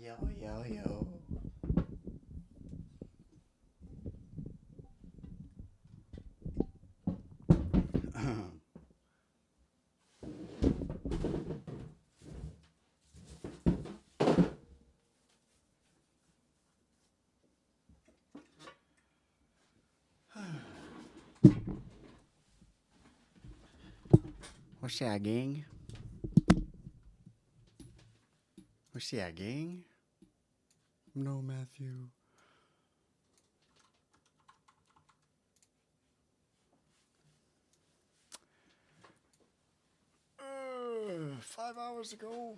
yo, yo, yo. What's that, gang? What's that, gang? No, Matthew. 5 hours ago.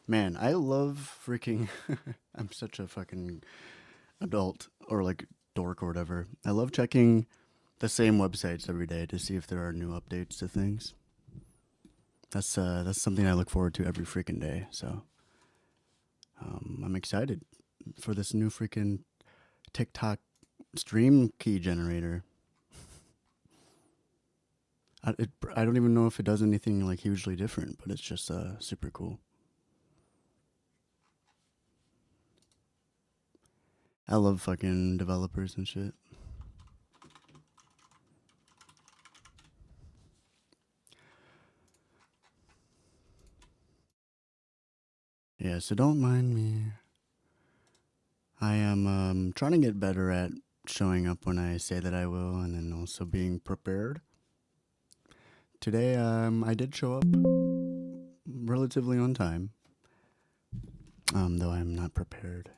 Man, I love freaking. I'm such a fucking adult or like dork or whatever. I love checking the same websites every day to see if there are new updates to things. That's something I look forward to every freaking day. So I'm excited for this new freaking TikTok stream key generator. I don't even know if it does anything like hugely different, but it's just super cool. I love fucking developers and shit. Yeah, so don't mind me. I am trying to get better at showing up when I say that I will, and then also being prepared. Today, I did show up relatively on time, though I'm not prepared.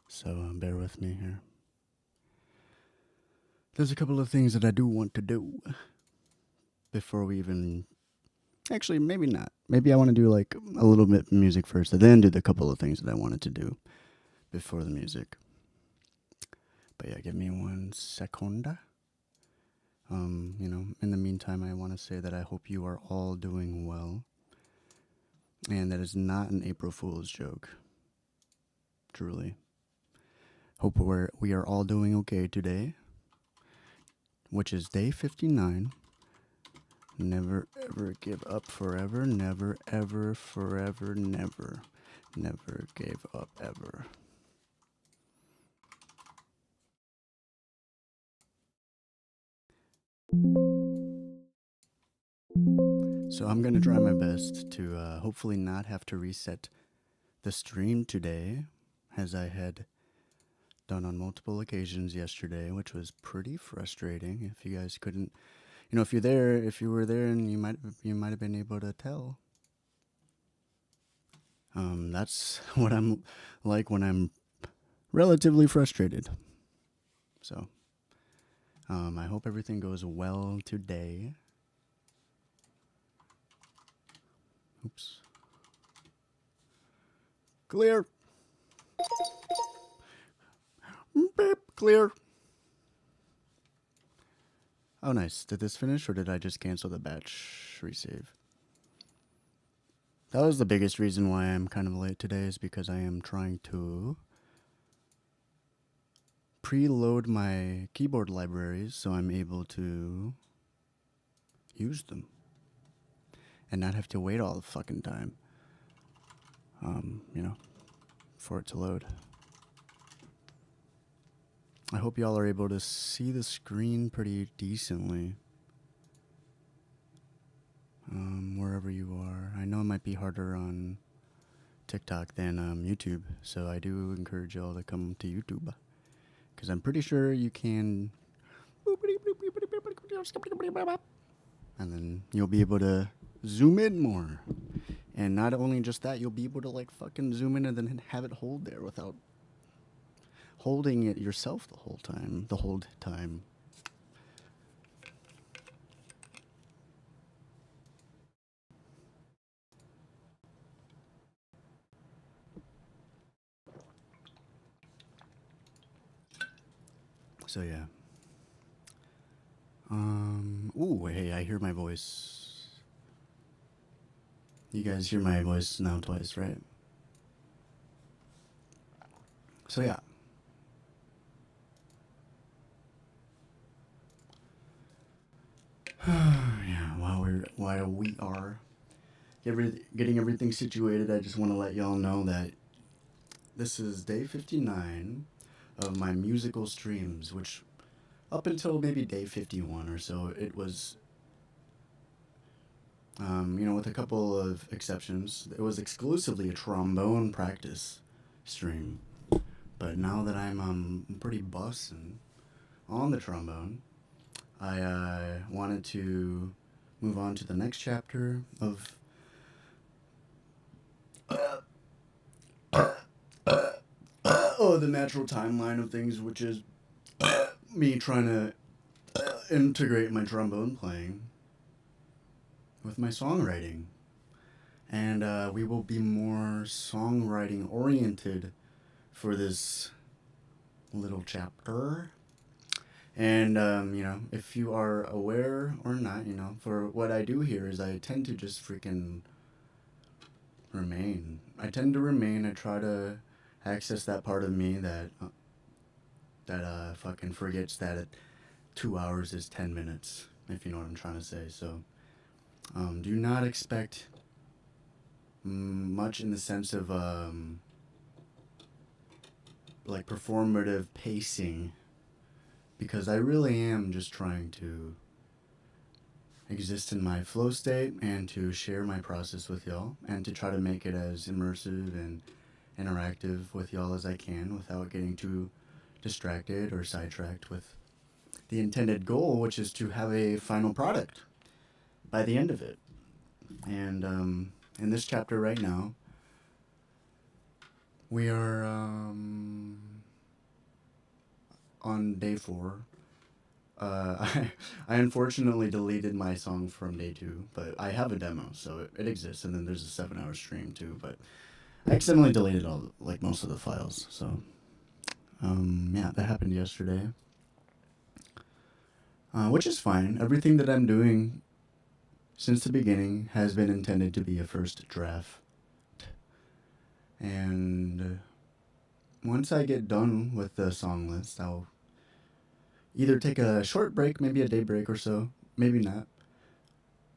So bear with me here. There's a couple of things that I do want to do before we even. Actually, maybe not. Maybe I want to do like a little bit of music first, and then do the couple of things that I wanted to do before the music. But yeah, give me 1 second. In the meantime, I want to say that I hope you are all doing well. And that is not an April Fool's joke. Truly. Hope we are all doing okay today, which is day 59. Never ever give up forever. Never ever forever. Never. Never gave up ever. So I'm going to try my best to hopefully not have to reset the stream today, as I had done on multiple occasions yesterday, which was pretty frustrating. If you guys couldn't, if you were there, and you might have been able to tell. That's what I'm like when I'm relatively frustrated. So, I hope everything goes well today. Oops. Clear. Beep, clear. Oh, nice. Did this finish, or did I just cancel the batch resave? That was the biggest reason why I'm kind of late today, is because I am trying to preload my keyboard libraries so I'm able to use them and not have to wait all the fucking time, for it to load. I hope y'all are able to see the screen pretty decently, wherever you are. I know it might be harder on TikTok than YouTube, so I do encourage y'all to come to YouTube, because I'm pretty sure you can. And then you'll be able to zoom in more. And not only just that, you'll be able to like fucking zoom in and then have it hold there without holding it yourself the whole time. So yeah. Ooh, hey, I hear my voice. You guys hear my voice now twice, right? So yeah. Yeah, while we are getting everything situated, I just want to let y'all know that this is day 59 of my musical streams, which up until maybe day 51 or so, it was, with a couple of exceptions, it was exclusively a trombone practice stream. But now that I'm pretty bussin' on the trombone, I wanted to move on to the next chapter of the natural timeline of things, which is me trying to integrate my trombone playing with my songwriting. And we will be more songwriting oriented for this little chapter. And, if you are aware or not, for what I do here is I tend to just freaking remain. I tend to remain. I try to access that part of me that fucking forgets that 2 hours is 10 minutes, if you know what I'm trying to say. So, do not expect much in the sense of, like, performative pacing, because I really am just trying to exist in my flow state and to share my process with y'all and to try to make it as immersive and interactive with y'all as I can without getting too distracted or sidetracked with the intended goal, which is to have a final product by the end of it. And in this chapter right now, we are on day 4. I unfortunately deleted my song from day 2, but I have a demo, so it exists, and then there's a 7-hour stream too, but I accidentally deleted most of the files, so, yeah, that happened yesterday. Which is fine. Everything that I'm doing since the beginning has been intended to be a first draft. And once I get done with the song list, I'll either take a short break, maybe a day break or so, maybe not,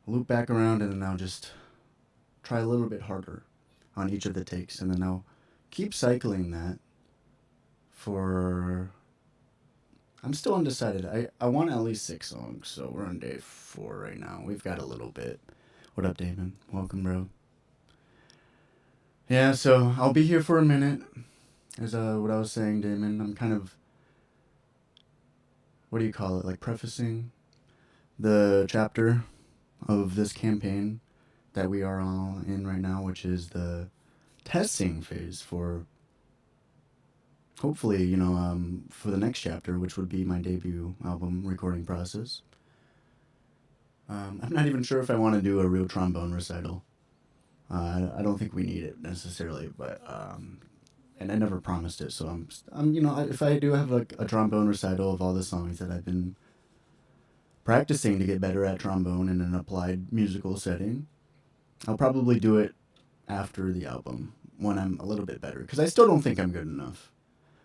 loop back around, and then I'll just try a little bit harder on each of the takes, and then I'll keep cycling that for... I'm still undecided. I want at least 6 songs, so we're on day 4 right now. We've got a little bit. What up, Damon? Welcome, bro. Yeah, so I'll be here for a minute. As what I was saying, Damon, I'm kind of... what do you call it? Like prefacing the chapter of this campaign that we are all in right now, which is the testing phase for... hopefully, for the next chapter, which would be my debut album recording process. I'm not even sure if I want to do a real trombone recital. I don't think we need it necessarily, but and I never promised it. So I'm if I do have a trombone recital of all the songs that I've been practicing to get better at trombone in an applied musical setting, I'll probably do it after the album when I'm a little bit better, because I still don't think I'm good enough.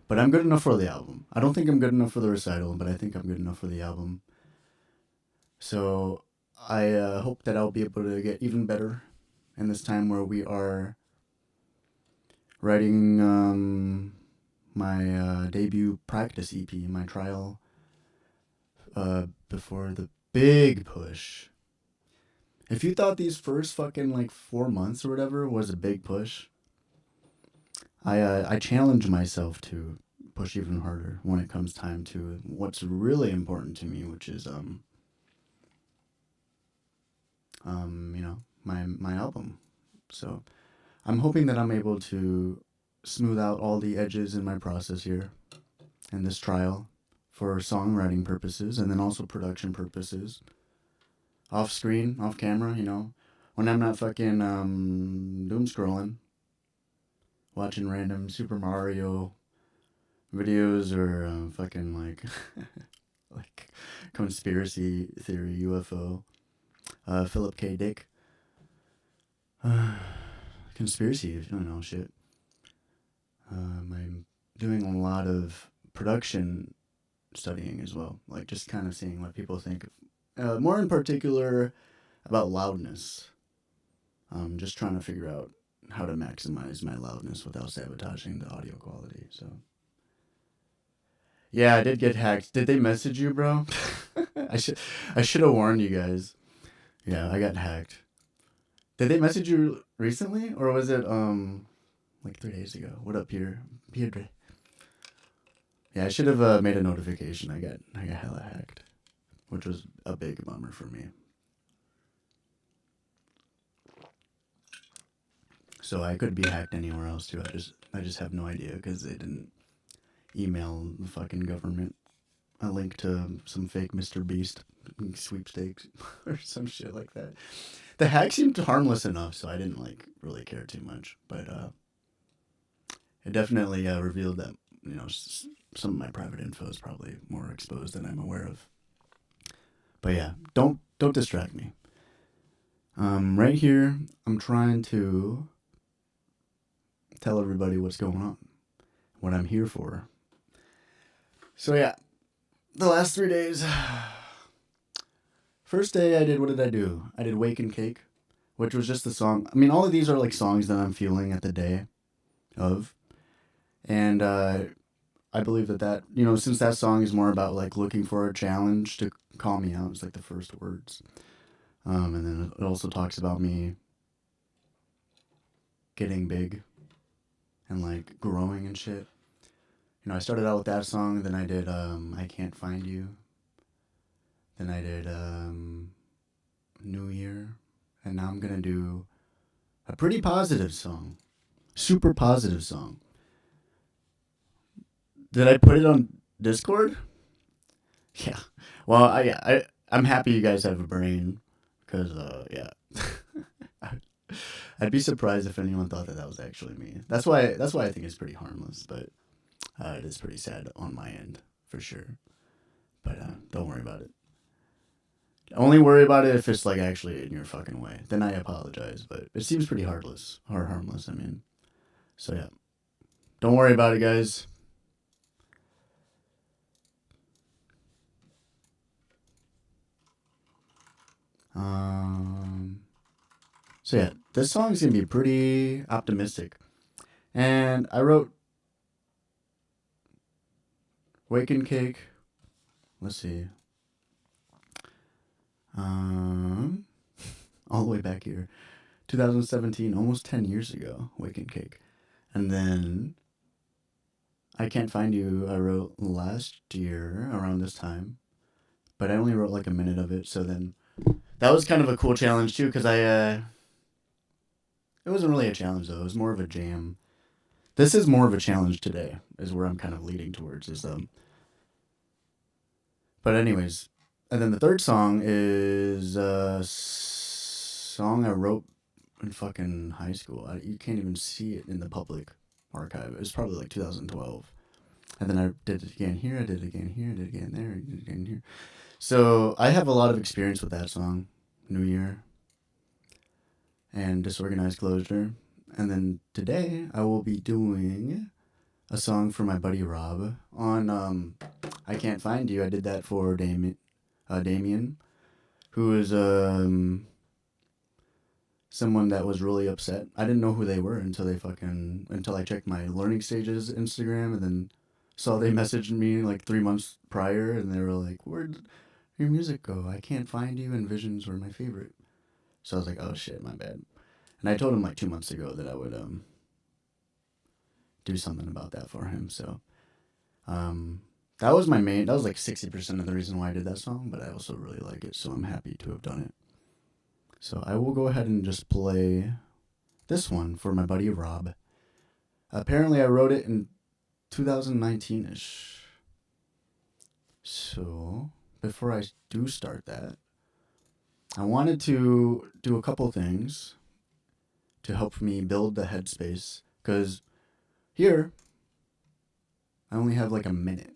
But I'm good enough for the album. I don't think I'm good enough for the recital, but I think I'm good enough for the album. So I hope that I'll be able to get even better in this time where we are writing my debut practice EP, my trial, before the big push. If you thought these first fucking 4 months or whatever was a big push, I challenge myself to push even harder when it comes time to what's really important to me, which is my album. So I'm hoping that I'm able to smooth out all the edges in my process here in this trial for songwriting purposes and then also production purposes. Off screen, off camera, when I'm not fucking doom scrolling, watching random Super Mario videos or fucking like conspiracy theory UFO. Philip K. Dick. Conspiracy, if you don't know shit. I'm doing a lot of production studying as well, like just kind of seeing what people think, more in particular about loudness. Just trying to figure out how to maximize my loudness without sabotaging the audio quality. So yeah, I did get hacked. Did they message you, bro? I should I should have warned you guys. Yeah, I got hacked. Did they message you recently, or was it like 3 days ago? What up, Piedre? Yeah, I should have made a notification. I got hella hacked, which was a big bummer for me. So I could be hacked anywhere else too. I just have no idea because they didn't email the fucking government a link to some fake Mr. Beast sweepstakes or some shit like that. The hack seemed harmless enough, so I didn't like really care too much. But it definitely revealed that some of my private info is probably more exposed than I'm aware of. But yeah, don't distract me. Right here, I'm trying to tell everybody what's going on, what I'm here for. So yeah, the last 3 days. First day I did, what did I do? I did Wake and Cake, which was just the song. I mean, all of these are like songs that I'm feeling at the day of. And I believe that, since that song is more about like looking for a challenge to call me out, it's like the first words. And then it also talks about me getting big and like growing and shit. I started out with that song, then I did I Can't Find You. Then I did New Year. And now I'm gonna do a pretty positive song. Super positive song. Did I put it on Discord? Yeah. Well, I'm happy you guys have a brain, cause yeah. I'd be surprised if anyone thought that was actually me. That's why I think it's pretty harmless, but it is pretty sad on my end for sure. But don't worry about it. Only worry about it if it's like actually in your fucking way. Then I apologize, but it seems pretty harmless. I mean. So yeah. Don't worry about it, guys. So yeah, this song's gonna be pretty optimistic. And I wrote Wake and Cake. Let's see. All the way back here. 2017, almost 10 years ago, Wake and Cake. And then I Can't Find You, I wrote last year around this time. But I only wrote like a minute of it, so then that was kind of a cool challenge too, because it wasn't really a challenge though, it was more of a jam. This is more of a challenge today, is where I'm kind of leading towards, but anyways, and then the third song is a song I wrote in fucking high school. You can't even see it in the public archive. It was probably like 2012. And then I did it again here, I did it again here, I did it again there, I did it again here. So I have a lot of experience with that song, New Year and Disorganized Closure. And then today I will be doing a song for my buddy Rob on I Can't Find You. I did that for Damien, who is someone that was really upset. I didn't know who they were until I checked my Learning Stages Instagram, and then saw they messaged me like 3 months prior, and they were like, "Where'd your music go? I Can't Find You and Visions were my favorite." So I was like, "Oh shit, my bad." And I told him like 2 months ago that I would do something about that for him. So that was like 60% of the reason why I did that song, but I also really like it, so I'm happy to have done it. So I will go ahead and just play this one for my buddy Rob. Apparently I wrote it in 2019-ish. So before I do start that, I wanted to do a couple things to help me build the headspace, because here I only have like a minute.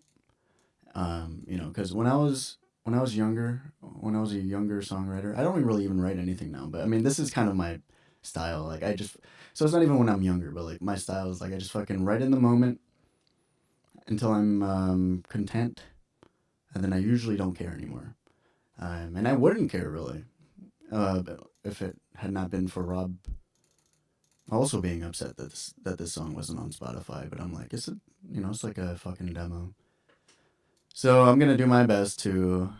Because when I was younger, when I was a younger songwriter, I don't really even write anything now. But I mean, this is kind of my style. Like so it's not even when I'm younger, but like my style is like I just fucking write in the moment until I'm content, and then I usually don't care anymore. And I wouldn't care really, if it had not been for Rob also being upset that this song wasn't on Spotify. But I'm like, it's a, it's like a fucking demo. So I'm gonna do my best to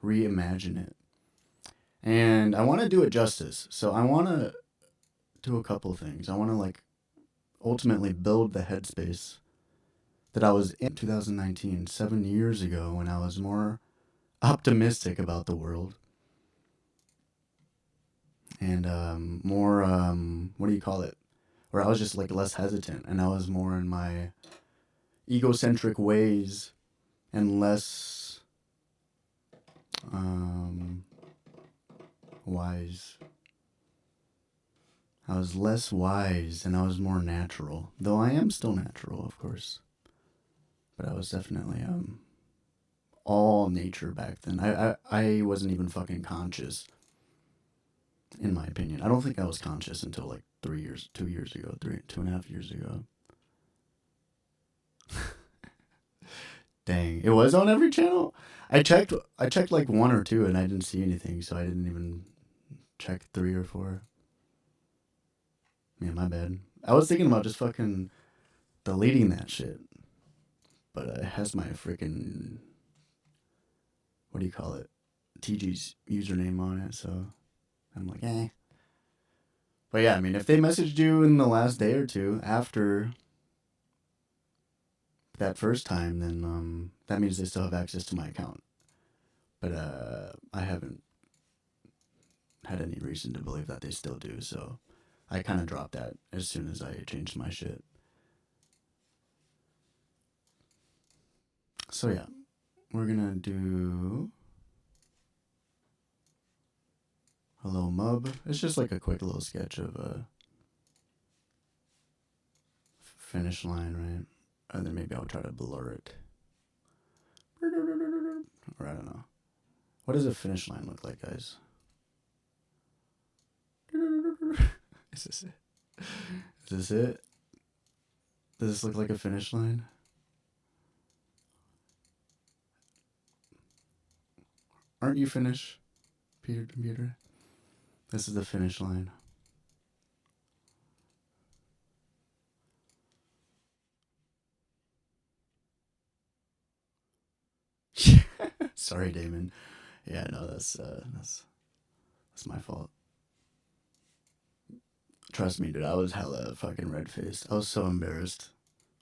reimagine it, and I want to do it justice. So I want to do a couple things. I want to like ultimately build the headspace that I was in 2019, 7 years ago, when I was more optimistic about the world and more what do you call it? Where I was just like less hesitant and I was more in my egocentric ways and less wise. I was less wise and I was more natural. Though I am still natural, of course. But I was definitely all nature back then. I wasn't even fucking conscious, in my opinion. I don't think I was conscious until like 2 years ago, 2.5 years ago. Dang, it was on every channel. I checked like one or two and I didn't see anything, so I didn't even check 3 or 4. Yeah, my bad. I was thinking about just fucking deleting that shit, but it has my freaking, what do you call it, TEEJYS username on it, so I'm like, eh. But yeah, I mean, if they messaged you in the last day or two after that first time, then that means they still have access to my account. But I haven't had any reason to believe that they still do, so I kind of dropped that as soon as I changed my shit. So yeah, we're gonna do Hello Mub. It's just like a quick little sketch of a finish line, right? And then maybe I'll try to blur it. Or I don't know. What does a finish line look like, guys? Is this it? Is this it? Does this look like a finish line? Aren't you finished, Peter Computer? This is the finish line. Sorry, Damon. Yeah, no, that's my fault. Trust me, dude. I was hella fucking red faced. I was so embarrassed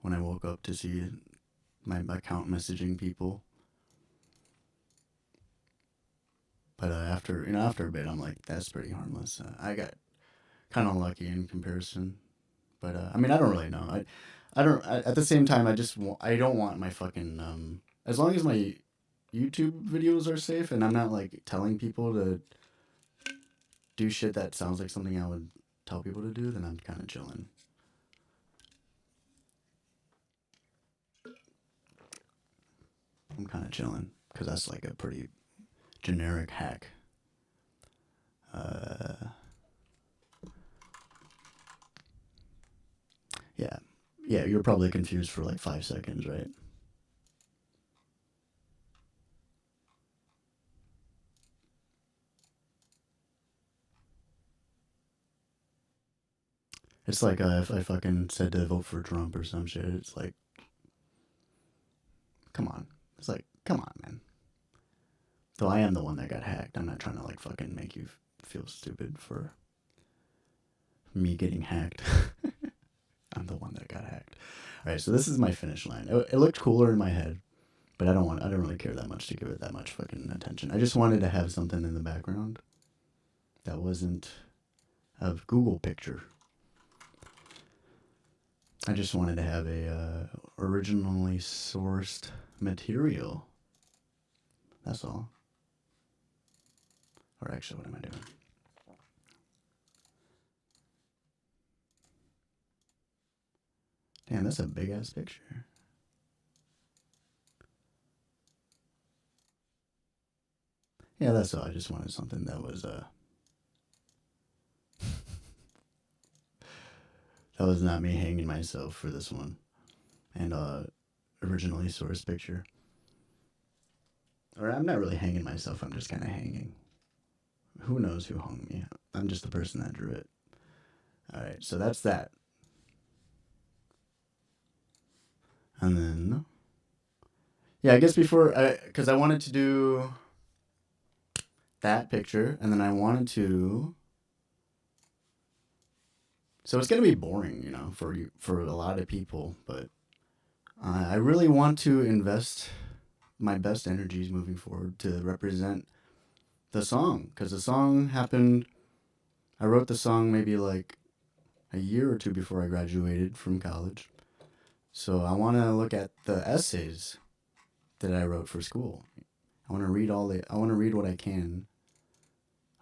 when I woke up to see my account messaging people. But after a bit, I'm like, that's pretty harmless. I got kind of lucky in comparison. But I mean, I don't really know. At the same time, I don't want my fucking as long as my YouTube videos are safe and I'm not like telling people to do shit that sounds like something I would tell people to do, then I'm kind of chilling. I'm kind of chilling because that's like a pretty generic hack. Yeah, you're probably confused for like 5 seconds, right? It's like if I fucking said to vote for Trump or some shit, it's like, come on. It's like, come on, man. Though I am the one that got hacked. I'm not trying to like fucking make you feel stupid for me getting hacked. I'm the one that got hacked. All right, so this is my finish line. It looked cooler in my head, but I don't really care that much to give it that much fucking attention. I just wanted to have something in the background that wasn't a Google picture. I just wanted to have a originally sourced material. That's all. Or actually, what am I doing? Damn, that's a big ass picture. Yeah, that's all. I just wanted something that was that was not me hanging myself for this one. And originally sourced picture. Or I'm not really hanging myself, I'm just kinda hanging. who knows who hung me? I'm just the person that drew it. All right, so that's that. And then, yeah, I guess because I wanted to do that picture, and then I wanted to. So it's gonna be boring, you know, for a lot of people, but I really want to invest my best energies moving forward to represent the song, because the song happened. I wrote the song maybe like a year or two before I graduated from college. So I want to look at the essays that I wrote for school. I want to read what I can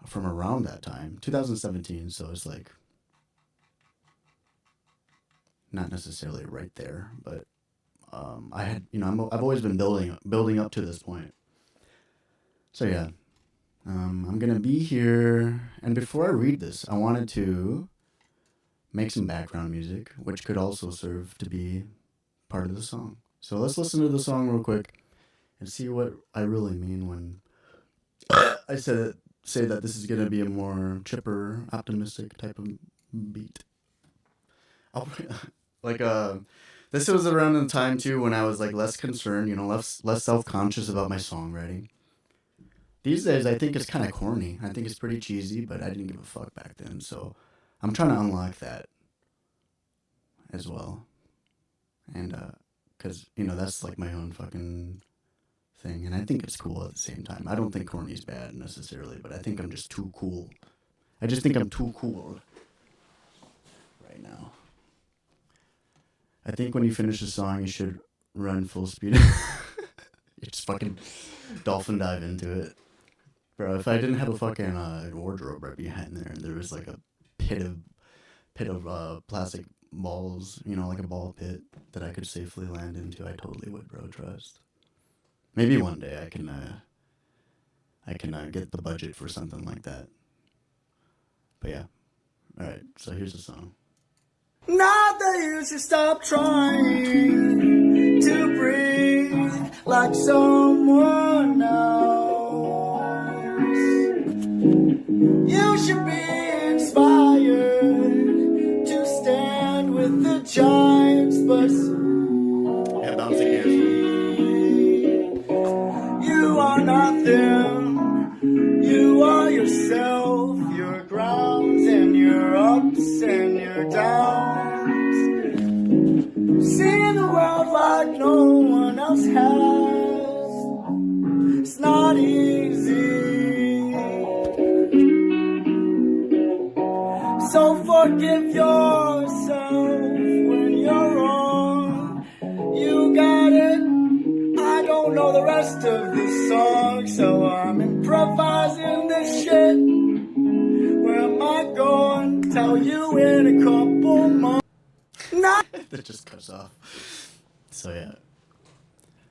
from around that time, 2017. So it's like not necessarily right there, but I had, you know, I've always been building up to this point. So yeah, I'm gonna be here, and before I read this, I wanted to make some background music, which could also serve to be part of the song. So let's listen to the song real quick and see what I really mean when I say that this is gonna be a more chipper, optimistic type of beat. I'll, like this was around the time too when I was like less concerned, you know, less self-conscious about my songwriting. These days I think it's kind of corny. I think it's pretty cheesy, but I didn't give a fuck back then. So I'm trying to unlock that as well. And cuz you know, that's like my own fucking thing, and I think it's cool at the same time. I don't think corny's bad necessarily, but I think I'm just too cool. I just think I'm too cool right now. I think when you finish a song, you should run full speed. You just fucking dolphin dive into it. Bro, if I didn't have a fucking wardrobe right behind there, and there was like a pit of plastic balls, you know, like a ball pit that I could safely land into, I totally would, bro. Trust. Maybe one day I can get the budget for something like that. But yeah, all right. So here's the song. Not that you should stop trying to breathe like someone else. You should be inspired to stand with the giants, but yeah, bouncing castle. You are not them. You are yourself. Your grounds and your ups and your downs. Seeing the world like no one else has. It's not easy. So forgive yourself when you're wrong. You got it. I don't know the rest of the song, so I'm improvising this shit. Where am I going? Tell you in a couple months. That just cuts off. So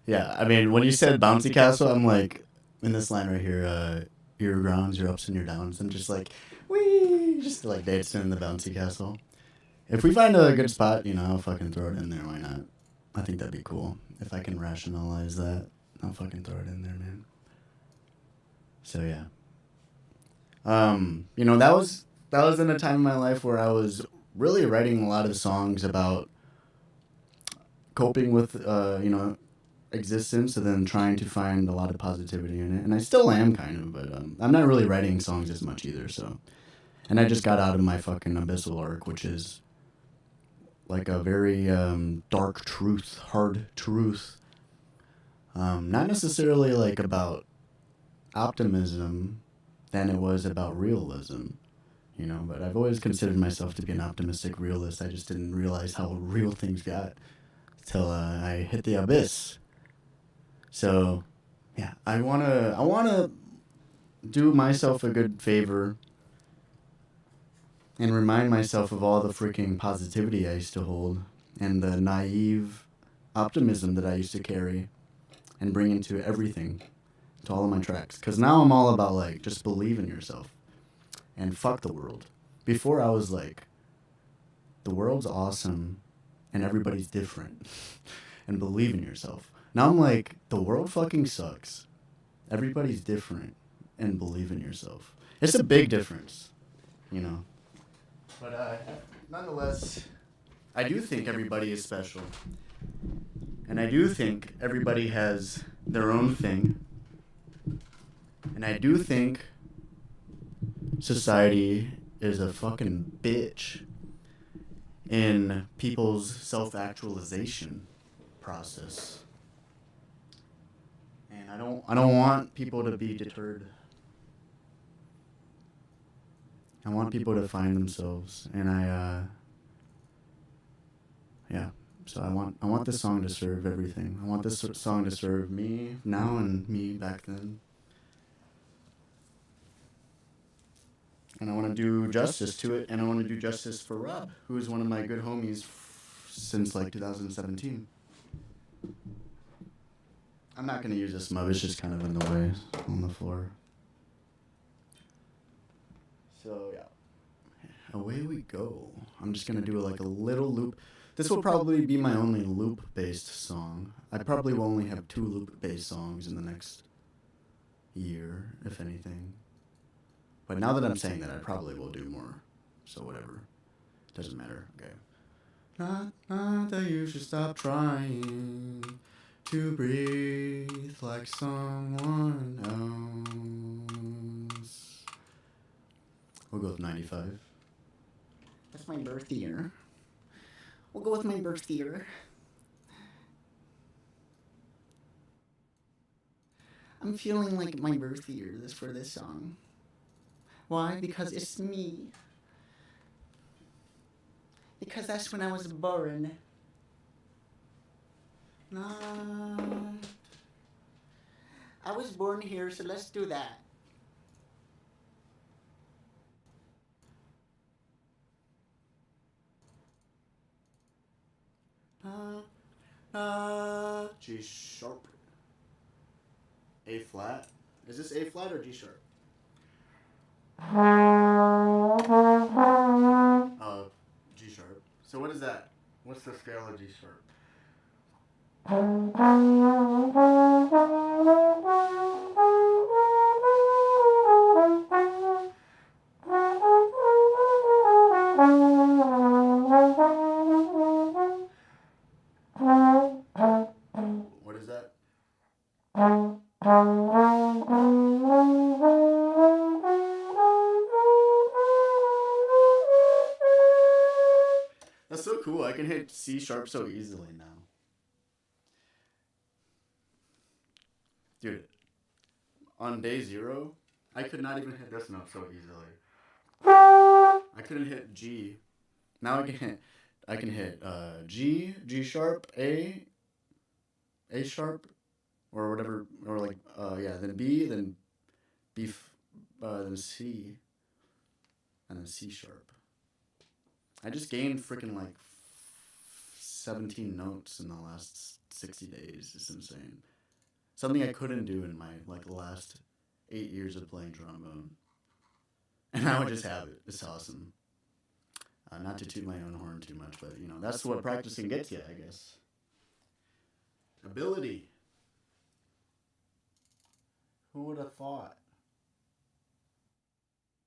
yeah. I mean, when you said bouncy castle, I'm like in this line right here. Your grounds, your ups and your downs. I'm just like, wee, just like dancing in the bouncy castle. If we find a good spot, you know, I'll fucking throw it in there. Why not? I think that'd be cool. If I can rationalize that, I'll fucking throw it in there, man. So yeah. You know, that was in a time in my life where I was really writing a lot of songs about coping with you know, existence, and then trying to find a lot of positivity in it. And I still am kind of, but I'm not really writing songs as much either, so. And I just got out of my fucking abyssal arc, which is like a very dark truth, hard truth. Not necessarily like about optimism than it was about realism, you know, but I've always considered myself to be an optimistic realist. I just didn't realize how real things got till I hit the abyss. So, yeah, I wanna do myself a good favor and remind myself of all the freaking positivity I used to hold and the naive optimism that I used to carry and bring into everything, to all of my tracks. Because now I'm all about, like, just believe in yourself and fuck the world. Before I was like, the world's awesome and everybody's different and believe in yourself. Now I'm like, the world fucking sucks. Everybody's different and believe in yourself. It's a big difference, you know. But nonetheless, I do think everybody is special. And I do think everybody has their own thing. And I do think society is a fucking bitch in people's self-actualization process. And I don't want people to be deterred. I want people to find themselves, and yeah. So I want this song to serve everything. I want this song to serve me now and me back then. And I want to do justice to it, and I want to do justice for Rob, who is one of my good homies since like 2017. I'm not going to use this mug, it's just kind of in the way on the floor. So yeah, away we go. I'm just going to do like a little loop. This will probably be my only loop-based song. I probably will only have 2 loop-based songs in the next year, if anything. But now that I'm saying that, I probably will do more. So whatever. Doesn't matter. Okay. Not that you should stop trying to breathe like someone else. We'll go with 95. That's my birth year. We'll go with my birth year. I'm feeling like my birth year is for this song. Why? Because it's me. Because that's when I was born. I was born here, so let's do that. G sharp. A flat. Is this A flat or G sharp? G sharp. So what is that? What's the scale of G sharp? What is that? That's so cool. I can hit C sharp so easily now. Dude, on day 0, I could not even hit this note so easily. I couldn't hit G. Now I can hit G, G sharp, A sharp, or whatever, or like yeah, then B, then B, then C, and then C sharp. I just gained freaking like 17 notes in the last 60 days. It's insane. Something I couldn't do in my like last 8 years of playing trombone. And now I just have it. It's awesome. Not to toot my own horn too much, but you know, that's what practicing gets you, I guess. Ability. Who would have thought?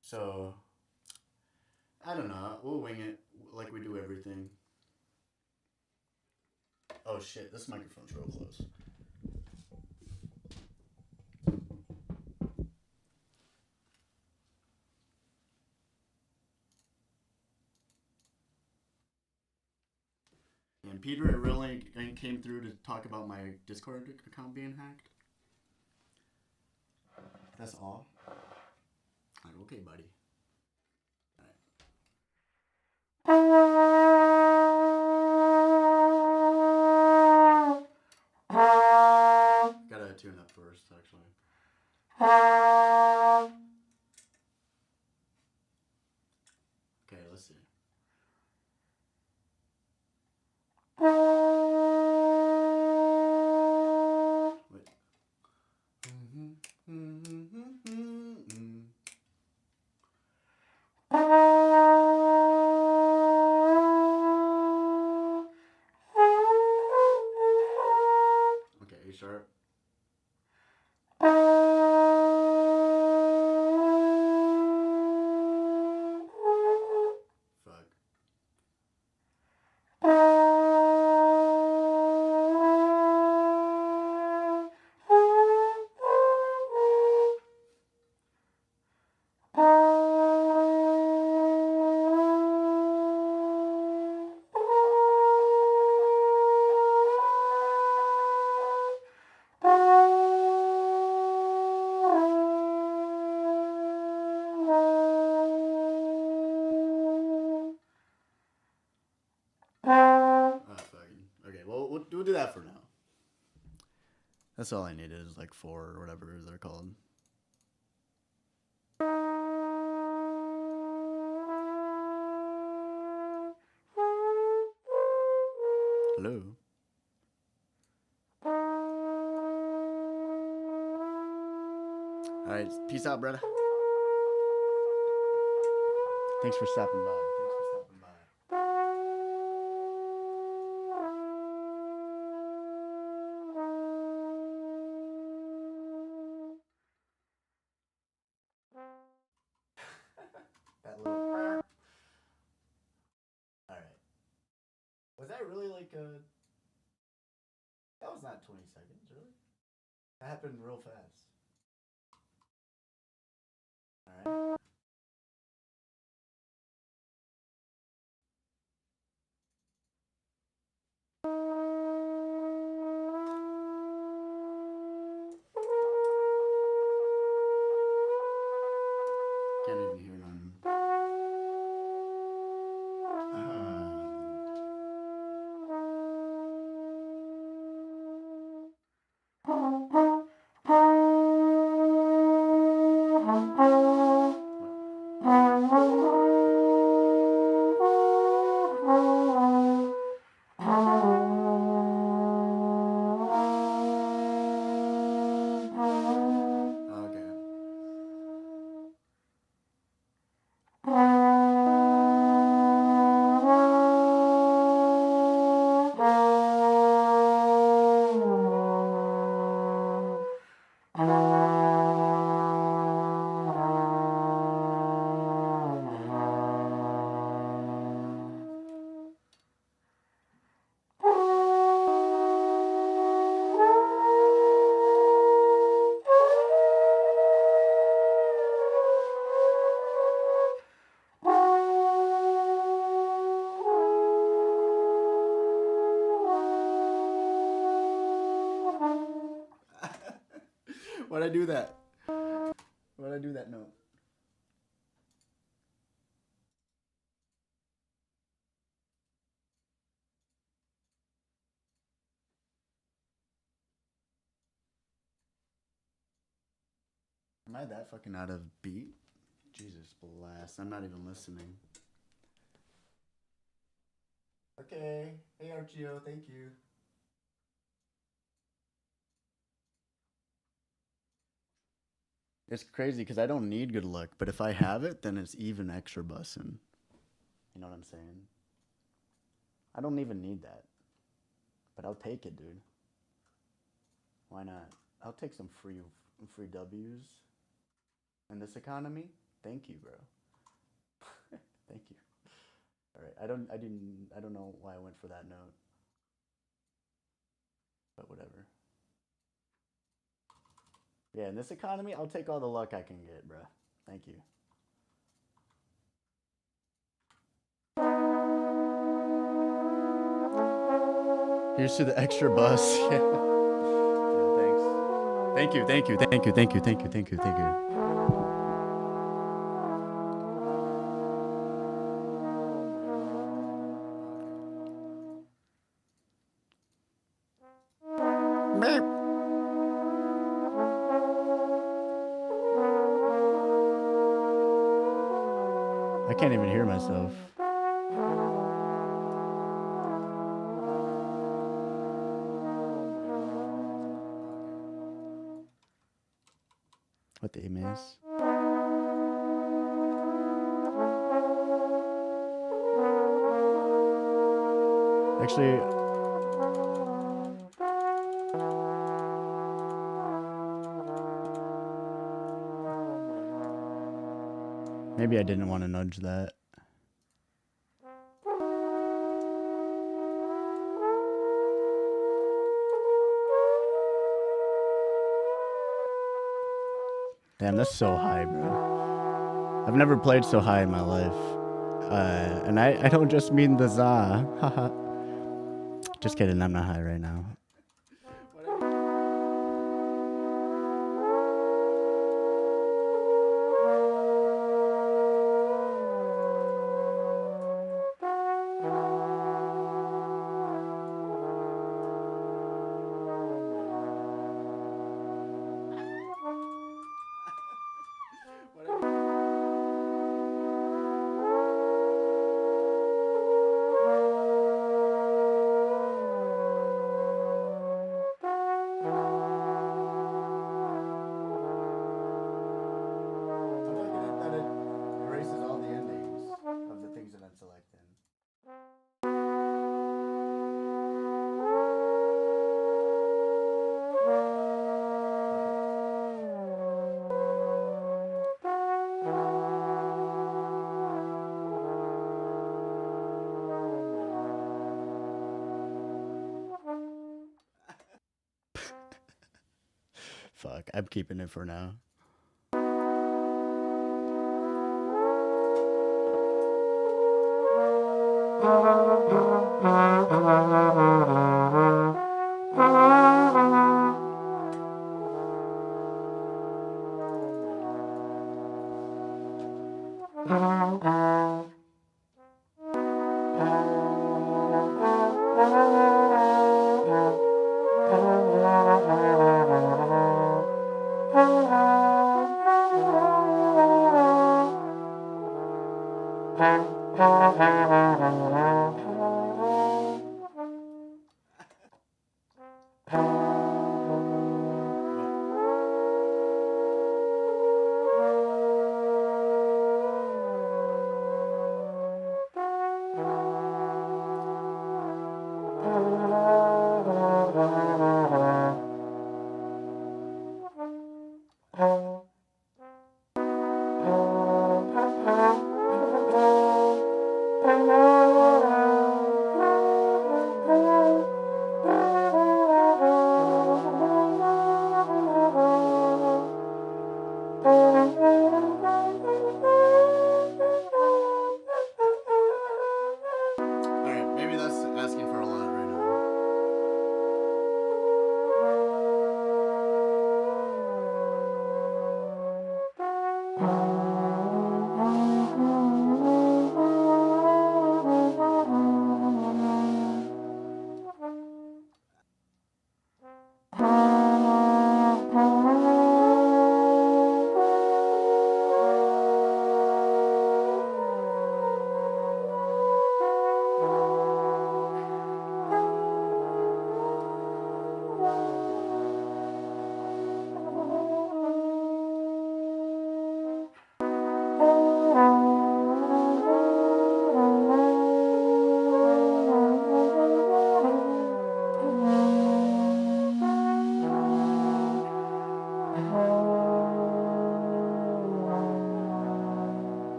So, I don't know. We'll wing it like we do everything. Oh shit, this microphone's real close. And Peter really came through to talk about my Discord account being hacked. That's all. Like, okay, buddy. Gotta tune up first, actually. Okay, let's see. Wait. Okay, A sharp. that for now. That's all I needed is like 4 or whatever they're called. Hello. All right, peace out, brother. Thanks for stopping by. That little. All right. Was that really like a? That was not 20 seconds, really. That happened real fast. All right. Can't even hear none. Why'd I do that? Why'd I do that note? Am I that fucking out of beat? Jesus blast. I'm not even listening. Okay. Hey, Archio. Thank you. It's crazy because I don't need good luck, but if I have it, then it's even extra bussin'. You know what I'm saying? I don't even need that. But I'll take it, dude. Why not? I'll take some free W's in this economy. Thank you, bro. Thank you. All right. I don't know why I went for that note. But whatever. Yeah, in this economy, I'll take all the luck I can get, bro. Thank you. Here's to the extra bus. Yeah. Thanks. Thank you. I can't even hear myself. What the aim is? Actually, maybe I didn't want to nudge that. Damn, that's so high, bro. I've never played so high in my life. And I don't just mean the za. Haha. Just kidding, I'm not high right now. Fuck, I'm keeping it for now.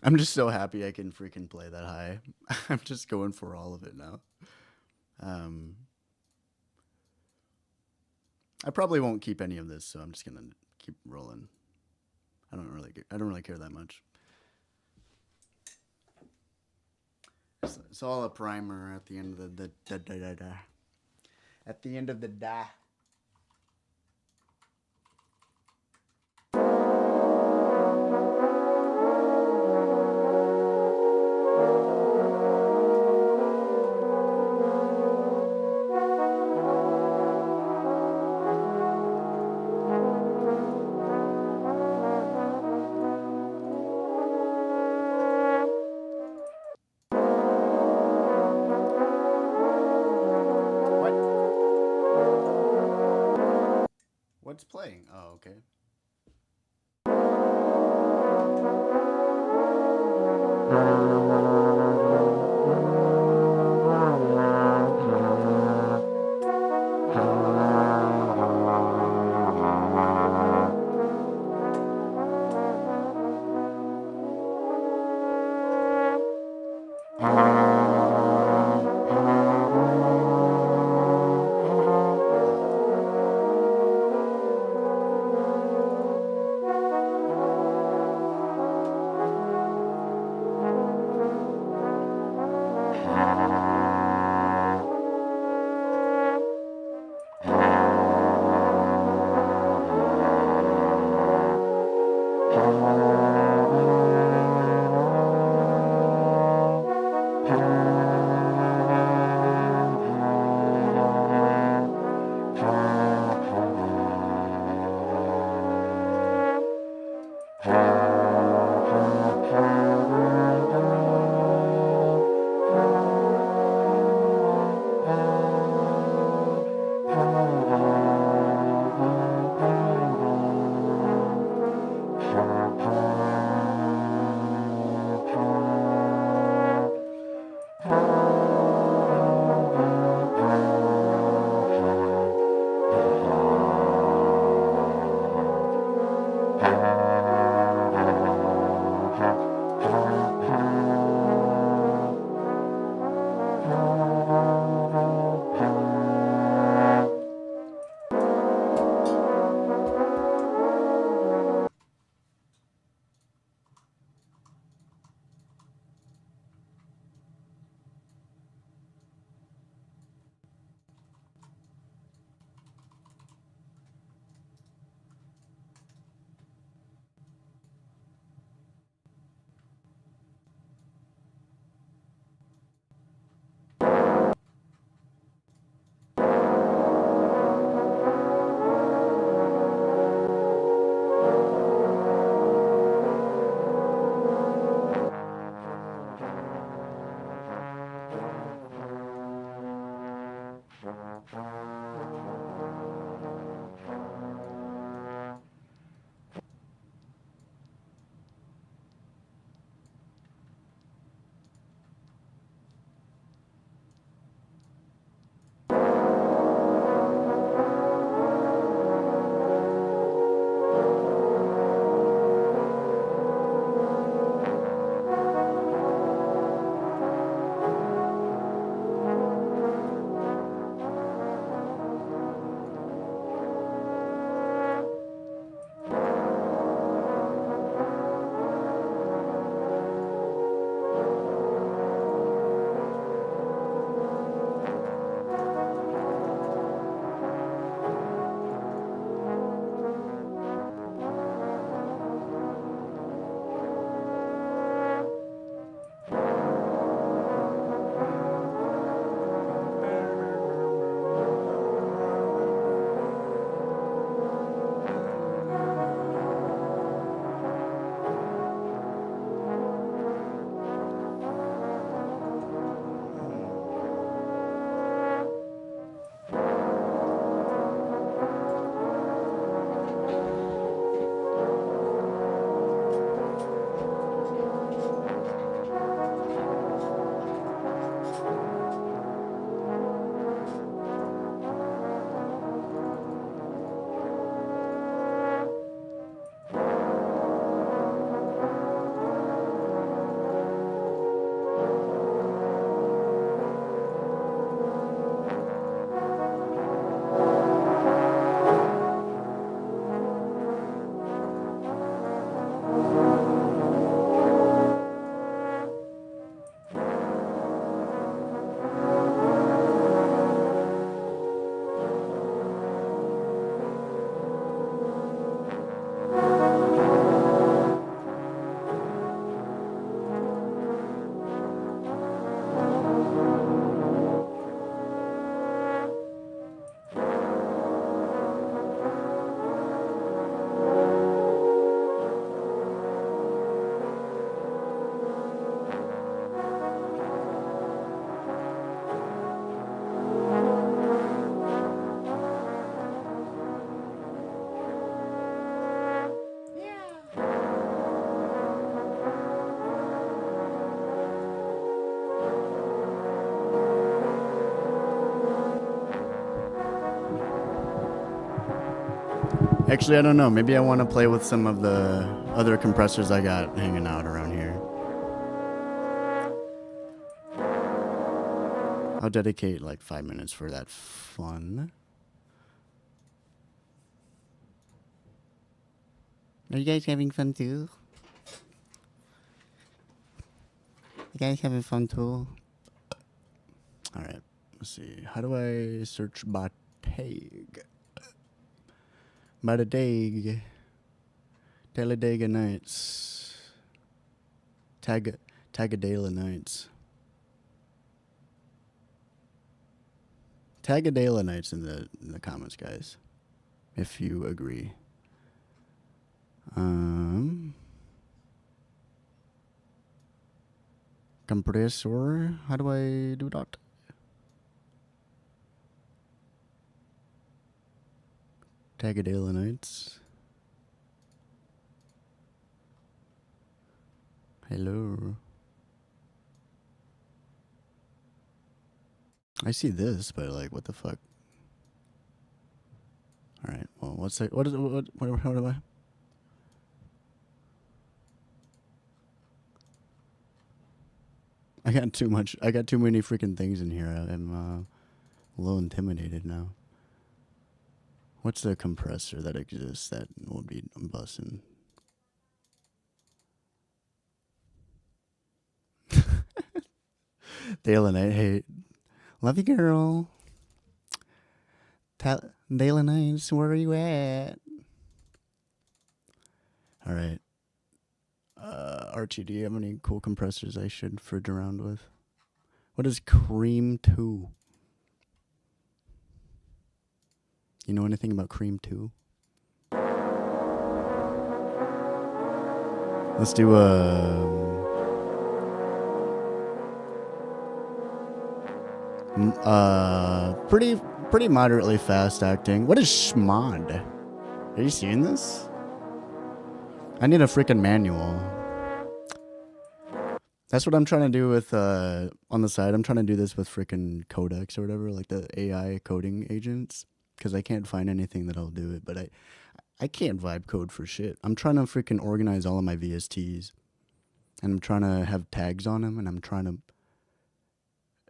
I'm just so happy I can freaking play that high. I'm just going for all of it now. I probably won't keep any of this, so I'm just gonna keep rolling. I don't really care that much. It's all a primer at the end of the at the end of the da. What? it's playing. Oh, okay. Actually, I don't know. Maybe I want to play with some of the other compressors I got hanging out around here. I'll dedicate like 5 minutes for that fun. Are you guys having fun too? You guys having fun too? Alright, let's see. How do I search Batag? Batadag. Talladega Nights. Tagadela Nights. Tagadela Nights in the comments, guys. If you agree. Compressor. How do I do that? Tagadela Nights. Hello. I see this, but like, what the fuck? All right. Well, what's that? What is it? What do I? I got too much. I got too many freaking things in here. I'm a little intimidated now. What's the compressor that exists that would be bussin'? Dale and I, hey, love you, girl. Dale and I, where are you at? All right. Archie, do you have any cool compressors I should fridge around with? What is Cream 2? You know anything about Cream 2? Let's do pretty moderately fast acting. What is schmod? Are you seeing this? I need a freaking manual. That's what I'm trying to do with on the side. I'm trying to do this with freaking codecs or whatever, like the AI coding agents, because I can't find anything that'll do it. But I can't vibe code for shit. I'm trying to freaking organize all of my VSTs, and I'm trying to have tags on them, and I'm trying to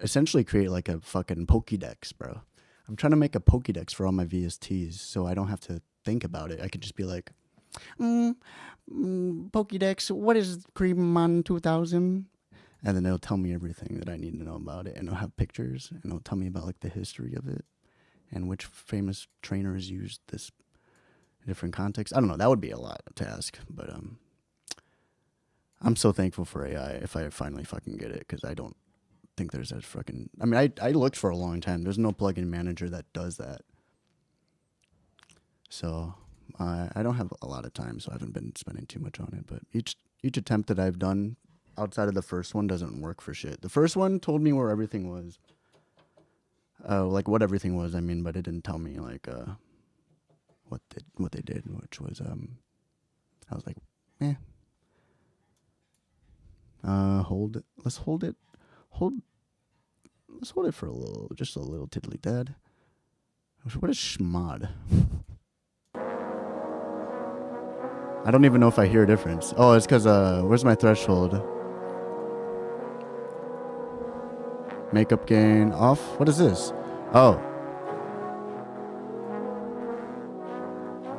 essentially create like a fucking Pokédex, bro. I'm trying to make a Pokédex for all my VSTs, so I don't have to think about it. I could just be like, Pokédex, what is Creamon 2000? And then it'll tell me everything that I need to know about it, and it'll have pictures, and it'll tell me about like the history of it, and which famous trainers used this in different contexts. I don't know. That would be a lot to ask, but I'm so thankful for AI if I finally fucking get it, because I don't think there's a fucking. I mean, I looked for a long time. There's no plugin manager that does that. So I don't have a lot of time, so I haven't been spending too much on it. But each attempt that I've done outside of the first one doesn't work for shit. The first one told me where everything was. Like what everything was, I mean, but it didn't tell me like what they did, which was I was like, eh. Hold it. Let's hold it. Let's hold it for just a little tiddly dad. What is schmod? I don't even know if I hear a difference. Oh, it's because where's my threshold? Makeup gain off. What is this? Oh.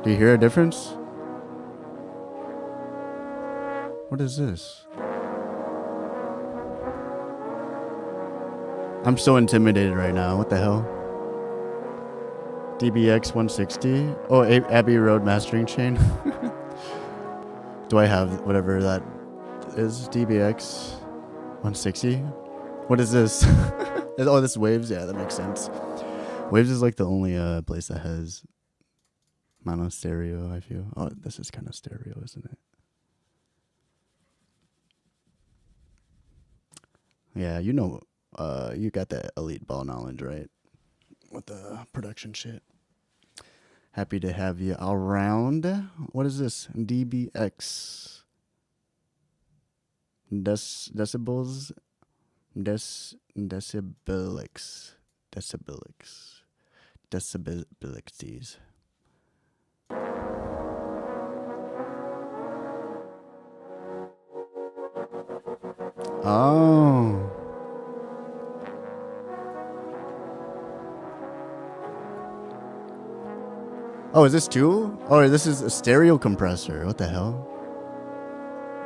Do you hear a difference? What is this? I'm so intimidated right now. What the hell? DBX 160? Oh, Abbey Road mastering chain. Do I have whatever that is? DBX 160? What is this? Oh, this is Waves? Yeah, that makes sense. Waves is like the only place that has mono stereo, I feel. Oh, this is kind of stereo, isn't it? Yeah, you know, you got that elite ball knowledge, right? With the production shit. Happy to have you around. What is this? DBX. Decibels. Decibelix. Decibelixies. Oh. Oh, is this two? Oh, this is a stereo compressor. What the hell?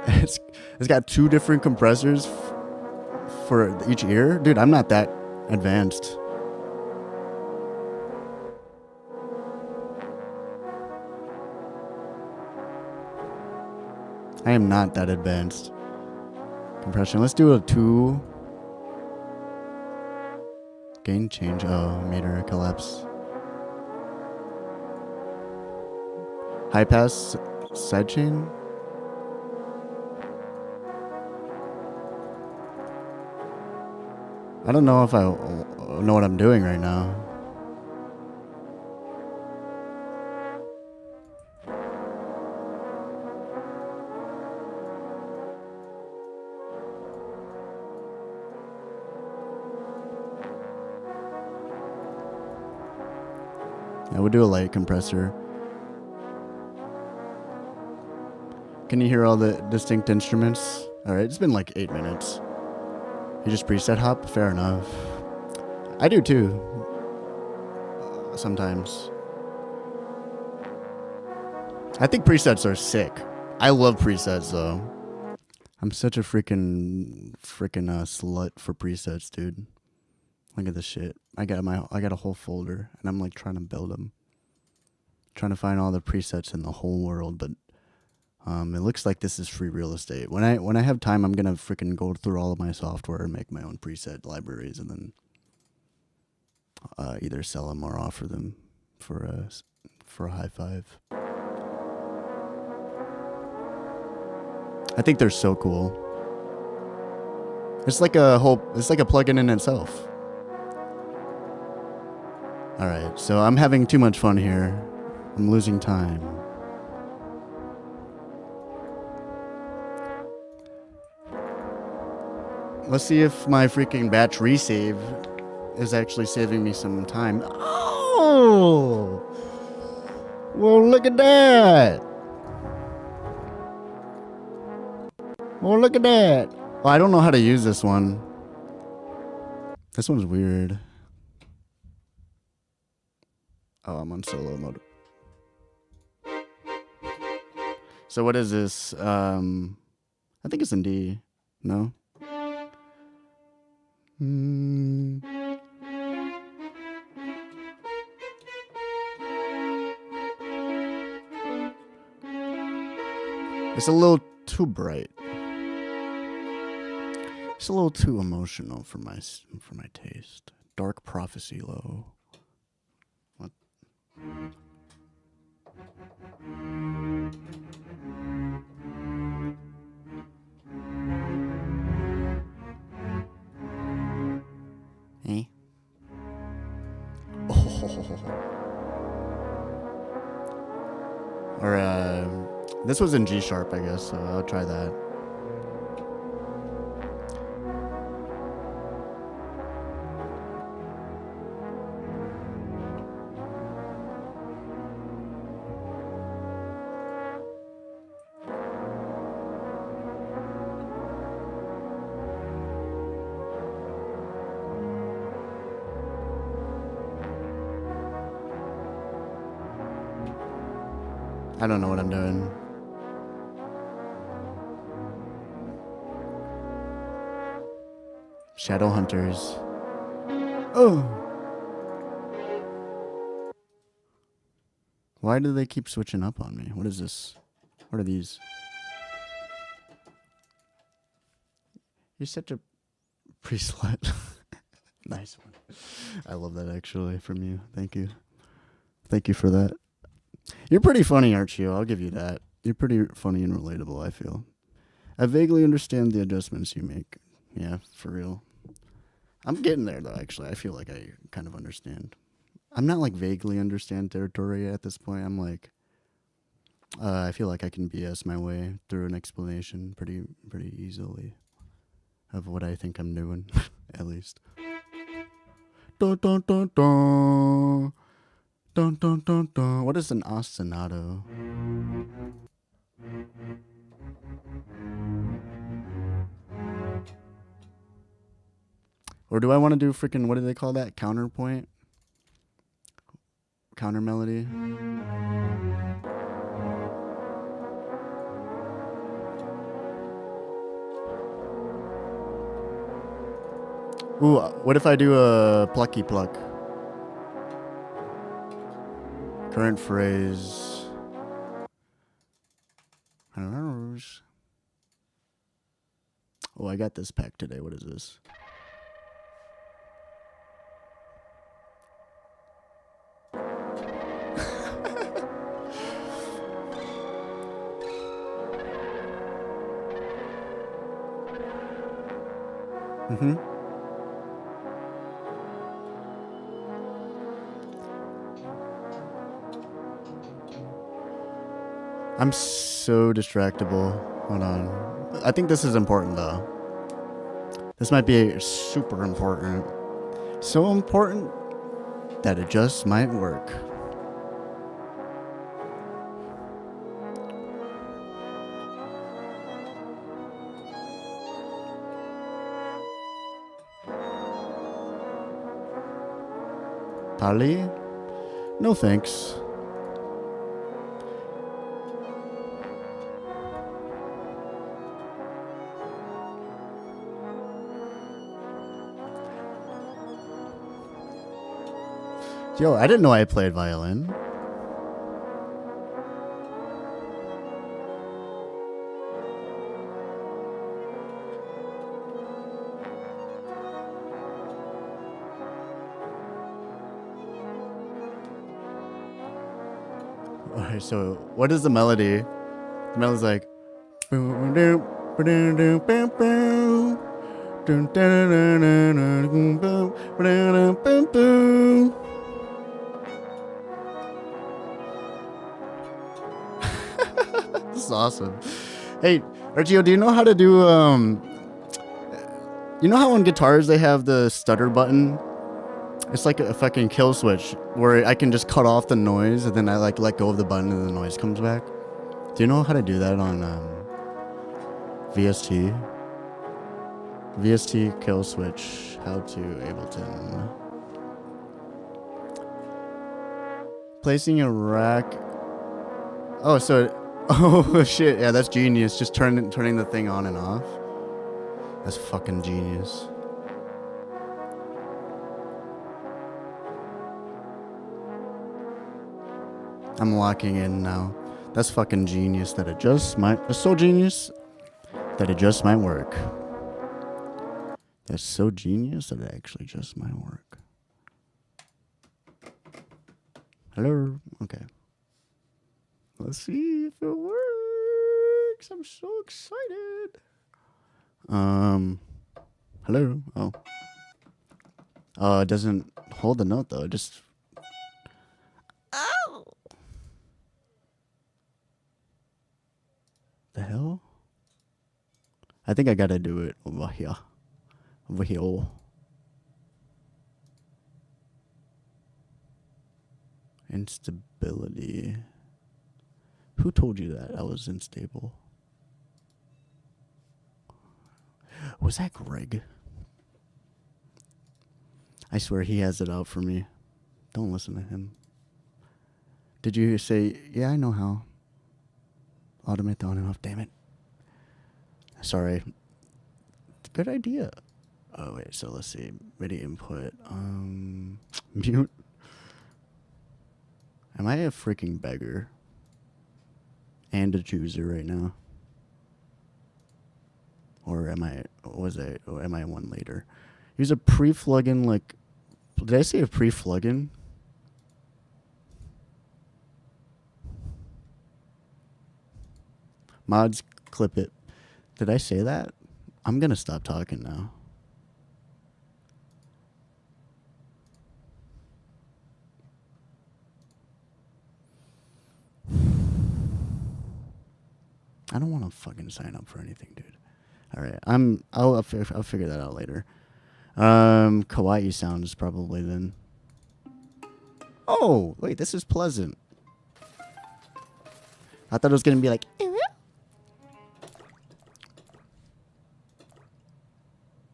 It's got two different compressors for each ear? Dude, I'm not that advanced. I am not that advanced. Compression. Let's do a 2. Gain change. Oh, meter collapse. High pass sidechain. I don't know if I know what I'm doing right now. Yeah, we'll do a light compressor. Can you hear all the distinct instruments? Alright, it's been like 8 minutes. You just preset hop? Fair enough. I do too. Sometimes. I think presets are sick. I love presets though. I'm such a freaking slut for presets, dude. Look at this shit. I got a whole folder and I'm like trying to build them. Trying to find all the presets in the whole world, but it looks like this is free real estate. When I have time, I'm gonna freaking go through all of my software and make my own preset libraries, and then either sell them or offer them for a high five. I think they're so cool. It's like a plugin in itself. All right, so I'm having too much fun here. I'm losing time. Let's see if my freaking batch resave is actually saving me some time. Oh! Well, look at that! Well, look at that! Oh, I don't know how to use this one. This one's weird. Oh, I'm on solo mode. So what is this? I think it's in D. No? It's a little too bright. It's a little too emotional for my taste. Dark Prophecy low. What? Eh? Oh. Or this was in G sharp, I guess. So I'll try that. I don't know what I'm doing. Shadow Hunters. Oh! Why do they keep switching up on me? What is this? What are these? You're such a pre-slut. Nice one. I love that actually from you. Thank you. Thank you for that. You're pretty funny, aren't you? I'll give you that. You're pretty funny and relatable, I feel. I vaguely understand the adjustments you make. Yeah, for real. I'm getting there, though, actually. I feel like I kind of understand. I'm not, like, vaguely understand territory at this point. I'm, like, I feel like I can BS my way through an explanation pretty easily of what I think I'm doing, at least. Dun, dun, dun, dun. Dun, dun, dun, dun. What is an ostinato? Or do I want to do freaking, what do they call that? Counterpoint? Counter melody? Ooh, what if I do a plucky pluck? Current phrase. Oh, I got this pack today. What is this? Mm-hmm. I'm so distractible. Hold on. I think this is important though. This might be super important. So important that it just might work. Pali? No thanks. Yo, I didn't know I played violin. Alright, so what is the melody? The melody's like. This is awesome. Hey, Archio, do you know how to do you know how on guitars they have the stutter button? It's like a fucking kill switch where I can just cut off the noise and then I like let go of the button and the noise comes back. Do you know how to do that on VST? VST kill switch. How to Ableton. Placing a rack. Oh, so oh shit! Yeah, that's genius. Just turning the thing on and off. That's fucking genius. I'm locking in now. That's fucking genius that it just might. It's so genius that it just might work. That's so genius that it actually just might work. Hello? Okay. Let's see if it works. I'm so excited. Hello? Oh. It doesn't hold the note though. It just. Ow! The hell? I think I gotta do it over here. Over here. Instability. Who told you that I was unstable? Was that Greg? I swear he has it out for me. Don't listen to him. Did you say, yeah, I know how. Automate the on and off, damn it. Sorry. Good idea. Oh, wait, so let's see. MIDI input. Mute. Am I a freaking beggar? And a chooser right now? Or am I one later? Use a pre-plugin like... Did I say a pre-plugin? Mods, clip it. Did I say that? I'm gonna stop talking now. I don't want to fucking sign up for anything, dude. All right, I'll figure that out later. Kawaii sounds probably then. Oh, wait, this is pleasant. I thought it was gonna be like.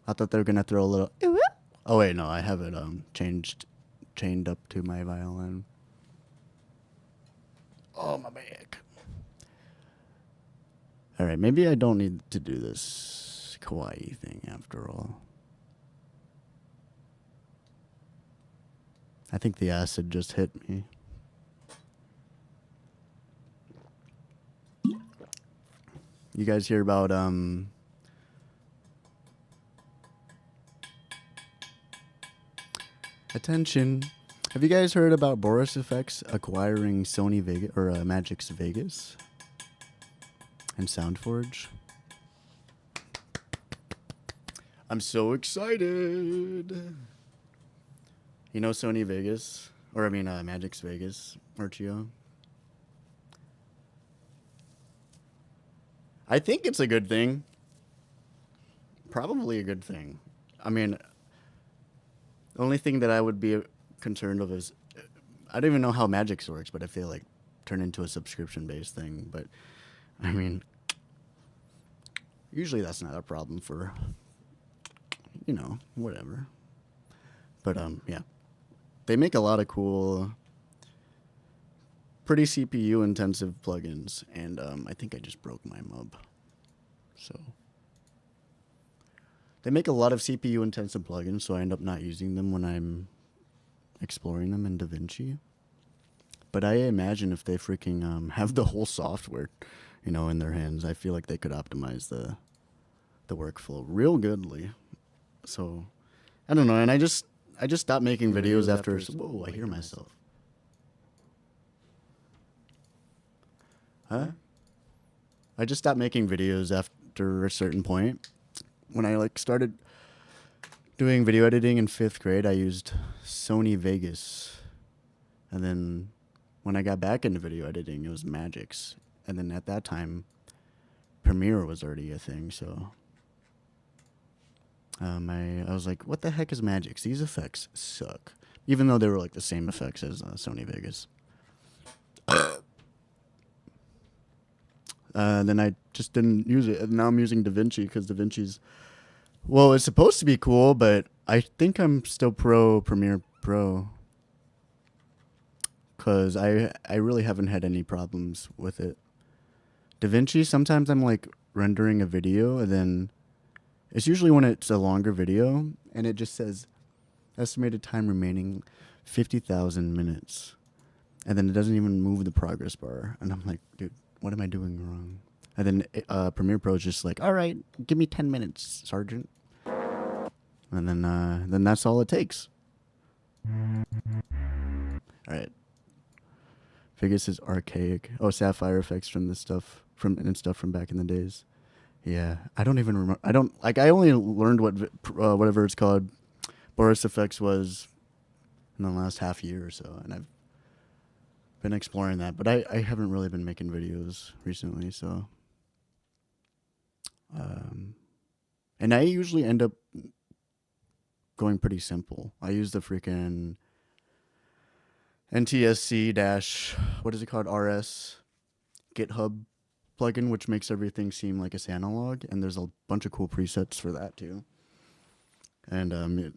I thought they were gonna throw a little. Oh wait, no, I have it chained up to my violin. Oh, my back. All right, maybe I don't need to do this kawaii thing after all. I think the acid just hit me. You guys hear about attention. Have you guys heard about Boris Effects acquiring Sony Vegas or Magic's Vegas and SoundForge? I'm so excited. You know Sony Vegas, or I mean Magic's Vegas, Archio. I think it's a good thing. Probably a good thing. I mean, the only thing that I would be concerned of is I don't even know how Magic's works, but if they like turn into a subscription-based thing, but I mean, usually that's not a problem for, you know, whatever. But yeah, they make a lot of cool, pretty CPU intensive plugins, and I think I just broke my mub. So they make a lot of CPU intensive plugins, so I end up not using them when I'm exploring them in DaVinci. But I imagine if they freaking have the whole software, you know, in their hands, I feel like they could optimize the workflow real goodly. So I don't know, and I just stopped making videos after. Whoa, I hear myself. Huh? I just stopped making videos after a certain point. When I like started doing video editing in 5th grade, I used Sony Vegas. And then when I got back into video editing, it was Magic's. And then at that time, Premiere was already a thing, so I was like, what the heck is Magic's? These effects suck. Even though they were like the same effects as Sony Vegas. Then I just didn't use it. And now I'm using DaVinci because DaVinci's, well, it's supposed to be cool, but I think I'm still Premiere Pro. Because I really haven't had any problems with it. DaVinci, sometimes I'm like rendering a video, and then it's usually when it's a longer video, and it just says estimated time remaining 50,000 minutes. And then it doesn't even move the progress bar. And I'm like, dude, what am I doing wrong? And then Premiere Pro is just like, all right, give me 10 minutes, Sergeant. And then that's all it takes. All right. Vegas is archaic. Oh, Sapphire effects from this stuff from back in the days. Yeah, I don't even remember. I only learned what whatever it's called, Boris Effects was in the last half year or so, and I've been exploring that, but I haven't really been making videos recently, so and I usually end up going pretty simple. I use the freaking NTSC dash, what is it called, RS GitHub plugin, which makes everything seem like it's analog, and there's a bunch of cool presets for that too, and it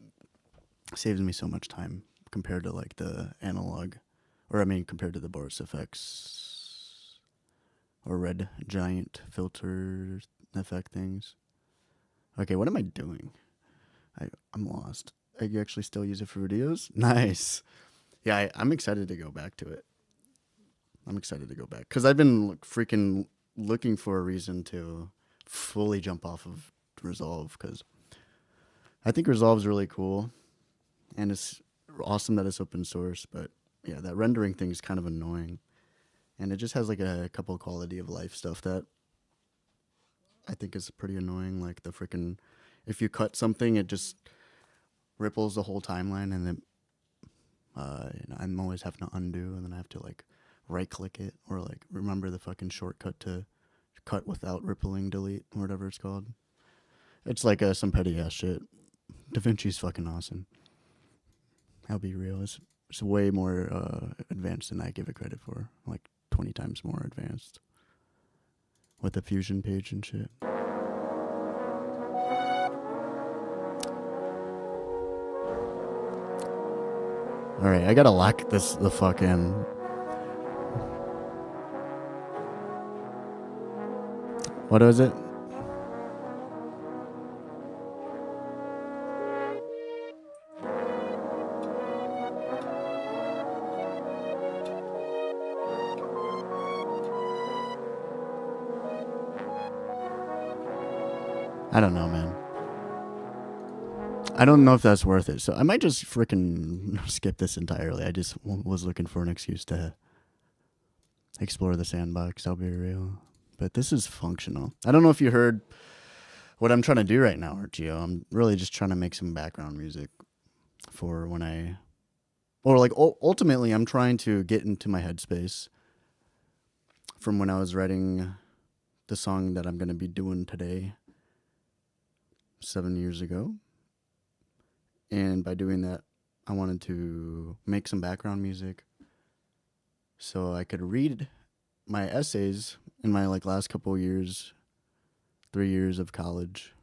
saves me so much time compared to like the analog, or I mean compared to the Boris Effects or Red Giant filter effect things. Okay, what am I doing? I'm lost. I actually still use it for videos? Nice. Yeah, I'm excited to go back to it. I'm excited to go back because I've been freaking looking for a reason to fully jump off of Resolve, because I think Resolve's really cool and it's awesome that it's open source, but yeah, that rendering thing is kind of annoying, and it just has like a couple of quality of life stuff that I think is pretty annoying, like the freaking, if you cut something, it just ripples the whole timeline, and then I'm always having to undo, and then I have to like right click it or like remember the fucking shortcut to cut without rippling delete or whatever it's called. It's like some petty ass shit. DaVinci's fucking awesome. I'll be real. It's way more advanced than I give it credit for. Like 20 times more advanced. With the fusion page and shit. All right, I gotta lock this the fuck in. What was it? I don't know, man. I don't know if that's worth it. So I might just freaking skip this entirely. I just was looking for an excuse to explore the sandbox. I'll be real. But this is functional. I don't know if you heard what I'm trying to do right now, Archio. I'm really just trying to make some background music for when ultimately I'm trying to get into my headspace from when I was writing the song that I'm going to be doing today 7 years ago. And by doing that, I wanted to make some background music so I could read my essays in my last couple of years, 3 years of college.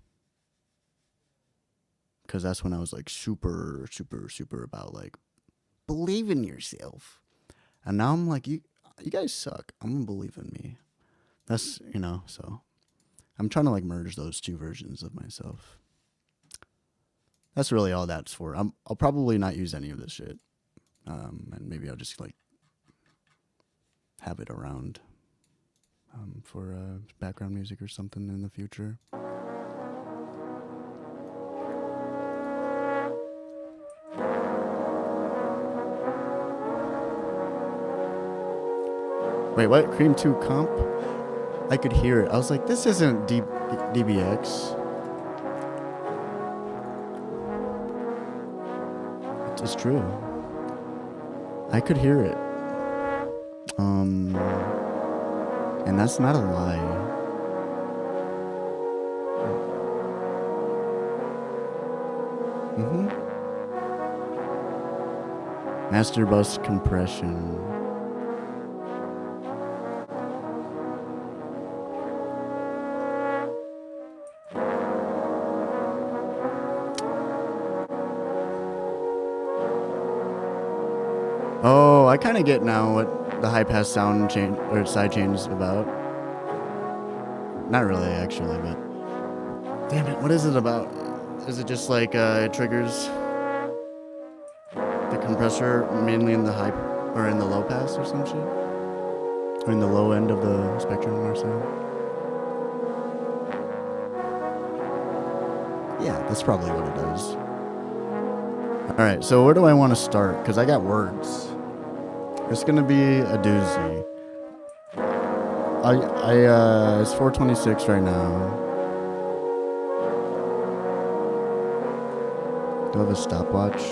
Because that's when I was super, super, super about believe in yourself. And now I'm like, you guys suck. I'm going to believe in me. That's, so I'm trying to merge those two versions of myself. That's really all that's for. I'll probably not use any of this shit. And maybe I'll just have it around for background music or something in the future. Wait, what? Cream 2 comp? I could hear it. I was like, this isn't DBX. It's true. I could hear it. And that's not a lie. Master bus compression. Oh, I kind of get now what the high pass sound change or side change is about. Not really, actually, but damn it, what is it about? Is it just it triggers the compressor mainly in the high or in the low pass or some shit, or in the low end of the spectrum or so? Yeah, that's probably what it does. All right, so where do I want to start? Because I got words. It's gonna be a doozy. It's 4:26 right now. Do I have a stopwatch?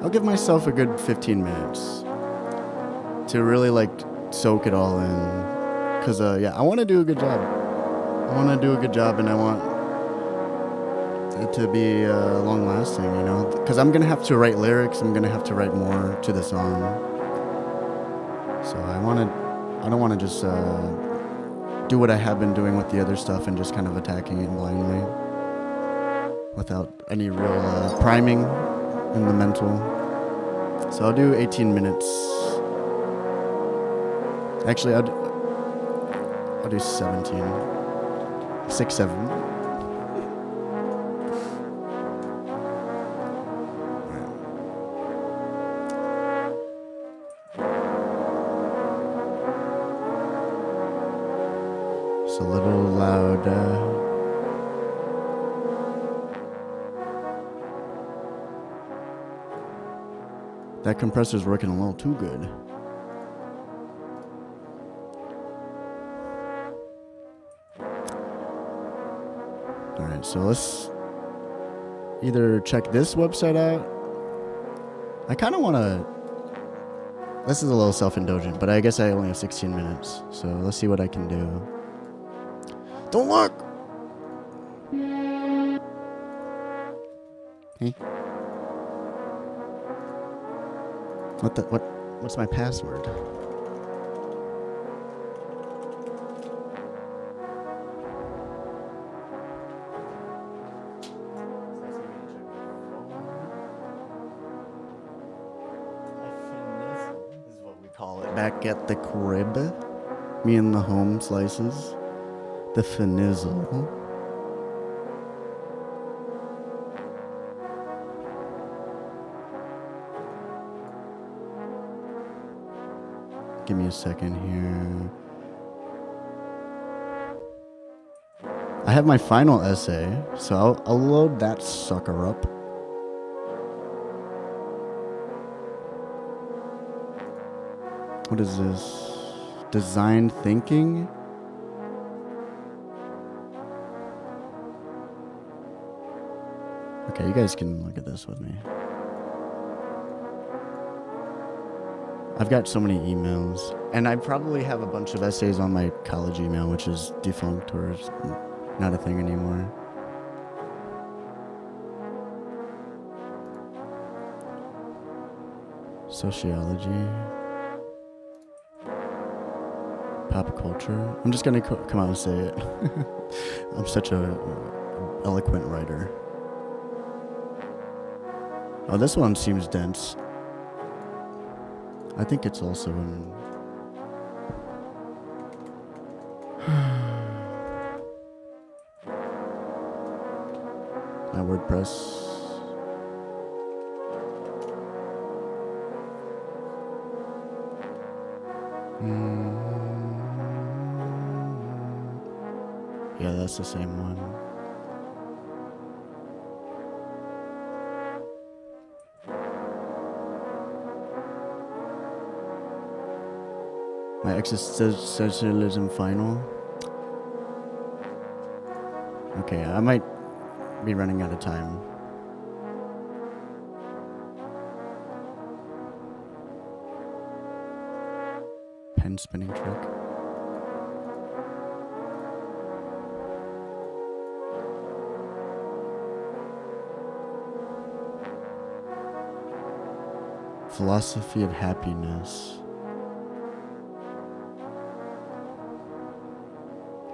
I'll give myself a good 15 minutes to really soak it all in. Cause I want to do a good job. I want to do a good job, and I want it to be long lasting, Cause I'm gonna have to write lyrics. I'm gonna have to write more to the song. So I don't want to just do what I have been doing with the other stuff and just kind of attacking it blindly without any real priming in the mental. So I'll do 18 minutes. Actually, I'll do 17. 6, 7. It's a little loud. That compressor's working a little too good. Alright, so let's either check this website out. I kind of want to... This is a little self-indulgent, but I guess I only have 16 minutes. So let's see what I can do. Don't look! Hey. What's my password? This is what we call it back at the crib. Me and the home slices. The finizzle. Give me a second here. I have my final essay, so I'll load that sucker up. What is this? Design thinking? Okay, you guys can look at this with me. I've got so many emails, and I probably have a bunch of essays on my college email, which is defunct or is not a thing anymore. Sociology. Pop culture. I'm just gonna come out and say it. I'm such a eloquent writer. Oh, this one seems dense. I think it's also in... my WordPress. Yeah, that's the same one. My existentialism final. Okay, I might be running out of time. Pen spinning trick. Philosophy of happiness.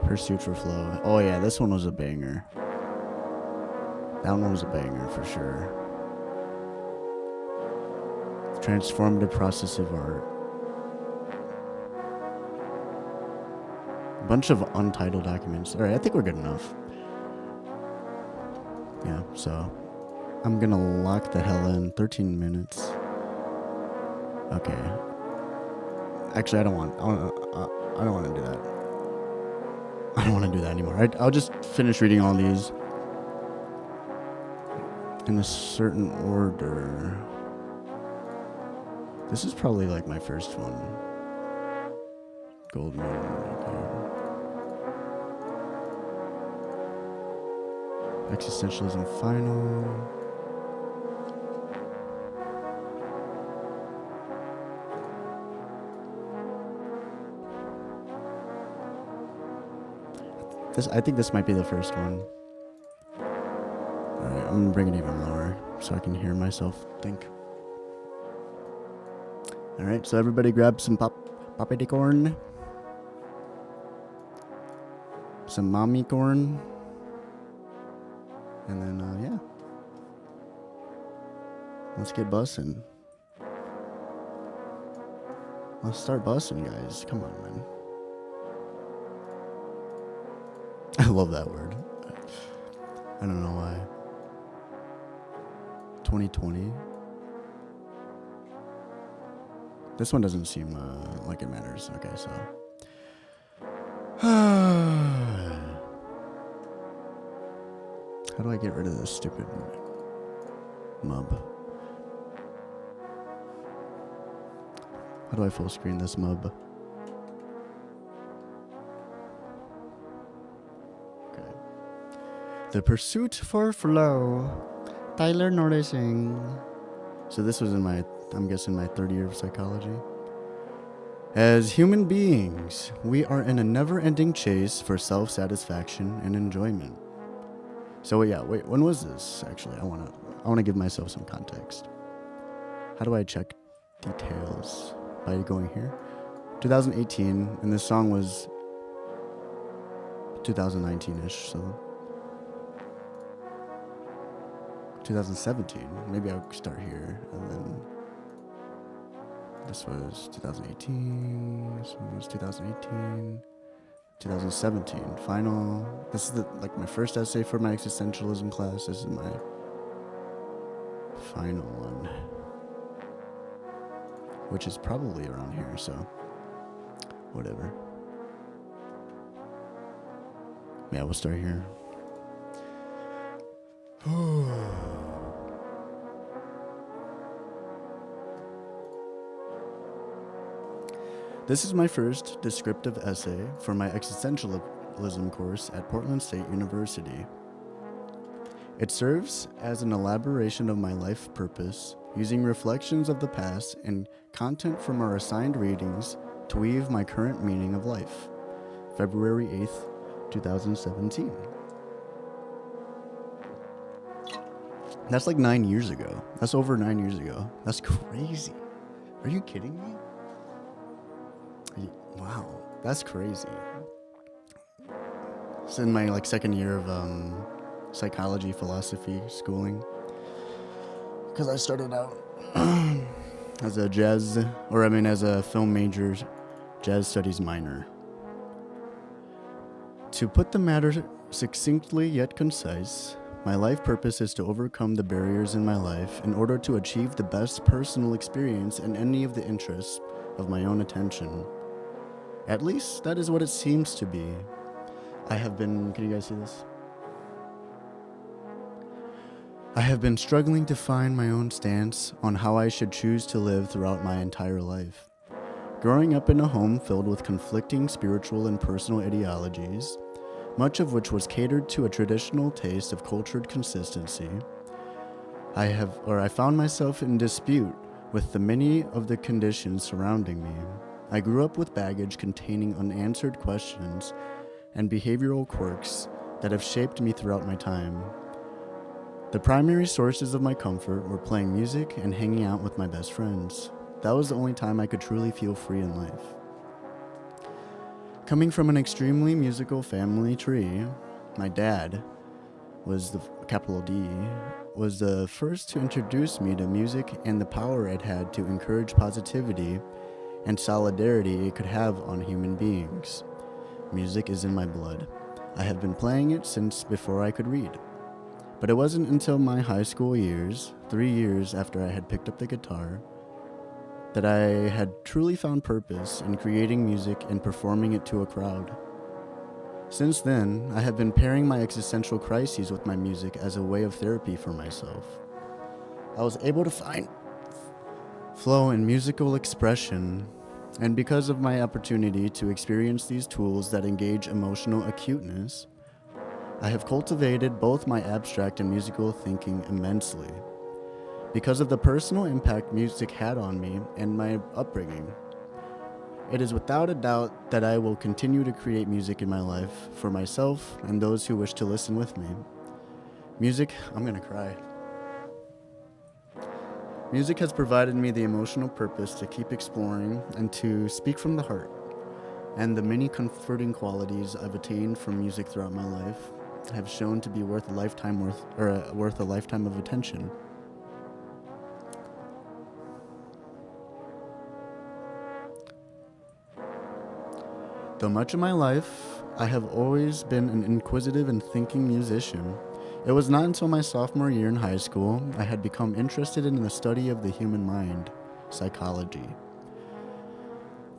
Pursuit for flow. Oh yeah, this one was a banger. That one was a banger for sure. Transformative process of art. A bunch of untitled documents. Alright, I think we're good enough. Yeah, so I'm gonna lock the hell in. 13 minutes. Okay. Actually, I don't want to do that. I don't want to do that anymore. I'll just finish reading all these in a certain order. This is probably like my first one. Gold medal. Okay. Existentialism final. I think this might be the first one. Alright, I'm gonna bring it even lower so I can hear myself think. Alright, so everybody grab some poppy corn. Some mommy corn. And then, yeah. Let's get bussing. Let's start bussing, guys. Come on, man. I love that word. I don't know why. 2020. This one doesn't seem like it matters. Okay, so. How do I get rid of this stupid mub? How do I full screen this mub? The Pursuit for Flow, Tyler noticing. So this was in my, I'm guessing my third year of psychology. As human beings, we are in a never-ending chase for self-satisfaction and enjoyment. So yeah, wait, when was this actually? I wanna give myself some context. How do I check details? By going here. 2018, and this song was 2019-ish, so 2017. Maybe I'll start here, and then this was 2018. This one was 2018. 2017. Final. This is my first essay for my existentialism class. This is my final one, which is probably around here. So, whatever. Yeah, we'll start here. This is my first descriptive essay for my existentialism course at Portland State University. It serves as an elaboration of my life purpose, using reflections of the past and content from our assigned readings to weave my current meaning of life. February 8th, 2017. That's like 9 years ago. That's over 9 years ago. That's crazy. Are you kidding me? Wow, that's crazy. It's in my second year of psychology philosophy schooling. Because I started out as a film major, jazz studies minor. To put the matter succinctly yet concise, my life purpose is to overcome the barriers in my life in order to achieve the best personal experience in any of the interests of my own attention. At least, that is what it seems to be. Can you guys see this? I have been struggling to find my own stance on how I should choose to live throughout my entire life. Growing up in a home filled with conflicting spiritual and personal ideologies, much of which was catered to a traditional taste of cultured consistency, I found myself in dispute with the many of the conditions surrounding me. I grew up with baggage containing unanswered questions and behavioral quirks that have shaped me throughout my time. The primary sources of my comfort were playing music and hanging out with my best friends. That was the only time I could truly feel free in life. Coming from an extremely musical family tree, my dad was capital D, was the first to introduce me to music and the power it had to encourage positivity and solidarity it could have on human beings. Music is in my blood. I have been playing it since before I could read. But it wasn't until my high school years, 3 years after I had picked up the guitar, that I had truly found purpose in creating music and performing it to a crowd. Since then, I have been pairing my existential crises with my music as a way of therapy for myself. I was able to find flow in musical expression, and because of my opportunity to experience these tools that engage emotional acuteness, I have cultivated both my abstract and musical thinking immensely. Because of the personal impact music had on me and my upbringing, it is without a doubt that I will continue to create music in my life for myself and those who wish to listen with me. I'm gonna cry. Music has provided me the emotional purpose to keep exploring and to speak from the heart, and the many comforting qualities I've attained from music throughout my life have shown to be worth a lifetime of attention. Though much of my life I have always been an inquisitive and thinking musician, it was not until my sophomore year in high school I had become interested in the study of the human mind, psychology.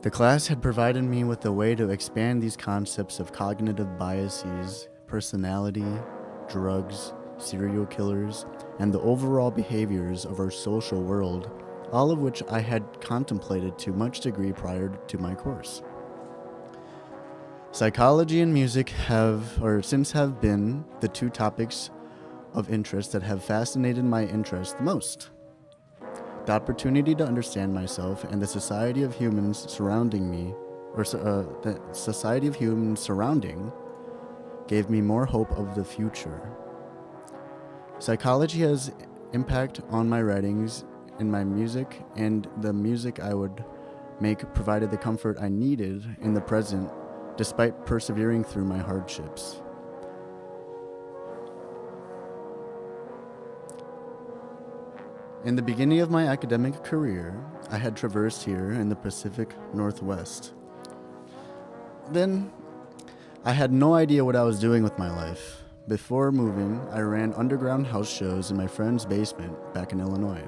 The class had provided me with a way to expand these concepts of cognitive biases, personality, drugs, serial killers, and the overall behaviors of our social world, all of which I had contemplated to much degree prior to my course. Psychology and music have been the two topics of interest that have fascinated my interest the most. The opportunity to understand myself and the society of humans surrounding me, the society of humans surrounding, gave me more hope of the future. Psychology has impact on my writings and my music, and the music I would make provided the comfort I needed in the present despite persevering through my hardships. In the beginning of my academic career, I had traversed here in the Pacific Northwest. Then, I had no idea what I was doing with my life. Before moving, I ran underground house shows in my friend's basement back in Illinois.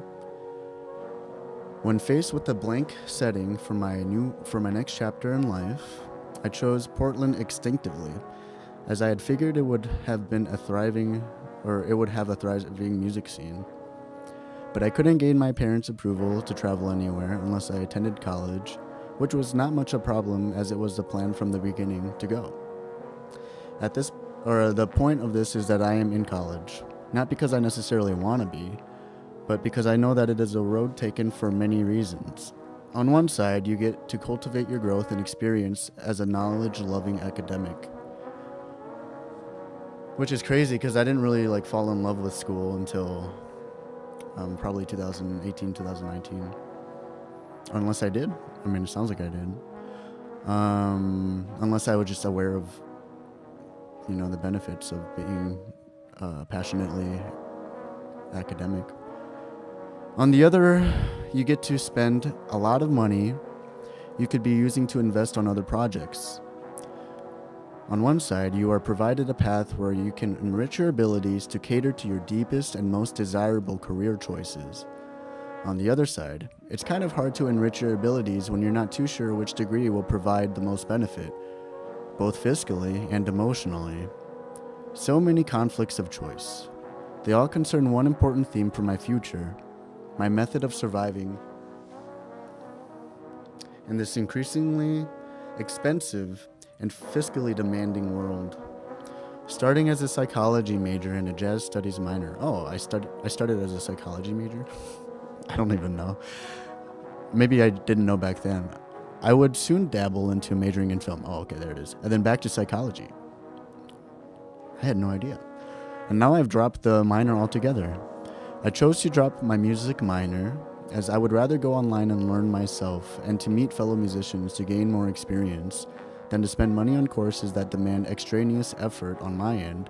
When faced with a blank setting for my next chapter in life, I chose Portland instinctively, as I had figured it would have a thriving music scene. But I couldn't gain my parents' approval to travel anywhere unless I attended college, which was not much a problem as it was the plan from the beginning to go. The point of this is that I am in college, not because I necessarily want to be, but because I know that it is a road taken for many reasons. On one side, you get to cultivate your growth and experience as a knowledge-loving academic, which is crazy because I didn't really fall in love with school until probably 2018, 2019. Unless I did. I mean, it sounds like I did. Unless I was just aware of, the benefits of being passionately academic. On the other, you get to spend a lot of money you could be using to invest on other projects. On one side, you are provided a path where you can enrich your abilities to cater to your deepest and most desirable career choices. On the other side, it's kind of hard to enrich your abilities when you're not too sure which degree will provide the most benefit, both fiscally and emotionally. So many conflicts of choice. They all concern one important theme for my future, my method of surviving in this increasingly expensive and fiscally demanding world. Starting as a psychology major and a jazz studies minor. Oh, I started as a psychology major? I don't even know. Maybe I didn't know back then. I would soon dabble into majoring in film. Oh, okay, there it is. And then back to psychology. I had no idea. And now I've dropped the minor altogether. I chose to drop my music minor as I would rather go online and learn myself and to meet fellow musicians to gain more experience than to spend money on courses that demand extraneous effort on my end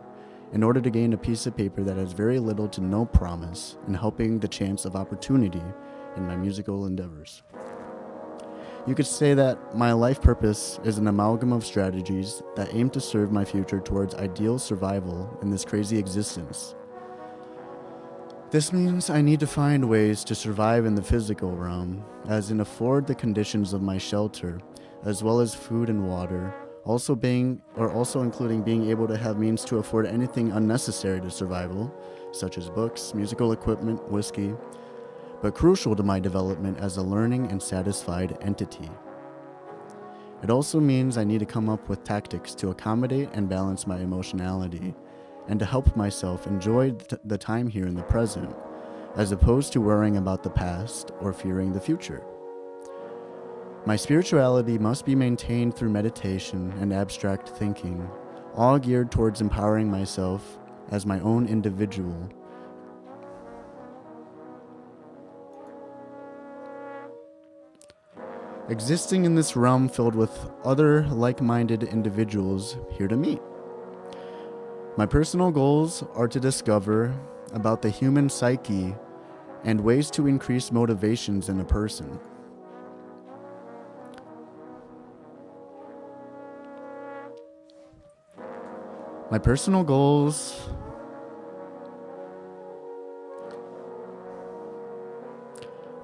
in order to gain a piece of paper that has very little to no promise in helping the chance of opportunity in my musical endeavors. You could say that my life purpose is an amalgam of strategies that aim to serve my future towards ideal survival in this crazy existence. This means I need to find ways to survive in the physical realm, as in afford the conditions of my shelter, as well as food and water, also including being able to have means to afford anything unnecessary to survival, such as books, musical equipment, whiskey, but crucial to my development as a learning and satisfied entity. It also means I need to come up with tactics to accommodate and balance my emotionality, and to help myself enjoy the time here in the present, as opposed to worrying about the past or fearing the future. My spirituality must be maintained through meditation and abstract thinking, all geared towards empowering myself as my own individual. Existing in this realm filled with other like-minded individuals here to meet. My personal goals are to discover about the human psyche and ways to increase motivations in a person. My personal goals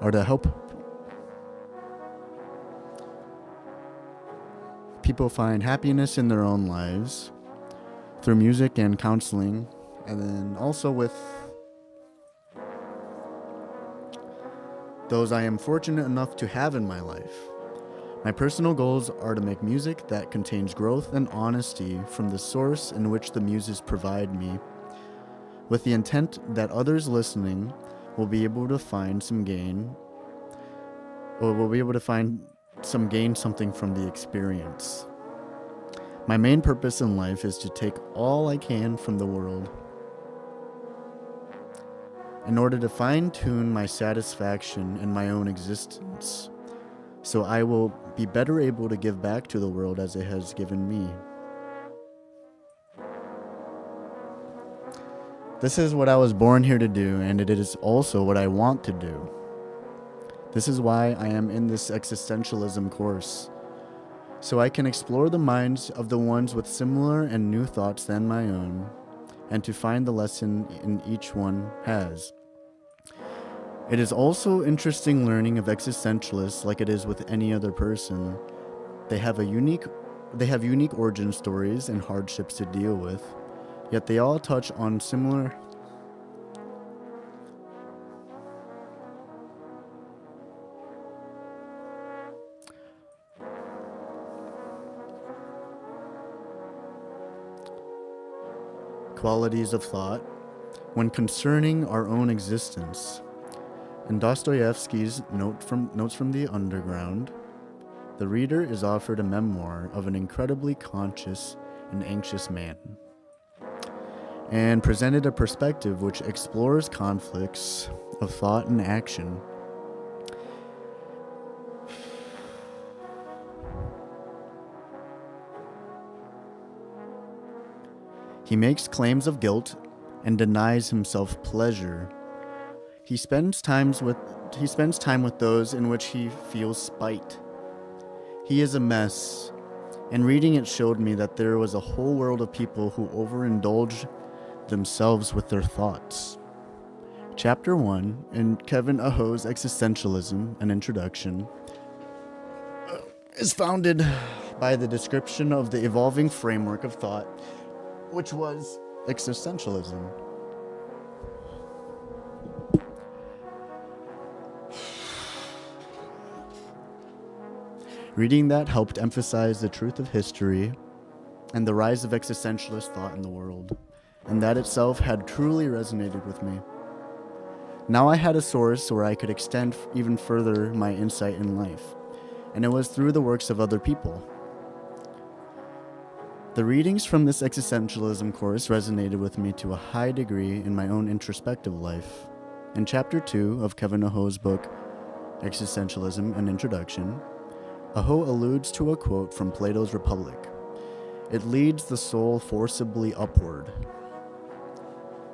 are to help people find happiness in their own lives through music and counseling, and then also with those I am fortunate enough to have in my life. My personal goals are to make music that contains growth and honesty from the source in which the muses provide me, with the intent that others listening will be able to find some gain, or will be able to find some gain something from the experience. My main purpose in life is to take all I can from the world in order to fine-tune my satisfaction in my own existence, so I will be better able to give back to the world as it has given me. This is what I was born here to do, and it is also what I want to do. This is why I am in this existentialism course, so I can explore the minds of the ones with similar and new thoughts than my own, and to find the lesson in each one has. It is also interesting learning of existentialists like it is with any other person. They have unique origin stories and hardships to deal with, yet they all touch on similar qualities of thought when concerning our own existence. In Dostoevsky's Notes from the Underground, the reader is offered a memoir of an incredibly conscious and anxious man, and presented a perspective which explores conflicts of thought and action. He makes claims of guilt and denies himself pleasure. He spends time with those in which he feels spite. He is a mess, and reading it showed me that there was a whole world of people who overindulge themselves with their thoughts. Chapter 1 in Kevin Aho's Existentialism, an Introduction, is founded by the description of the evolving framework of thought, which was existentialism. Reading that helped emphasize the truth of history and the rise of existentialist thought in the world, and that itself had truly resonated with me. Now I had a source where I could extend even further my insight in life, and it was through the works of other people. The readings from this existentialism course resonated with me to a high degree in my own introspective life. In Chapter 2 of Kevin Aho's book, Existentialism, an Introduction, Aho alludes to a quote from Plato's Republic. It leads the soul forcibly upward.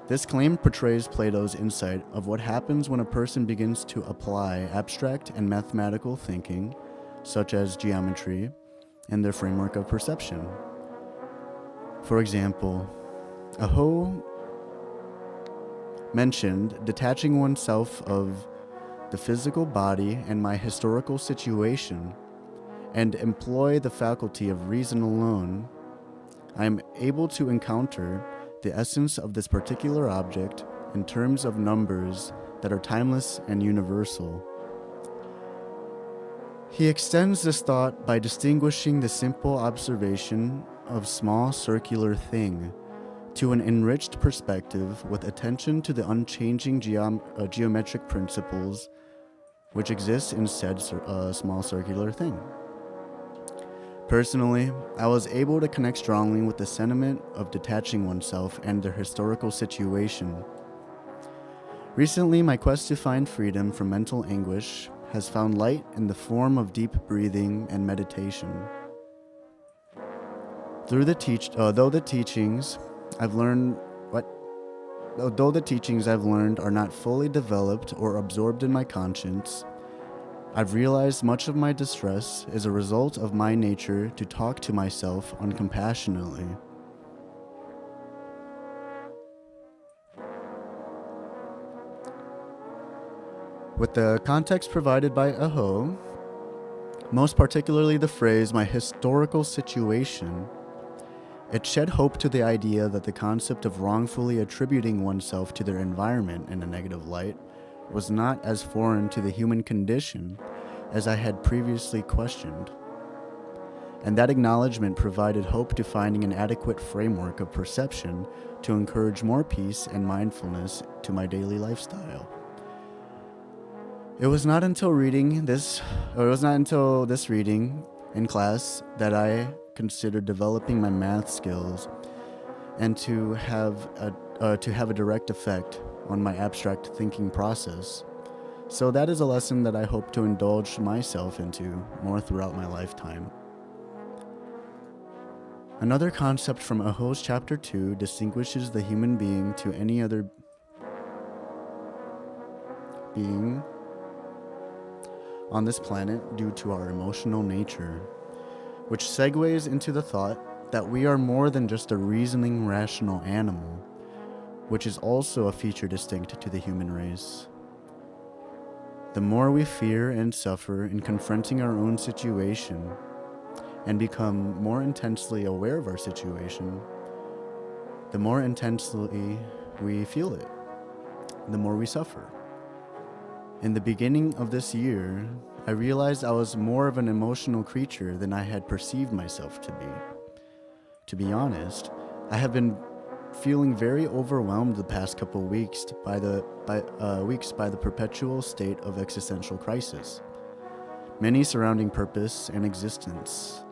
This claim portrays Plato's insight of what happens when a person begins to apply abstract and mathematical thinking, such as geometry, in their framework of perception. For example, Aho mentioned detaching oneself of the physical body and my historical situation, and employ the faculty of reason alone, I am able to encounter the essence of this particular object in terms of numbers that are timeless and universal. He extends this thought by distinguishing the simple observation of small circular thing to an enriched perspective with attention to the unchanging geometric principles which exist in said small circular thing. Personally, I was able to connect strongly with the sentiment of detaching oneself and their historical situation. Recently, my quest to find freedom from mental anguish has found light in the form of deep breathing and meditation. Though the teachings I've learned are not fully developed or absorbed in my conscience, I've realized much of my distress is a result of my nature to talk to myself uncompassionately. With the context provided by Aho, most particularly the phrase "my historical situation," it shed hope to the idea that the concept of wrongfully attributing oneself to their environment in a negative light was not as foreign to the human condition as I had previously questioned. And that acknowledgement provided hope to finding an adequate framework of perception to encourage more peace and mindfulness to my daily lifestyle. It was not until this reading in class that I considered developing my math skills and to have a direct effect on my abstract thinking process. So that is a lesson that I hope to indulge myself into more throughout my lifetime. Another concept from Aho's Chapter 2 distinguishes the human being to any other being on this planet due to our emotional nature, which segues into the thought that we are more than just a reasoning, rational animal, which is also a feature distinct to the human race. The more we fear and suffer in confronting our own situation and become more intensely aware of our situation, the more intensely we feel it, the more we suffer. In the beginning of this year, I realized I was more of an emotional creature than I had perceived myself to be. To be honest, I have been feeling very overwhelmed the past couple weeks by the perpetual state of existential crisis, many surrounding purpose and existence,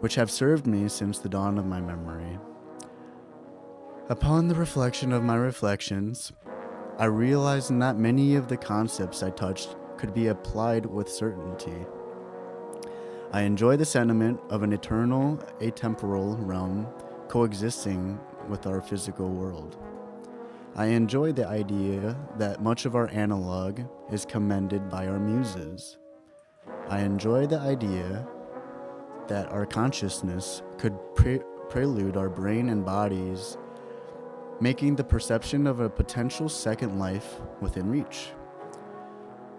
which have served me since the dawn of my memory. Upon the reflection of my reflections, I realized not many of the concepts I touched could be applied with certainty. I enjoy the sentiment of an eternal, atemporal realm coexisting with our physical world. I enjoy the idea that much of our analog is commended by our muses. I enjoy the idea that our consciousness could prelude our brain and bodies, making the perception of a potential second life within reach.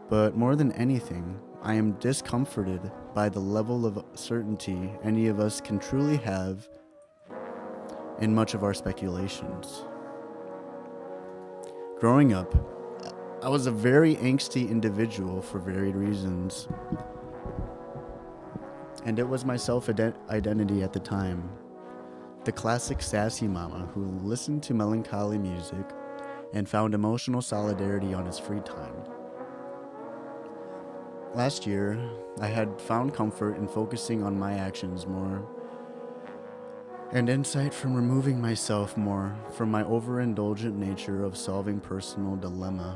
But more than anything, I am discomforted by the level of certainty any of us can truly have in much of our speculations. Growing up, I was a very angsty individual for varied reasons, and it was my self-identity at the time. The classic sassy mama who listened to melancholy music and found emotional solidarity on his free time. Last year, I had found comfort in focusing on my actions more and insight from removing myself more from my overindulgent nature of solving personal dilemma.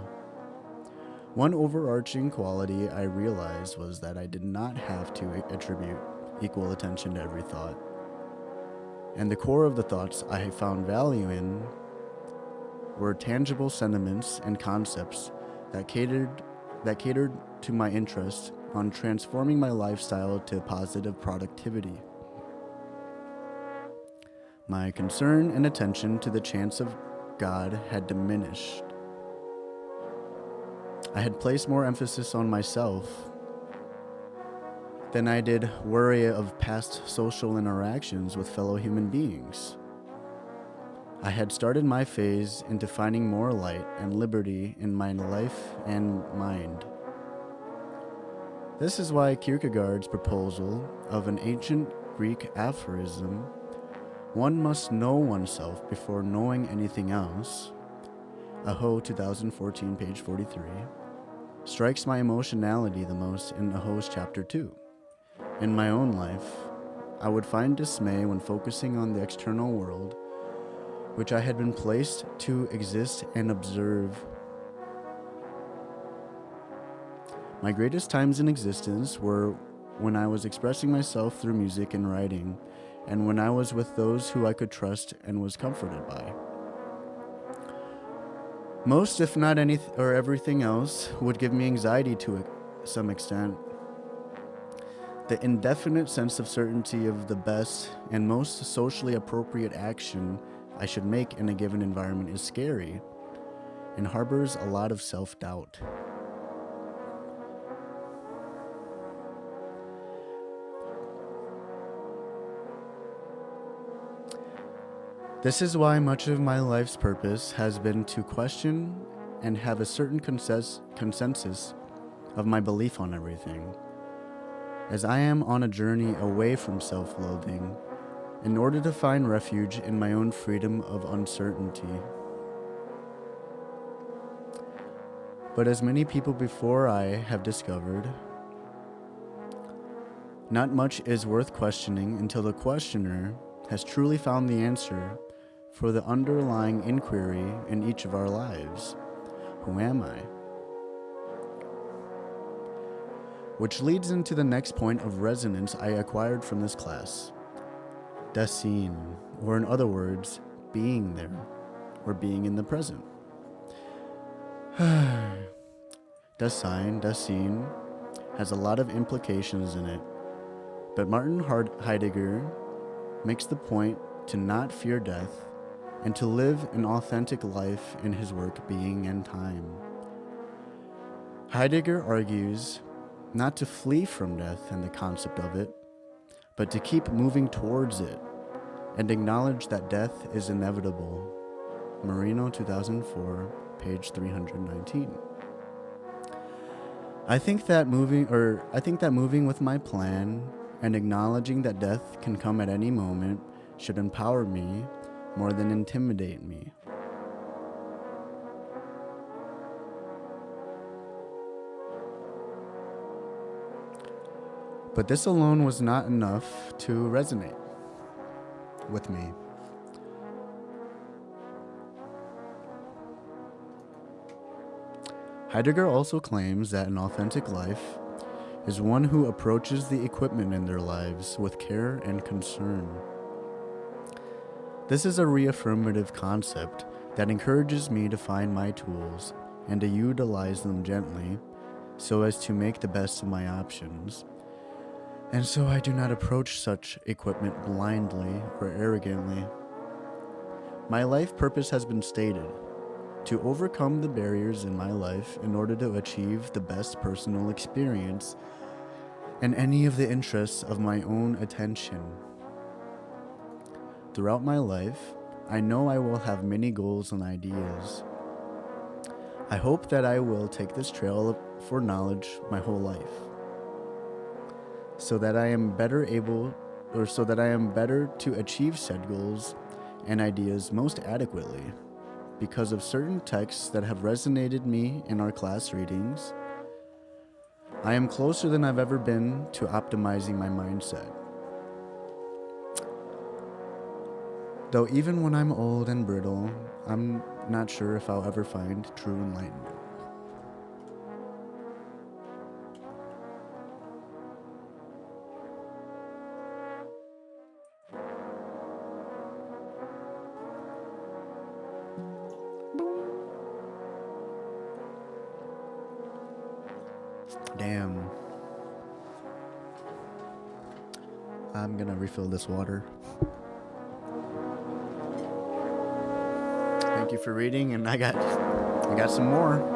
One overarching quality I realized was that I did not have to attribute equal attention to every thought. And the core of the thoughts I found value in were tangible sentiments and concepts that catered to my interest on transforming my lifestyle to positive productivity. My concern and attention to the chance of God had diminished. I had placed more emphasis on myself than I did worry of past social interactions with fellow human beings. I had started my phase into finding more light and liberty in my life and mind. This is why Kierkegaard's proposal of an ancient Greek aphorism, "One must know oneself before knowing anything else," Aho 2014, page 43, strikes my emotionality the most in Aho's Chapter 2. In my own life, I would find dismay when focusing on the external world, which I had been placed to exist and observe. My greatest times in existence were when I was expressing myself through music and writing, and when I was with those who I could trust and was comforted by. Most, if not everything else, would give me anxiety to some extent. The indefinite sense of certainty of the best and most socially appropriate action I should make in a given environment is scary and harbors a lot of self-doubt. This is why much of my life's purpose has been to question and have a certain consensus of my belief on everything, as I am on a journey away from self-loathing in order to find refuge in my own freedom of uncertainty. But as many people before I have discovered, not much is worth questioning until the questioner has truly found the answer for the underlying inquiry in each of our lives. Who am I? Which leads into the next point of resonance I acquired from this class. Dasein, or in other words, being there, or being in the present. Dasein has a lot of implications in it, but Martin Heidegger makes the point to not fear death and to live an authentic life in his work Being and Time. Heidegger argues not to flee from death and the concept of it, but to keep moving towards it and acknowledge that death is inevitable. Marino, 2004, page 319. I think that moving with my plan and acknowledging that death can come at any moment should empower me more than intimidate me. But this alone was not enough to resonate with me. Heidegger also claims that an authentic life is one who approaches the equipment in their lives with care and concern. This is a reaffirmative concept that encourages me to find my tools and to utilize them gently so as to make the best of my options. And so I do not approach such equipment blindly or arrogantly. My life purpose has been stated: to overcome the barriers in my life in order to achieve the best personal experience and any of the interests of my own attention. Throughout my life, I know I will have many goals and ideas. I hope that I will take this trail for knowledge my whole life, so that I am better to achieve said goals and ideas most adequately. Because of certain texts that have resonated me in our class readings, I am closer than I've ever been to optimizing my mindset. Though even when I'm old and brittle, I'm not sure if I'll ever find true enlightenment. Damn. I'm gonna refill this water. Thank you for reading, and I got some more.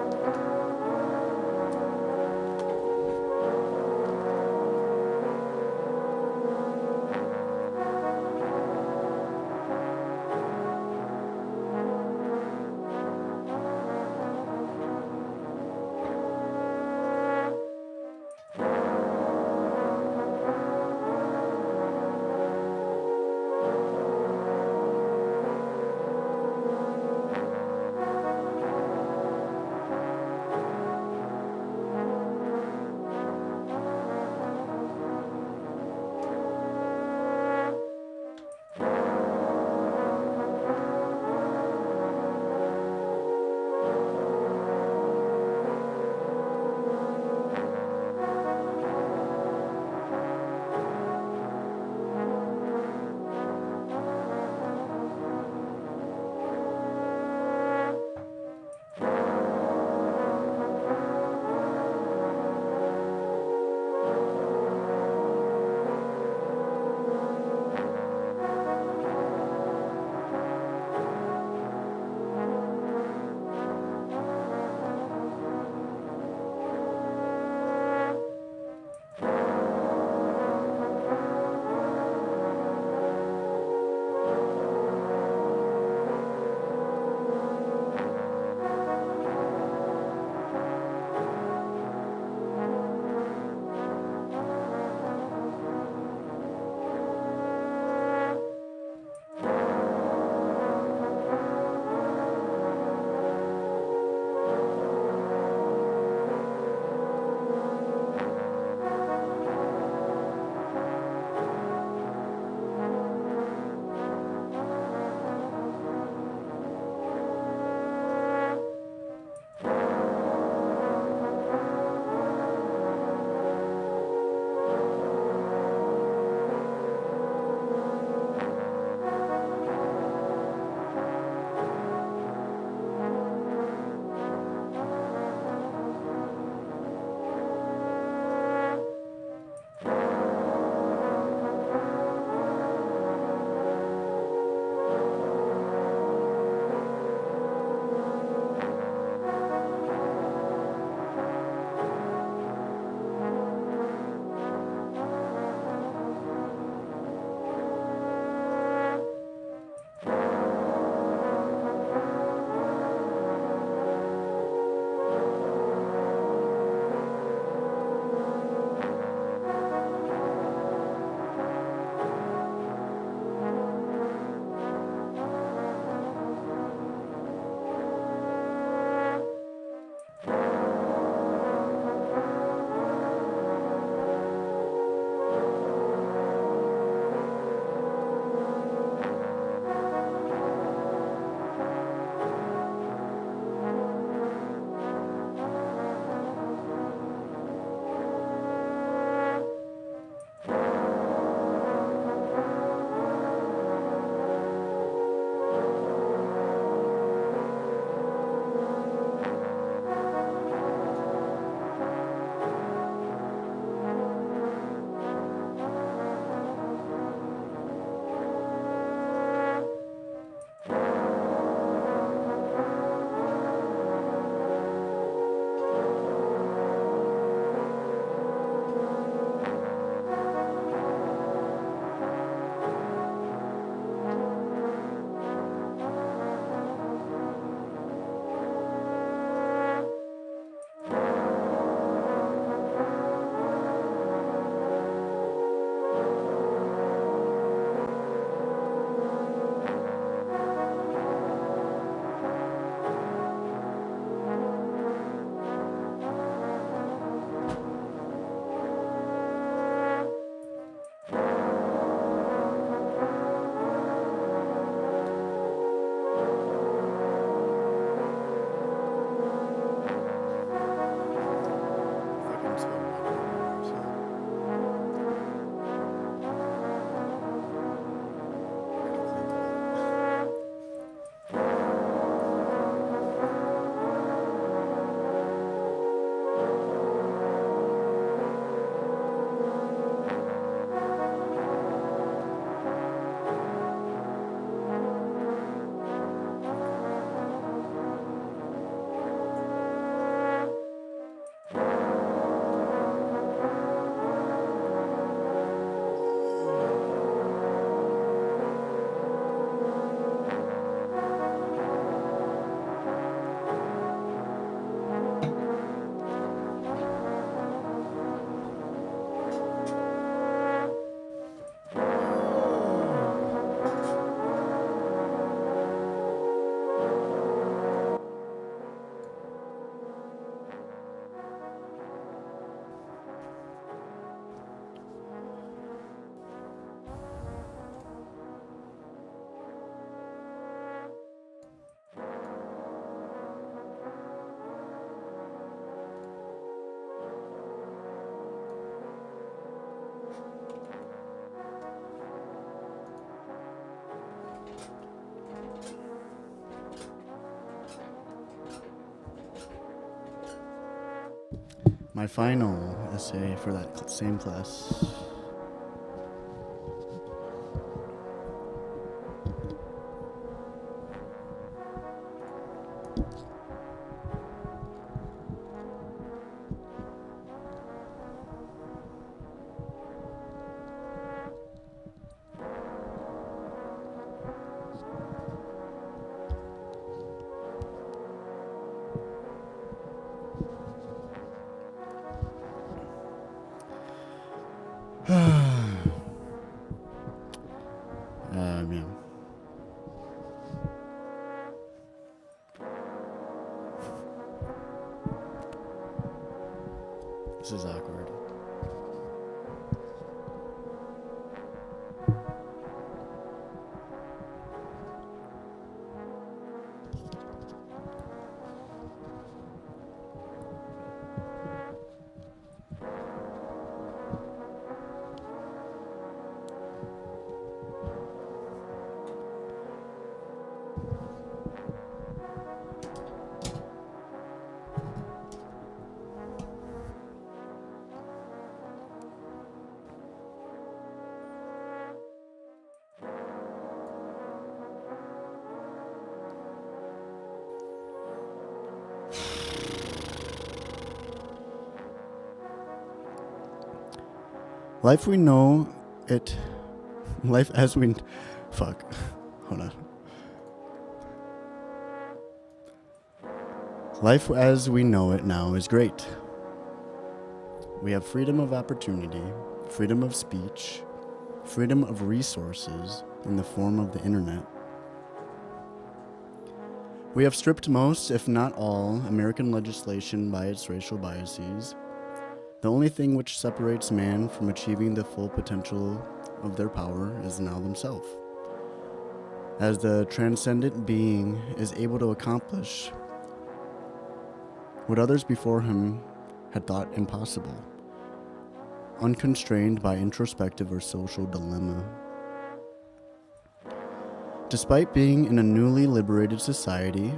my final essay for that same class. Yeah. This is awkward. Life we know it. Life as we. Fuck. Hold on. Life as we know it now is great. We have freedom of opportunity, freedom of speech, freedom of resources in the form of the internet. We have stripped most, if not all, American legislation by its racial biases. The only thing which separates man from achieving the full potential of their power is now themselves. As the transcendent being is able to accomplish what others before him had thought impossible, unconstrained by introspective or social dilemma. Despite being in a newly liberated society,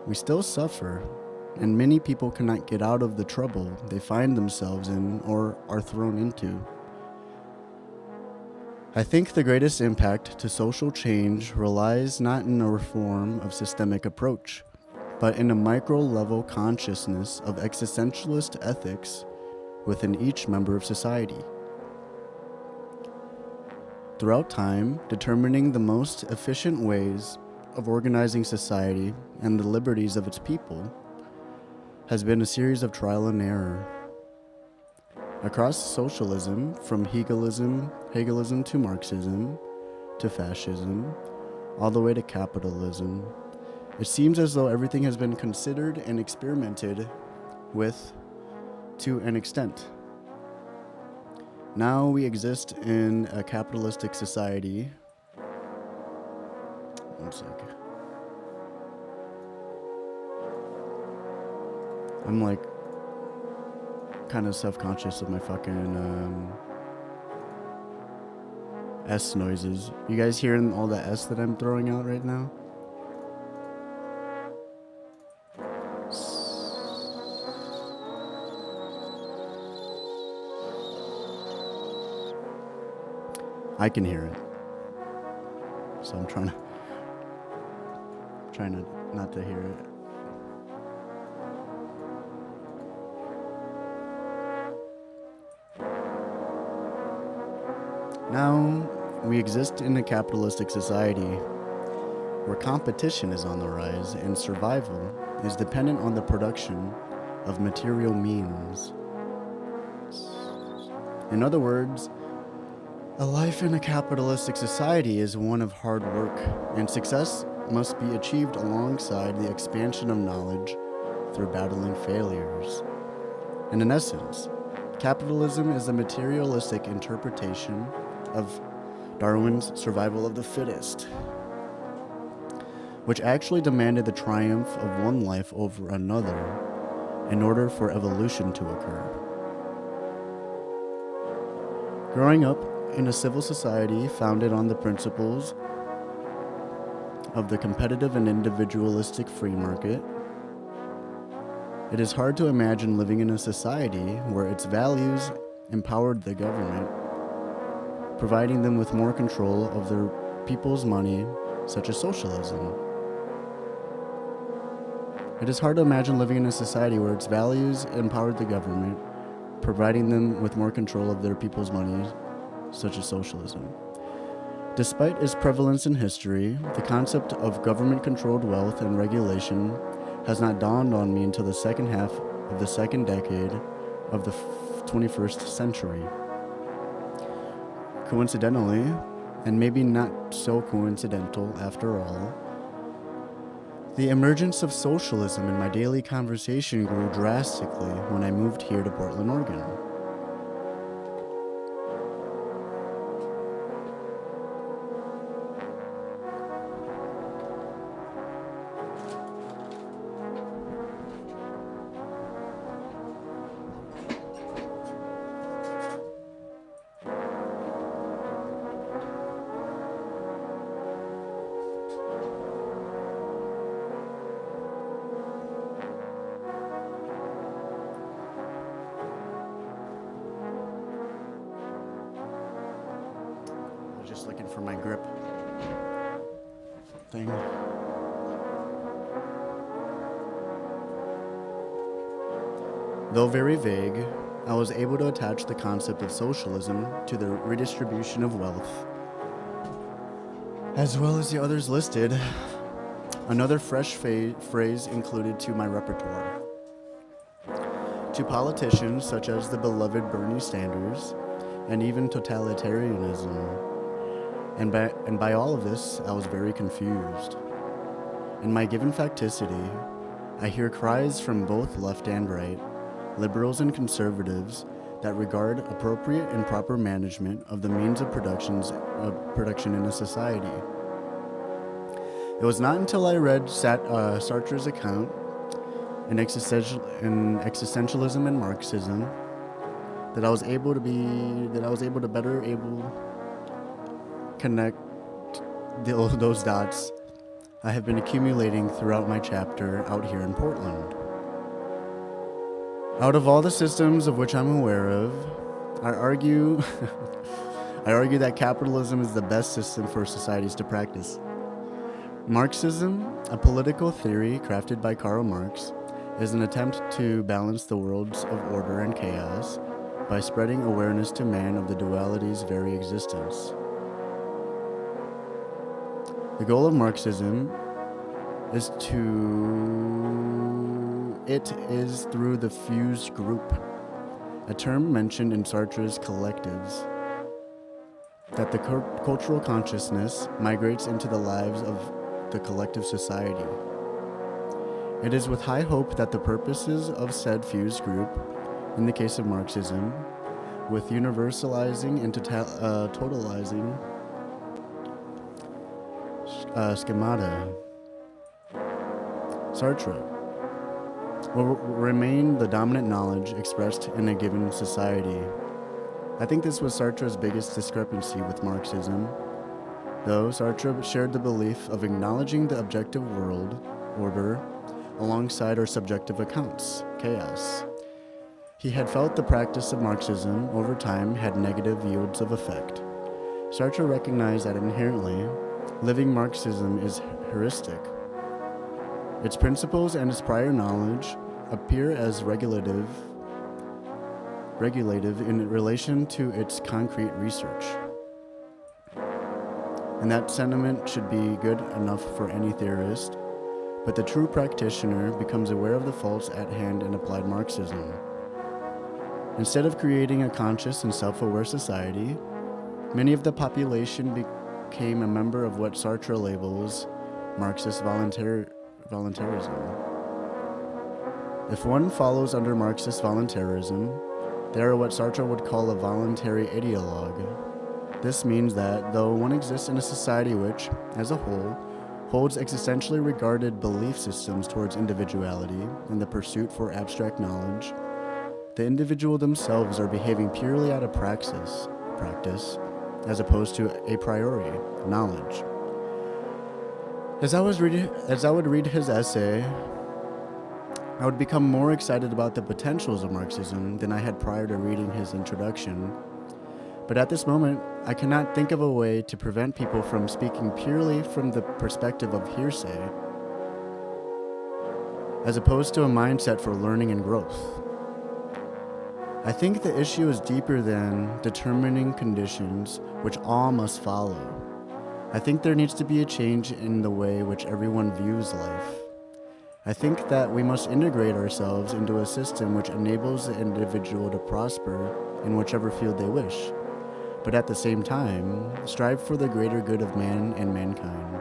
we still suffer, and many people cannot get out of the trouble they find themselves in or are thrown into. I think the greatest impact to social change relies not in a reform of systemic approach, but in a micro-level consciousness of existentialist ethics within each member of society. Throughout time, determining the most efficient ways of organizing society and the liberties of its people has been a series of trial and error. Across socialism, from Hegelism to Marxism, to fascism, all the way to capitalism, it seems as though everything has been considered and experimented with to an extent. Now we exist in a capitalistic society. One sec. I'm like kind of self-conscious of my fucking S noises. You guys hearing all the S that I'm throwing out right now? I can hear it, so I'm trying to not to hear it. Now, we exist in a capitalistic society where competition is on the rise and survival is dependent on the production of material means. In other words, a life in a capitalistic society is one of hard work, and success must be achieved alongside the expansion of knowledge through battling failures. And in essence, capitalism is a materialistic interpretation of Darwin's survival of the fittest, which actually demanded the triumph of one life over another in order for evolution to occur. Growing up in a civil society founded on the principles of the competitive and individualistic free market, It is hard to imagine living in a society where its values empowered the government, providing them with more control of their people's money, such as socialism. It is hard to imagine living in a society where its values empowered the government, providing them with more control of their people's money, such as socialism. Despite its prevalence in history, the concept of government-controlled wealth and regulation has not dawned on me until the second half of the second decade of the 21st century. Coincidentally, and maybe not so coincidental after all, the emergence of socialism in my daily conversation grew drastically when I moved here to Portland, Oregon. Just looking for my grip thing. Though very vague, I was able to attach the concept of socialism to the redistribution of wealth, as well as the others listed. Another fresh phrase included to my repertoire. To politicians such as the beloved Bernie Sanders, and even totalitarianism. And by all of this, I was very confused. In my given facticity, I hear cries from both left and right, liberals and conservatives, that regard appropriate and proper management of the means of production in a society. It was not until I read Sartre's account in Existentialism and Marxism that I was able to better connect those dots I have been accumulating throughout my chapter out here in Portland. Out of all the systems of which I'm aware of, I argue that capitalism is the best system for societies to practice. Marxism, a political theory crafted by Karl Marx, is an attempt to balance the worlds of order and chaos by spreading awareness to man of the duality's very existence. The goal of Marxism is through the fused group, a term mentioned in Sartre's Collectives, that the cultural consciousness migrates into the lives of the collective society. It is with high hope that the purposes of said fused group, in the case of Marxism, with universalizing and totalizing schemata, Sartre, will remain the dominant knowledge expressed in a given society. I think this was Sartre's biggest discrepancy with Marxism, though Sartre shared the belief of acknowledging the objective world order alongside our subjective accounts, chaos. He had felt the practice of Marxism over time had negative yields of effect. Sartre recognized that inherently, living Marxism is heuristic. Its principles and its prior knowledge appear as regulative in relation to its concrete research. And that sentiment should be good enough for any theorist, but the true practitioner becomes aware of the faults at hand in applied Marxism. Instead of creating a conscious and self-aware society, many of the population became a member of what Sartre labels Marxist voluntarism. If one follows under Marxist voluntarism, they are what Sartre would call a voluntary ideologue. This means that, though one exists in a society which, as a whole, holds existentially regarded belief systems towards individuality and the pursuit for abstract knowledge, the individual themselves are behaving purely out of practice, as opposed to a priori, knowledge. As I would read his essay, I would become more excited about the potentials of Marxism than I had prior to reading his introduction. But at this moment, I cannot think of a way to prevent people from speaking purely from the perspective of hearsay, as opposed to a mindset for learning and growth. I think the issue is deeper than determining conditions which all must follow. I think there needs to be a change in the way which everyone views life. I think that we must integrate ourselves into a system which enables the individual to prosper in whichever field they wish, but at the same time, strive for the greater good of man and mankind.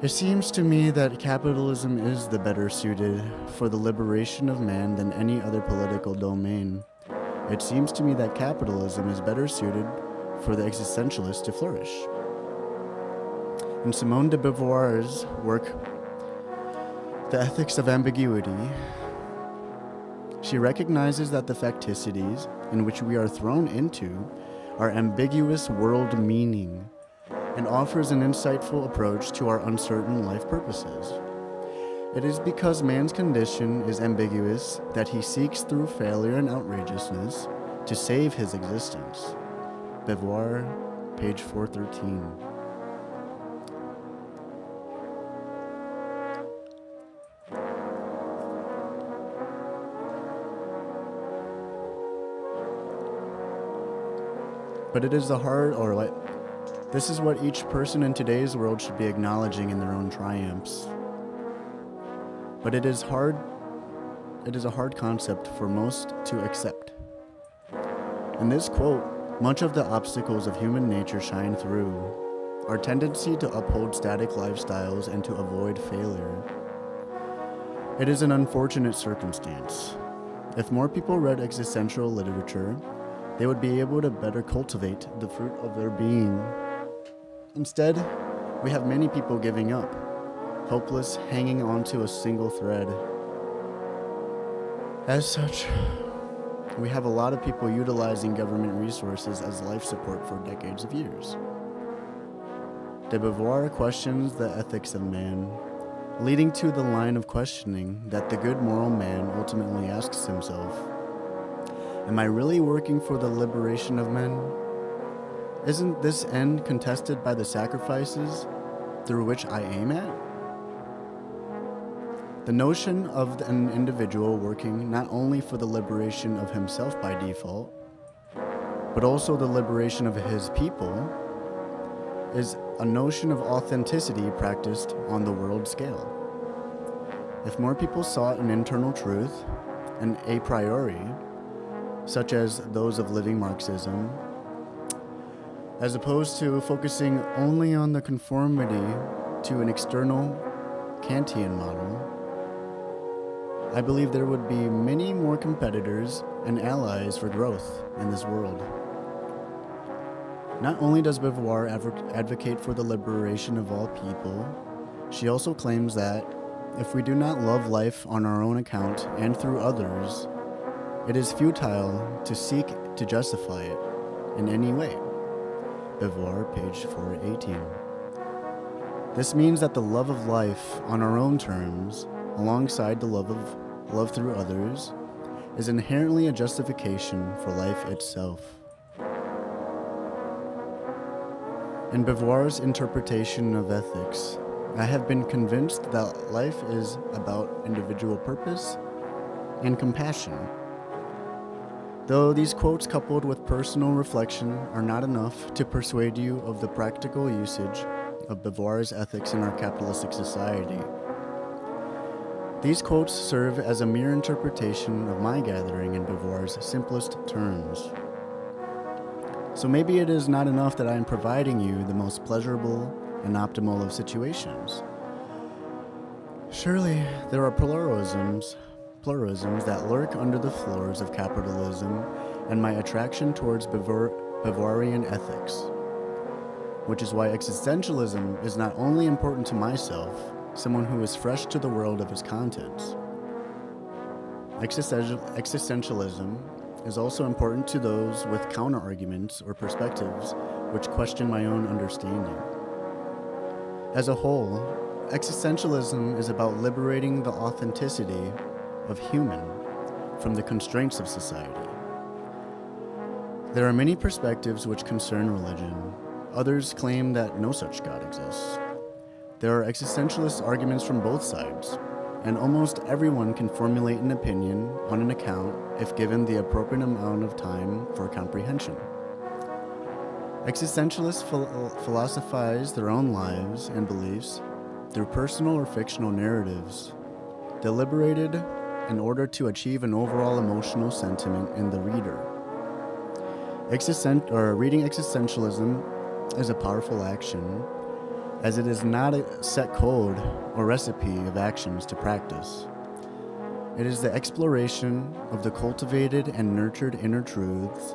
It seems to me that capitalism is the better suited for the liberation of man than any other political domain. It seems to me that capitalism is better suited for the existentialist to flourish. In Simone de Beauvoir's work, The Ethics of Ambiguity, she recognizes that the facticities in which we are thrown into are ambiguous world meaning, and offers an insightful approach to our uncertain life purposes. It is because man's condition is ambiguous that he seeks through failure and outrageousness to save his existence. Beauvoir, page 413. But it is the hard, this is what each person in today's world should be acknowledging in their own triumphs. But it is a hard concept for most to accept. In this quote, much of the obstacles of human nature shine through. Our tendency to uphold static lifestyles and to avoid failure. It is an unfortunate circumstance. If more people read existential literature, they would be able to better cultivate the fruit of their being. Instead, we have many people giving up, hopeless, hanging on to a single thread. As such, we have a lot of people utilizing government resources as life support for decades of years. De Beauvoir questions the ethics of man, leading to the line of questioning that the good moral man ultimately asks himself: am I really working for the liberation of men? Isn't this end contested by the sacrifices through which I aim at? The notion of an individual working not only for the liberation of himself by default, but also the liberation of his people, is a notion of authenticity practiced on the world scale. If more people sought an internal truth, an a priori, such as those of living Marxism, as opposed to focusing only on the conformity to an external Kantian model, I believe there would be many more competitors and allies for growth in this world. Not only does Beauvoir advocate for the liberation of all people, she also claims that if we do not love life on our own account and through others, it is futile to seek to justify it in any way. Beauvoir, page 418. This means that the love of life on our own terms, alongside the love through others, is inherently a justification for life itself. In Beauvoir's interpretation of ethics, I have been convinced that life is about individual purpose and compassion. Though these quotes coupled with personal reflection are not enough to persuade you of the practical usage of Beauvoir's ethics in our capitalistic society, these quotes serve as a mere interpretation of my gathering in Beauvoir's simplest terms. So maybe it is not enough that I am providing you the most pleasurable and optimal of situations. Surely there are pluralisms that lurk under the floors of capitalism and my attraction towards Beauvoirian ethics, which is why existentialism is not only important to myself, someone who is fresh to the world of its contents. Existentialism is also important to those with counter-arguments or perspectives which question my own understanding. As a whole, Existentialism is about liberating the authenticity of human from the constraints of society. There are many perspectives which concern religion. Others claim that no such God exists. There are existentialist arguments from both sides, and almost everyone can formulate an opinion on an account if given the appropriate amount of time for comprehension. Existentialists philosophize their own lives and beliefs through personal or fictional narratives, deliberated in order to achieve an overall emotional sentiment in the reader. Reading existentialism is a powerful action, as it is not a set code or recipe of actions to practice. It is the exploration of the cultivated and nurtured inner truths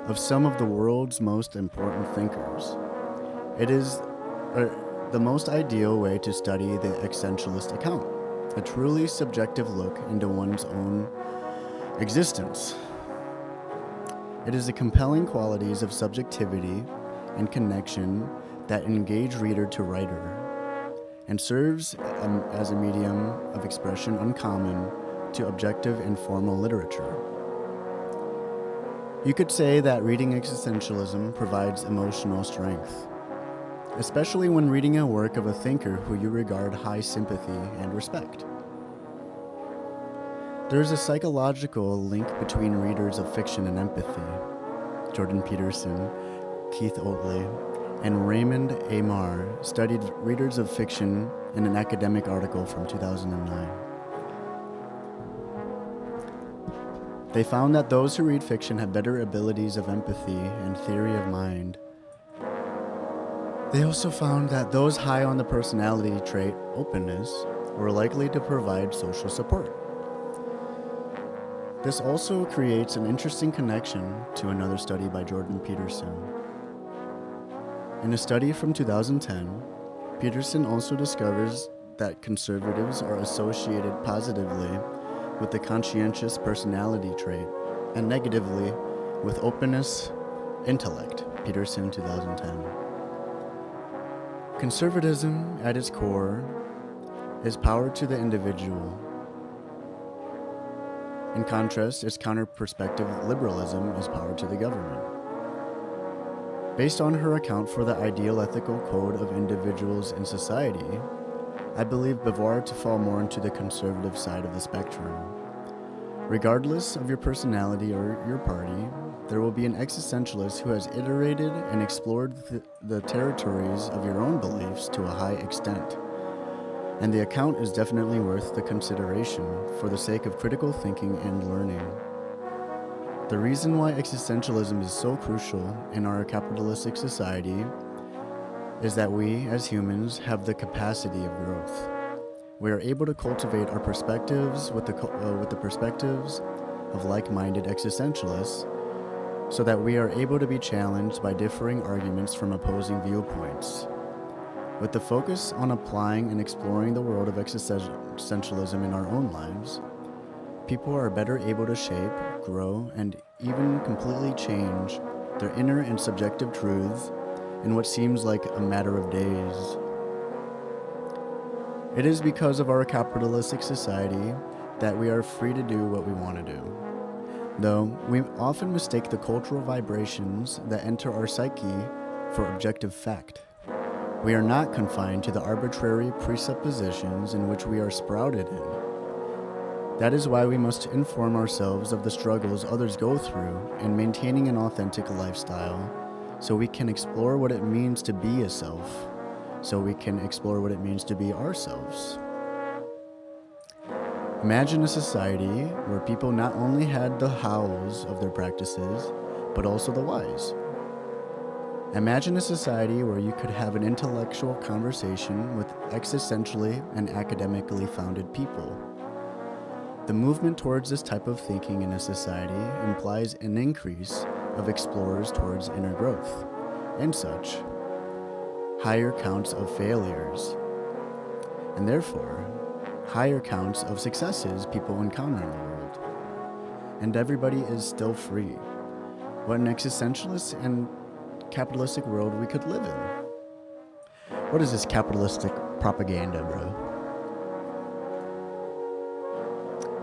of some of the world's most important thinkers. It is the most ideal way to study the existentialist account, a truly subjective look into one's own existence. It is the compelling qualities of subjectivity and connection that engage reader to writer, and serves as a medium of expression uncommon to objective and formal literature. You could say that reading existentialism provides emotional strength, especially when reading a work of a thinker who you regard high sympathy and respect. There is a psychological link between readers of fiction and empathy. Jordan Peterson, Keith Oatley, and Raymond A. Marr studied readers of fiction in an academic article from 2009. They found that those who read fiction have better abilities of empathy and theory of mind. They also found that those high on the personality trait openness were likely to provide social support. This also creates an interesting connection to another study by Jordan Peterson. In a study from 2010, Peterson also discovers that conservatives are associated positively with the conscientious personality trait and negatively with openness, intellect, Peterson 2010. Conservatism, at its core, is power to the individual. In contrast, its counter-perspective, liberalism, is power to the government. Based on her account for the ideal ethical code of individuals in society, I believe Beauvoir to fall more into the conservative side of the spectrum. Regardless of your personality or your party, there will be an existentialist who has iterated and explored the territories of your own beliefs to a high extent. And the account is definitely worth the consideration for the sake of critical thinking and learning. The reason why existentialism is so crucial in our capitalistic society is that we, as humans, have the capacity of growth. We are able to cultivate our perspectives with the perspectives of like-minded existentialists, so that we are able to be challenged by differing arguments from opposing viewpoints. With the focus on applying and exploring the world of existentialism in our own lives, people are better able to shape, grow, and even completely change their inner and subjective truths in what seems like a matter of days. It is because of our capitalistic society that we are free to do what we want to do. Though we often mistake the cultural vibrations that enter our psyche for objective fact. We are not confined to the arbitrary presuppositions in which we are sprouted in. That is why we must inform ourselves of the struggles others go through in maintaining an authentic lifestyle, so we can explore what it means to be a self, so we can explore what it means to be ourselves. Imagine a society where people not only had the hows of their practices, but also the whys. Imagine a society where you could have an intellectual conversation with existentially and academically founded people. The movement towards this type of thinking in a society implies an increase of explorers towards inner growth, and such, higher counts of failures, and therefore, higher counts of successes people encounter in the world. And everybody is still free. What an existentialist and capitalistic world we could live in. What is this capitalistic propaganda, bro?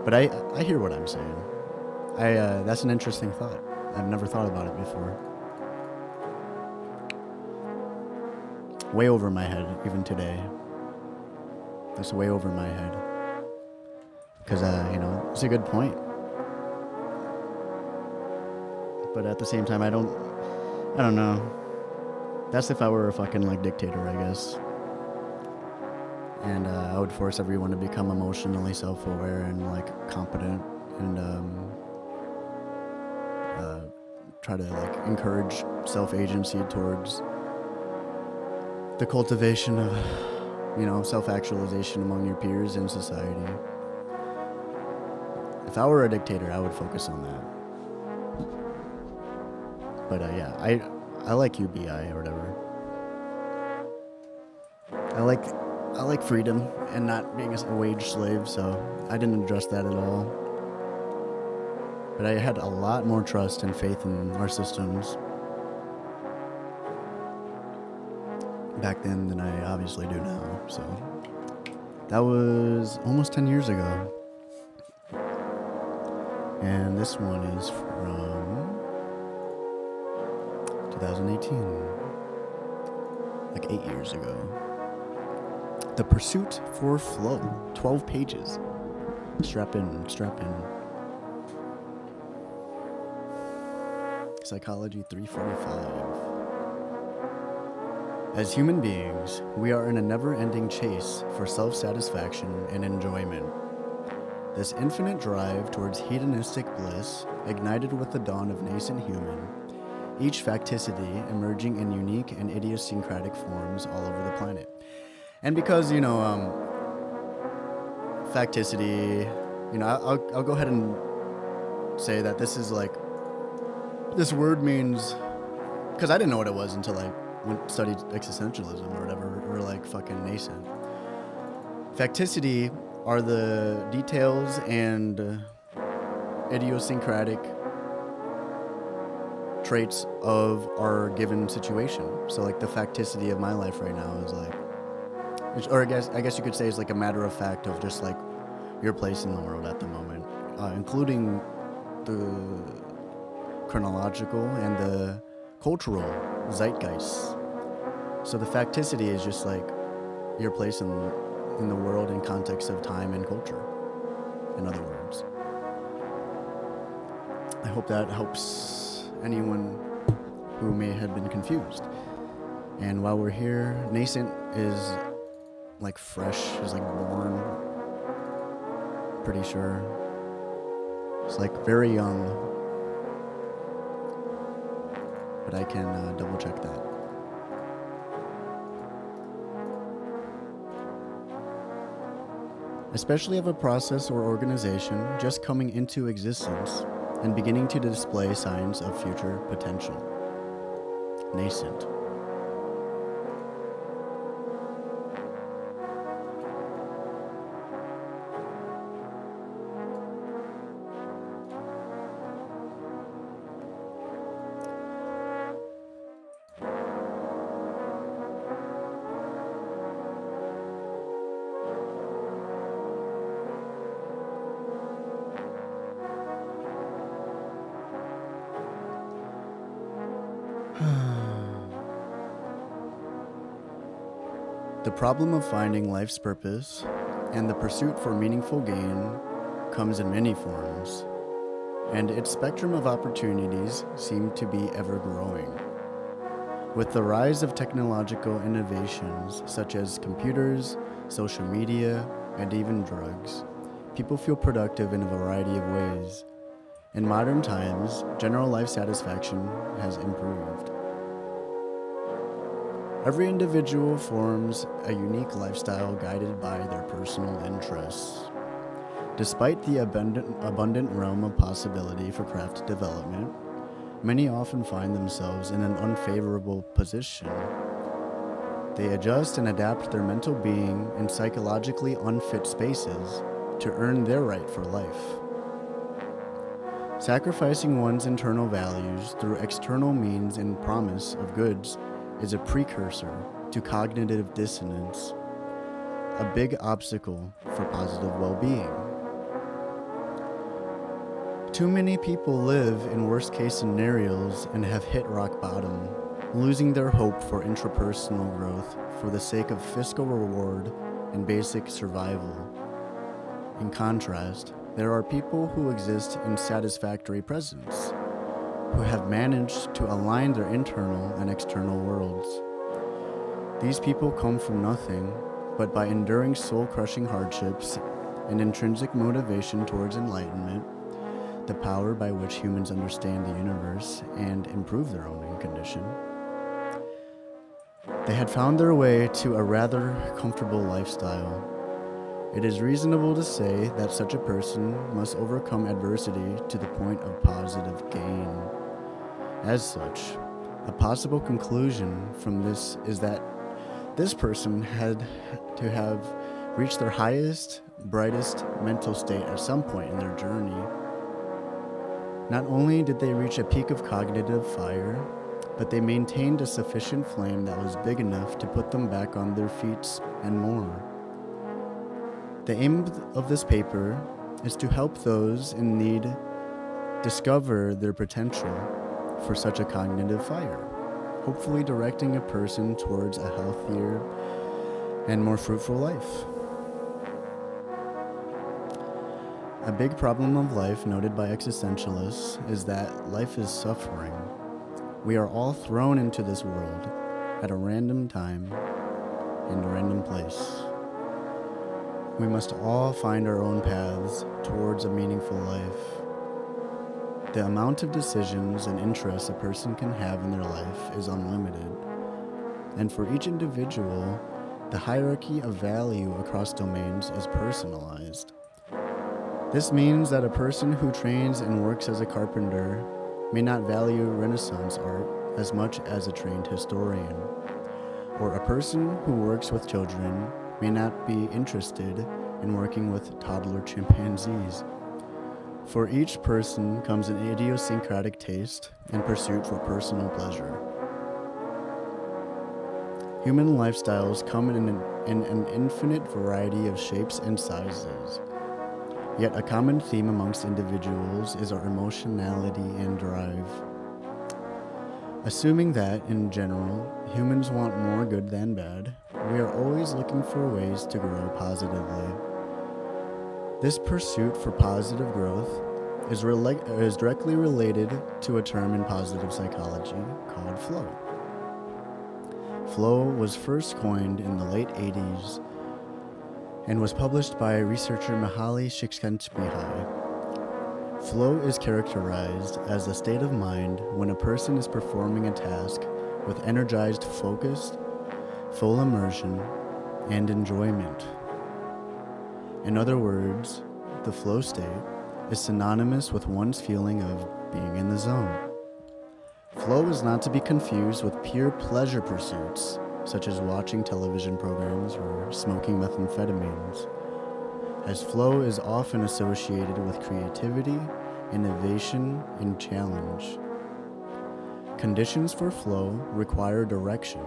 But I hear what I'm saying. That's an interesting thought. I've never thought about it before. Way over my head, even today. That's way over my head. Because, it's a good point. But at the same time, I don't know. That's if I were a fucking, like, dictator, I guess. And I would force everyone to become emotionally self-aware and, like, competent. And try to, like, encourage self-agency towards the cultivation of, self-actualization among your peers in society. If I were a dictator, I would focus on that. But yeah, I like UBI or whatever. I like freedom and not being a wage slave, so I didn't address that at all. But I had a lot more trust and faith in our systems back then than I obviously do now. So that was almost 10 years ago. And this one is from 2018, like 8 years ago. The Pursuit for Flow, 12 pages. Strap in. Psychology 345. As human beings, we are in a never-ending chase for self-satisfaction and enjoyment. This infinite drive towards hedonistic bliss ignited with the dawn of nascent human, each facticity emerging in unique and idiosyncratic forms all over the planet. And because, facticity, I'll go ahead and say that this is like, this word means, because I didn't know what it was until I studied existentialism or whatever, or like fucking nascent. Facticity are the details and idiosyncratic traits of our given situation. So like the facticity of my life right now is like, or I guess you could say it's like a matter of fact of just like your place in the world at the moment, including the chronological and the cultural zeitgeist. So the facticity is just like your place in the world in context of time and culture, in other words. I hope that helps anyone who may have been confused. And while we're here, nascent is like fresh, is like born, pretty sure. It's like very young, but I can double check that. Especially of a process or organization just coming into existence and beginning to display signs of future potential. Nascent. The problem of finding life's purpose and the pursuit for meaningful gain comes in many forms, and its spectrum of opportunities seem to be ever growing. With the rise of technological innovations such as computers, social media, and even drugs, people feel productive in a variety of ways. In modern times, general life satisfaction has improved. Every individual forms a unique lifestyle guided by their personal interests. Despite the abundant realm of possibility for craft development, many often find themselves in an unfavorable position. They adjust and adapt their mental being in psychologically unfit spaces to earn their right for life. Sacrificing one's internal values through external means in promise of goods is a precursor to cognitive dissonance, a big obstacle for positive well-being. Too many people live in worst-case scenarios and have hit rock bottom, losing their hope for intrapersonal growth for the sake of fiscal reward and basic survival. In contrast, there are people who exist in satisfactory presence, who have managed to align their internal and external worlds. These people come from nothing, but by enduring soul-crushing hardships and intrinsic motivation towards enlightenment, the power by which humans understand the universe and improve their own condition. They had found their way to a rather comfortable lifestyle. It is reasonable to say that such a person must overcome adversity to the point of positive gain. As such, a possible conclusion from this is that this person had to have reached their highest, brightest mental state at some point in their journey. Not only did they reach a peak of cognitive fire, but they maintained a sufficient flame that was big enough to put them back on their feet and more. The aim of this paper is to help those in need discover their potential for such a cognitive fire, hopefully directing a person towards a healthier and more fruitful life. A big problem of life noted by existentialists is that life is suffering. We are all thrown into this world at a random time and a random place. We must all find our own paths towards a meaningful life. The amount of decisions and interests a person can have in their life is unlimited. And for each individual, the hierarchy of value across domains is personalized. This means that a person who trains and works as a carpenter may not value Renaissance art as much as a trained historian, or a person who works with children may not be interested in working with toddler chimpanzees. For each person comes an idiosyncratic taste and pursuit for personal pleasure. Human lifestyles come in an infinite variety of shapes and sizes. Yet a common theme amongst individuals is our emotionality and drive. Assuming that, in general, humans want more good than bad, we are always looking for ways to grow positively. This pursuit for positive growth is directly related to a term in positive psychology called flow. Flow was first coined in the late 80s and was published by researcher Mihaly Csikszentmihalyi. Flow is characterized as a state of mind when a person is performing a task with energized focus, full immersion, and enjoyment. In other words, the flow state is synonymous with one's feeling of being in the zone. Flow is not to be confused with pure pleasure pursuits, such as watching television programs or smoking methamphetamines, as flow is often associated with creativity, innovation, and challenge. Conditions for flow require direction,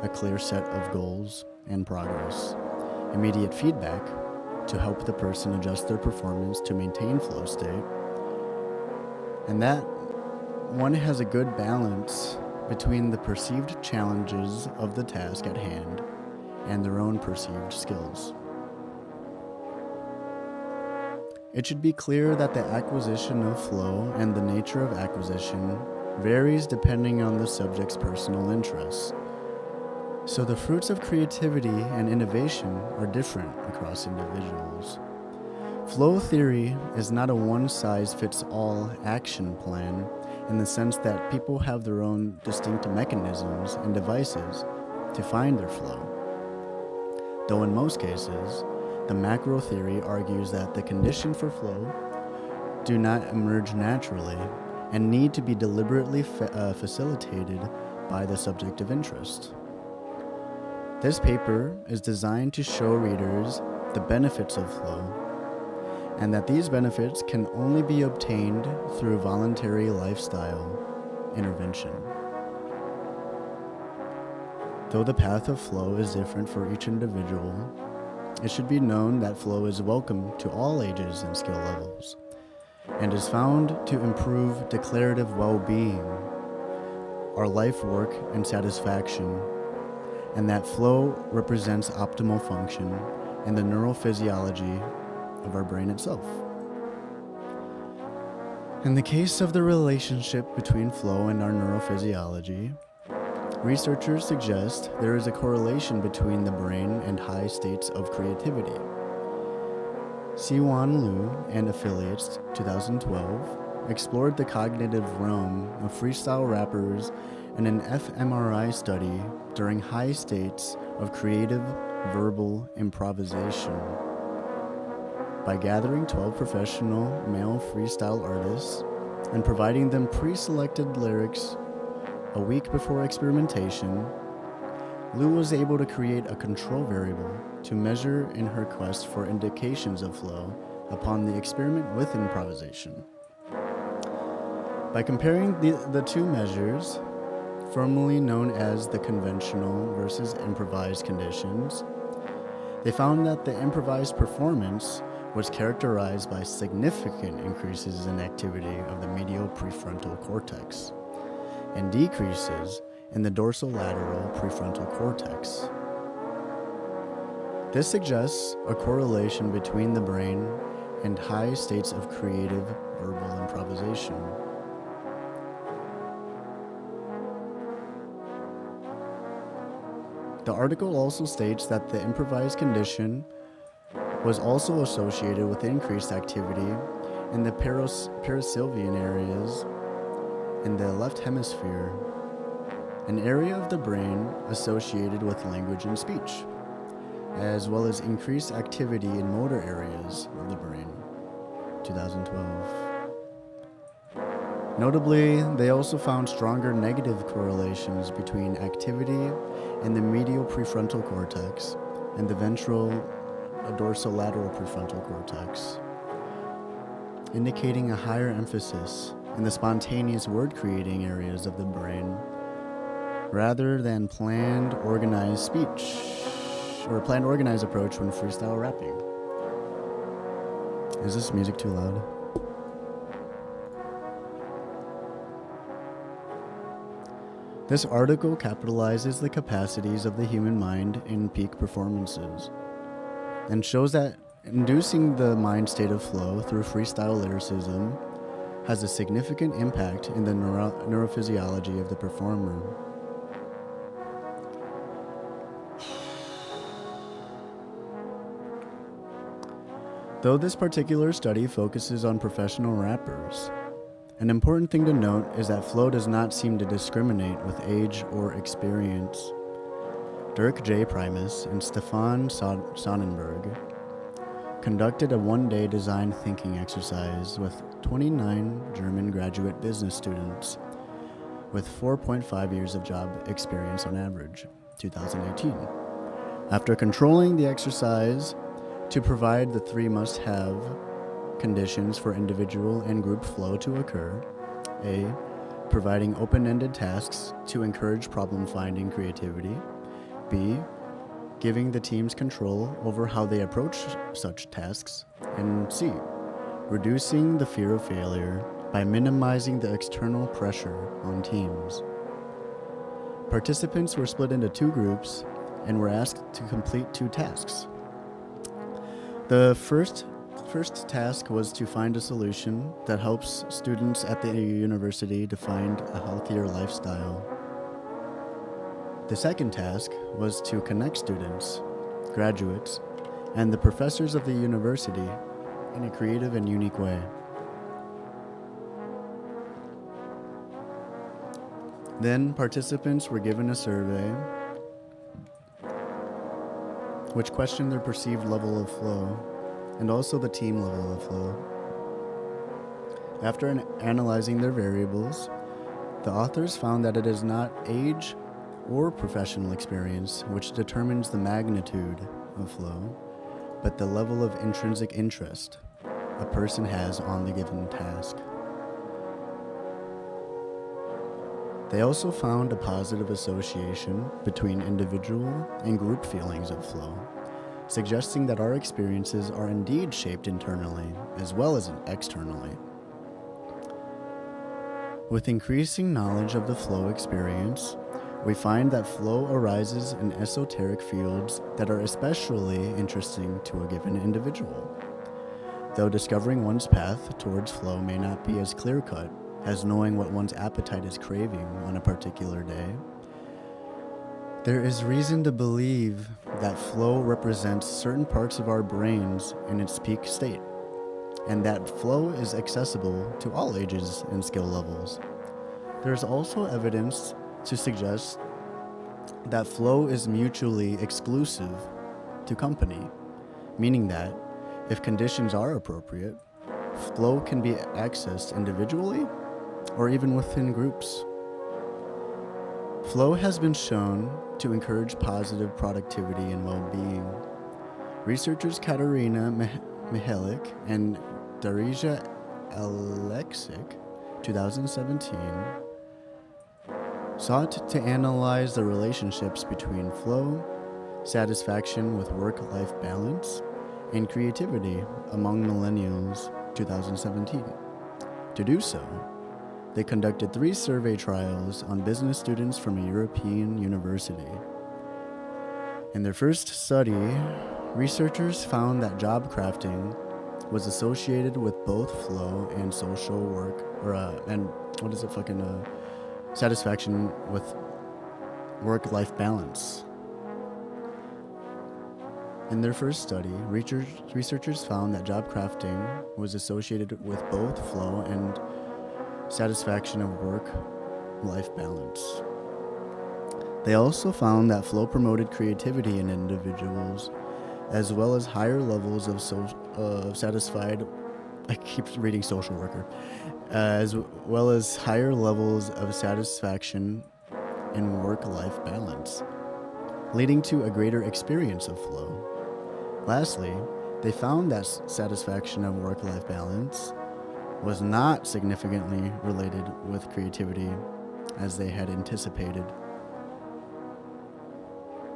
a clear set of goals and progress, immediate feedback to help the person adjust their performance to maintain flow state, and that one has a good balance between the perceived challenges of the task at hand and their own perceived skills. It should be clear that the acquisition of flow and the nature of acquisition varies depending on the subject's personal interests. So the fruits of creativity and innovation are different across individuals. Flow theory is not a one-size-fits-all action plan in the sense that people have their own distinct mechanisms and devices to find their flow. Though in most cases, the macro theory argues that the condition for flow do not emerge naturally and need to be deliberately facilitated by the subject of interest. This paper is designed to show readers the benefits of flow, and that these benefits can only be obtained through voluntary lifestyle intervention. Though the path of flow is different for each individual, it should be known that flow is welcome to all ages and skill levels, and is found to improve declarative well-being, our life work and satisfaction, and that flow represents optimal function in the neurophysiology of our brain itself. In the case of the relationship between flow and our neurophysiology, researchers suggest there is a correlation between the brain and high states of creativity. Siwan Liu and affiliates, 2012, explored the cognitive realm of freestyle rappers in an fMRI study during high states of creative verbal improvisation. By gathering 12 professional male freestyle artists and providing them pre-selected lyrics a week before experimentation, Liu was able to create a control variable to measure in her quest for indications of flow upon the experiment with improvisation. By comparing the two measures, formerly known as the conventional versus improvised conditions, they found that the improvised performance was characterized by significant increases in activity of the medial prefrontal cortex and decreases in the dorsolateral prefrontal cortex. This suggests a correlation between the brain and high states of creative verbal improvisation. The article also states that the improvised condition was also associated with increased activity in the parasylvian areas in the left hemisphere, an area of the brain associated with language and speech, as well as increased activity in motor areas of the brain, 2012. Notably, they also found stronger negative correlations between activity in the medial prefrontal cortex and the ventral dorsolateral prefrontal cortex, indicating a higher emphasis in the spontaneous word-creating areas of the brain rather than planned, organized speech or planned, organized approach when freestyle rapping. Is this music too loud? This article capitalizes the capacities of the human mind in peak performances and shows that inducing the mind state of flow through freestyle lyricism has a significant impact in the neurophysiology of the performer. Though this particular study focuses on professional rappers, an important thing to note is that flow does not seem to discriminate with age or experience. Dirk J. Primus and Stefan Sonnenberg conducted a one-day design thinking exercise with 29 German graduate business students with 4.5 years of job experience on average, 2018. After controlling the exercise to provide the three must-have conditions for individual and group flow to occur: A, providing open-ended tasks to encourage problem-finding creativity; B, giving the teams control over how they approach such tasks; and C, reducing the fear of failure by minimizing the external pressure on teams. Participants were split into two groups and were asked to complete two tasks. The first task was to find a solution that helps students at the university to find a healthier lifestyle. The second task was to connect students, graduates, and the professors of the university in a creative and unique way. Then participants were given a survey which questioned their perceived level of flow and also the team level of flow. After analyzing their variables, the authors found that it is not age or professional experience which determines the magnitude of flow, but the level of intrinsic interest a person has on the given task. They also found a positive association between individual and group feelings of flow, suggesting that our experiences are indeed shaped internally as well as externally. With increasing knowledge of the flow experience, we find that flow arises in esoteric fields that are especially interesting to a given individual. Though discovering one's path towards flow may not be as clear-cut as knowing what one's appetite is craving on a particular day, there is reason to believe that flow represents certain parts of our brains in its peak state, and that flow is accessible to all ages and skill levels. There is also evidence to suggest that flow is mutually exclusive to company, meaning that if conditions are appropriate, flow can be accessed individually or even within groups. Flow has been shown to encourage positive productivity and well-being. Researchers Katerina Mihalik and Darija Alexic, 2017, sought to analyze the relationships between flow, satisfaction with work-life balance, and creativity among millennials, 2017. To do so, they conducted 3 survey trials on business students from a European university. In their first study, researchers found that job crafting was associated with both flow and social work, satisfaction with work-life balance. In their first study, researchers found that job crafting was associated with both flow and satisfaction of work-life balance. They also found that flow promoted creativity in individuals, as well as higher levels of satisfied, I keep reading social worker, as well as higher levels of satisfaction in work-life balance, leading to a greater experience of flow. Lastly, they found that satisfaction of work-life balance was not significantly related with creativity as they had anticipated.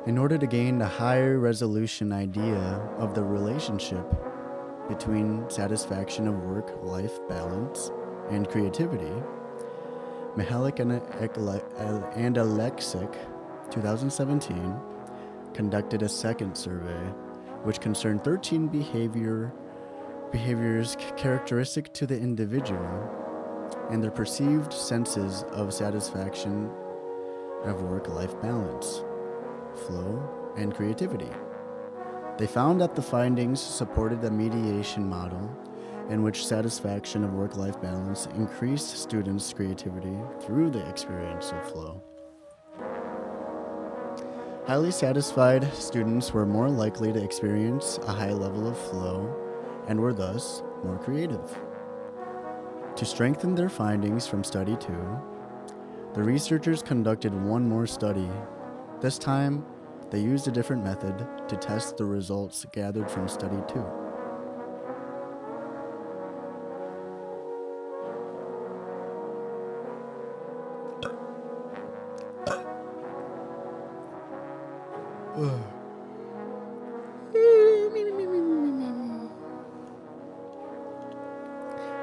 In order to gain a higher resolution idea of the relationship between satisfaction of work-life balance and creativity, Mihalik and Alexic, 2017, conducted a second survey, which concerned 13 behaviors characteristic to the individual and their perceived senses of satisfaction of work-life balance, flow, and creativity. They found that the findings supported the mediation model in which satisfaction of work-life balance increased students' creativity through the experience of flow. Highly satisfied students were more likely to experience a high level of flow and were thus more creative. To strengthen their findings from Study 2, the researchers conducted one more study. This time, they used a different method to test the results gathered from Study 2.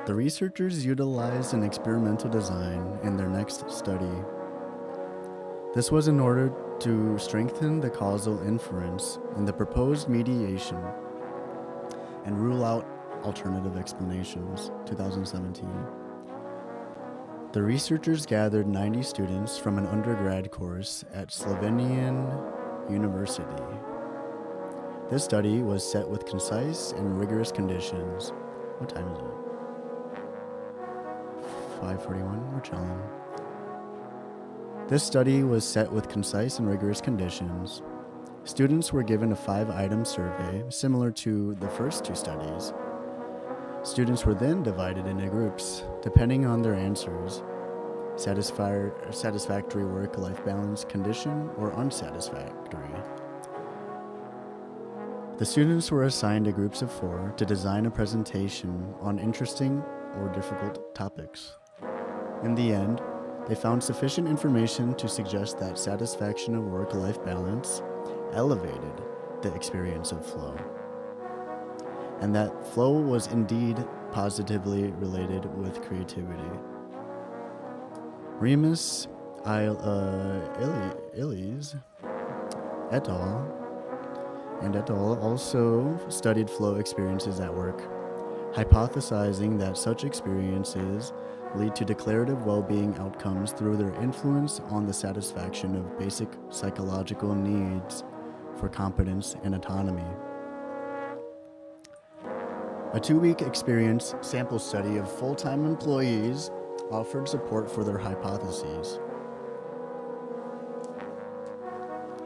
The researchers utilized an experimental design in their next study. This was in order to strengthen the causal inference in the proposed mediation and rule out alternative explanations, 2017. The researchers gathered 90 students from an undergrad course at Slovenian University. This study was set with concise and rigorous conditions. What time is it? 5:41, we're chilling. This study was set with concise and rigorous conditions. Students were given a 5-item survey similar to the first 2 studies. Students were then divided into groups depending on their answers: satisfactory work-life balance condition or unsatisfactory. The students were assigned to groups of 4 to design a presentation on interesting or difficult topics. In the end, They found sufficient information to suggest that satisfaction of work-life balance elevated the experience of flow, and that flow was indeed positively related with creativity. Remus Illies et al. Also studied flow experiences at work, hypothesizing that such experiences lead to declarative well-being outcomes through their influence on the satisfaction of basic psychological needs for competence and autonomy. A 2-week experience sample study of full-time employees offered support for their hypotheses.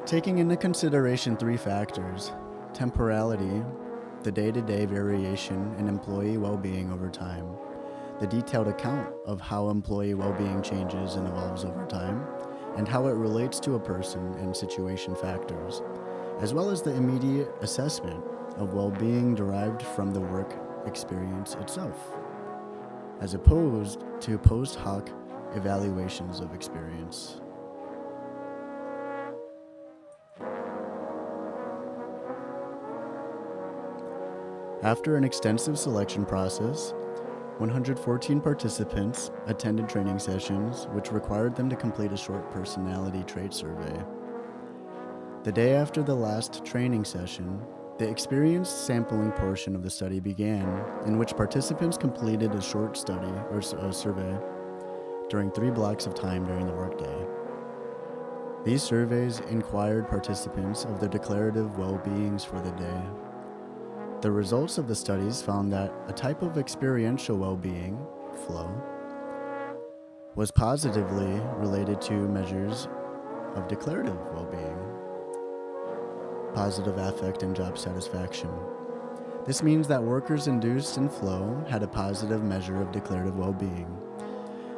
Taking into consideration 3 factors: temporality, the day-to-day variation in employee well-being over time, the detailed account of how employee well-being changes and evolves over time, and how it relates to a person and situation factors, as well as the immediate assessment of well-being derived from the work experience itself, as opposed to post hoc evaluations of experience. After an extensive selection process, 114 participants attended training sessions, which required them to complete a short personality trait survey. The day after the last training session, the experience sampling portion of the study began, in which participants completed a short study or survey during 3 blocks of time during the workday. These surveys inquired participants of their declarative well-beings for the day. The results of the studies found that a type of experiential well-being, flow, was positively related to measures of declarative well-being, positive affect and job satisfaction. This means that workers induced in flow had a positive measure of declarative well-being.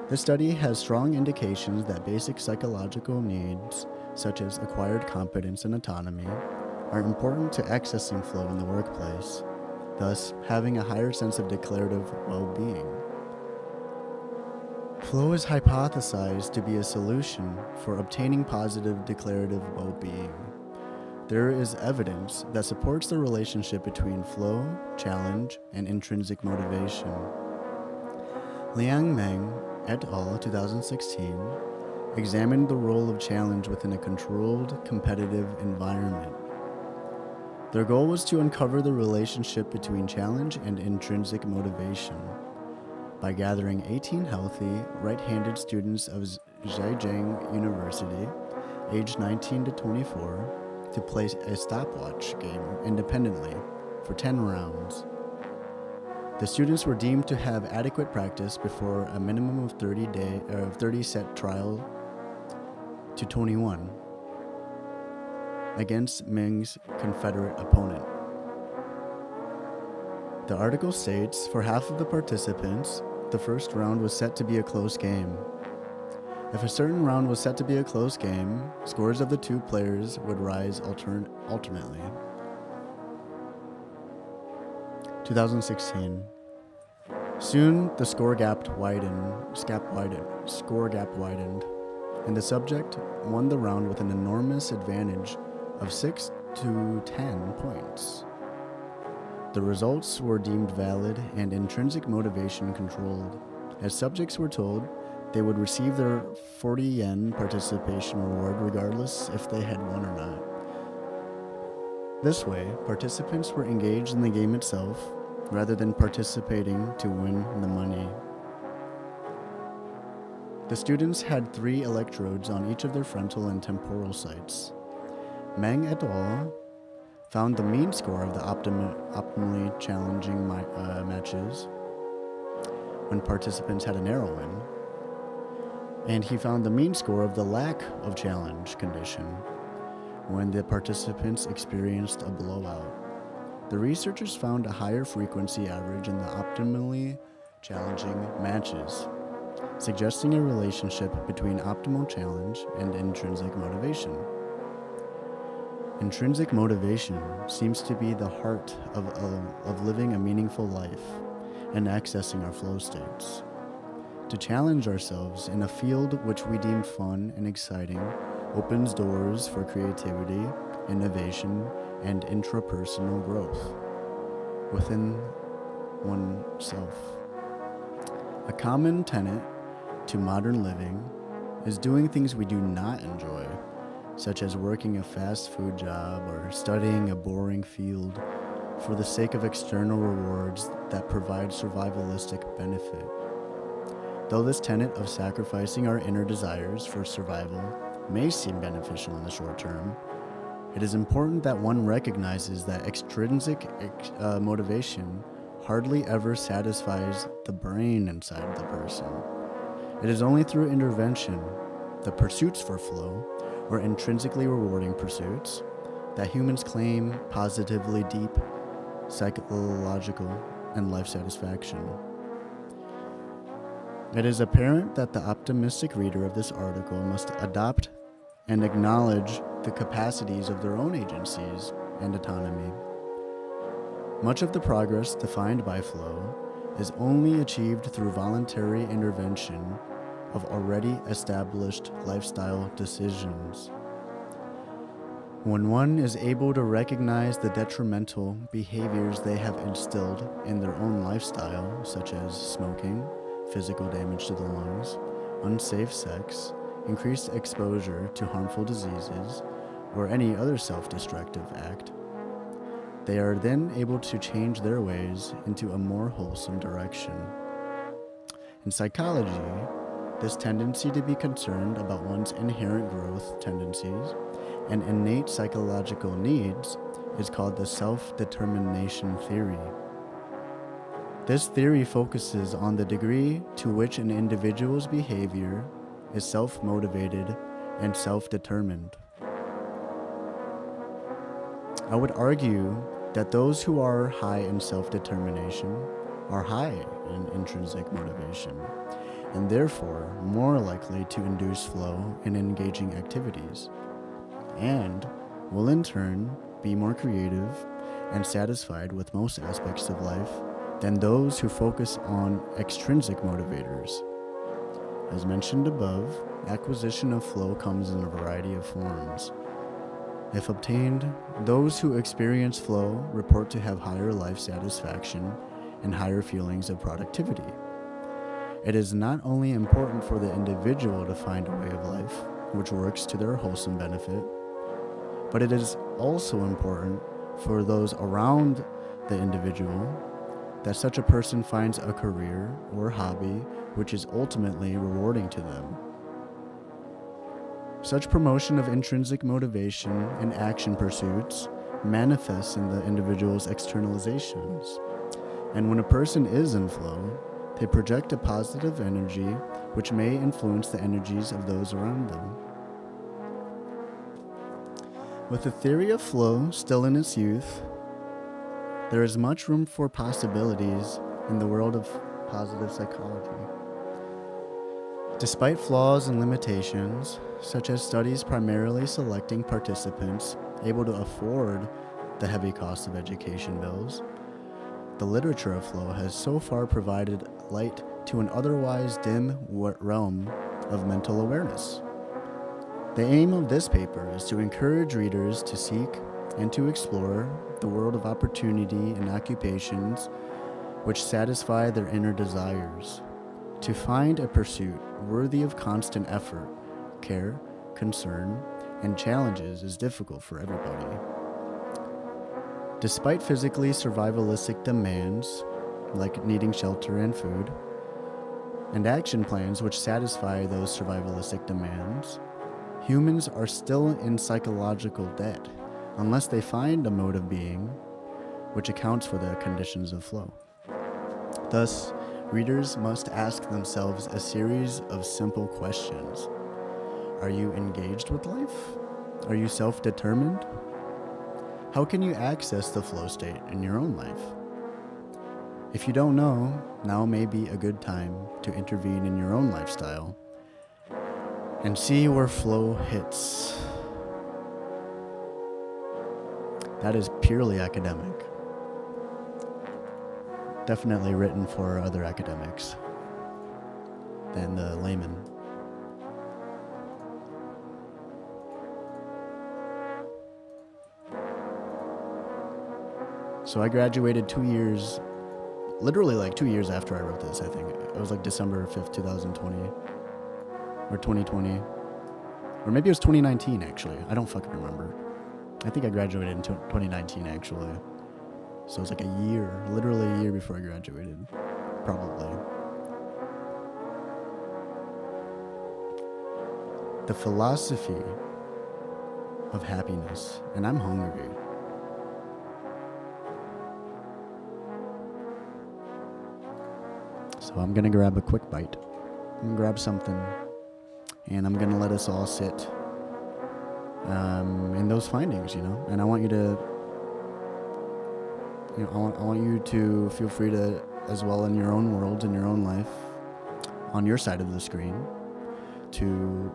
The study has strong indications that basic psychological needs, such as acquired competence and autonomy, are important to accessing flow in the workplace, thus having a higher sense of declarative well-being. Flow is hypothesized to be a solution for obtaining positive declarative well-being. There is evidence that supports the relationship between flow, challenge, and intrinsic motivation. Liang Meng et al. 2016 examined the role of challenge within a controlled, competitive environment. Their goal was to uncover the relationship between challenge and intrinsic motivation by gathering 18 healthy, right-handed students of Zhejiang University, aged 19 to 24, to play a stopwatch game independently for 10 rounds. The students were deemed to have adequate practice before a minimum of 30 set trial to 21 against Ming's Confederate opponent. The article states, for half of the participants, the first round was set to be a close game. If a certain round was set to be a close game, scores of the 2 players would rise alternately. 2016. Soon, the score gap widened, and the subject won the round with an enormous advantage of 6 to 10 points. The results were deemed valid and intrinsic motivation controlled, as subjects were told they would receive their 40 yen participation reward regardless if they had won or not. This way, participants were engaged in the game itself rather than participating to win the money. The students had 3 electrodes on each of their frontal and temporal sites. Meng et al. Found the mean score of the optimally challenging matches when participants had a narrow win, and he found the mean score of the lack of challenge condition when the participants experienced a blowout. The researchers found a higher frequency average in the optimally challenging matches, suggesting a relationship between optimal challenge and intrinsic motivation. Intrinsic motivation seems to be the heart of living a meaningful life and accessing our flow states. to challenge ourselves in a field which we deem fun and exciting opens doors for creativity, innovation, and intrapersonal growth within oneself. A common tenet to modern living is doing things we do not enjoy, such as working a fast food job or studying a boring field for the sake of external rewards that provide survivalistic benefit. Though this tenet of sacrificing our inner desires for survival may seem beneficial in the short term, it is important that one recognizes that extrinsic motivation hardly ever satisfies the brain inside the person. It is only through intervention, the pursuits for flow, or intrinsically rewarding pursuits, that humans claim positively deep psychological and life satisfaction. It is apparent that the optimistic reader of this article must adopt and acknowledge the capacities of their own agencies and autonomy. Much of the progress defined by flow is only achieved through voluntary intervention of already established lifestyle decisions. When one is able to recognize the detrimental behaviors they have instilled in their own lifestyle, such as smoking, physical damage to the lungs, unsafe sex, increased exposure to harmful diseases, or any other self-destructive act, they are then able to change their ways into a more wholesome direction. In psychology, this tendency to be concerned about one's inherent growth tendencies and innate psychological needs is called the self-determination theory. This theory focuses on the degree to which an individual's behavior is self-motivated and self-determined. I would argue that those who are high in self-determination are high in intrinsic motivation, and therefore more likely to induce flow in engaging activities, and will in turn be more creative and satisfied with most aspects of life than those who focus on extrinsic motivators. As mentioned above, acquisition of flow comes in a variety of forms. If obtained, those who experience flow report to have higher life satisfaction and higher feelings of productivity. It is not only important for the individual to find a way of life which works to their wholesome benefit, but it is also important for those around the individual that such a person finds a career or hobby which is ultimately rewarding to them. Such promotion of intrinsic motivation and action pursuits manifests in the individual's externalizations. And when a person is in flow, they project a positive energy which may influence the energies of those around them. With the theory of flow still in its youth, there is much room for possibilities in the world of positive psychology. Despite flaws and limitations, such as studies primarily selecting participants able to afford the heavy cost of education bills, the literature of flow has so far provided light to an otherwise dim realm of mental awareness. The aim of this paper is to encourage readers to seek and to explore the world of opportunity and occupations which satisfy their inner desires. To find a pursuit worthy of constant effort, care, concern, and challenges is difficult for everybody. Despite physically survivalistic demands, like needing shelter and food, and action plans which satisfy those survivalistic demands, humans are still in psychological debt unless they find a mode of being which accounts for the conditions of flow. Thus, readers must ask themselves a series of simple questions. Are you engaged with life? Are you self-determined? How can you access the flow state in your own life? If you don't know, now may be a good time to intervene in your own lifestyle and see where flow hits. That is purely academic. Definitely written for other academics. than the layman. So I graduated 2 years, literally like 2 years after I wrote this, I think. It was like December 5th, 2020, or 2020. Or maybe it was 2019, actually. I don't fucking remember. I think I graduated in 2019, actually. So it was like a year, literally a year before I graduated, probably. The philosophy of happiness, and I'm hungry. So I'm gonna grab a quick bite. I'm gonna grab something, and I'm gonna let us all sit in those findings, you know. And I want you to, I want you to feel free to, as well, in your own world, in your own life, on your side of the screen, to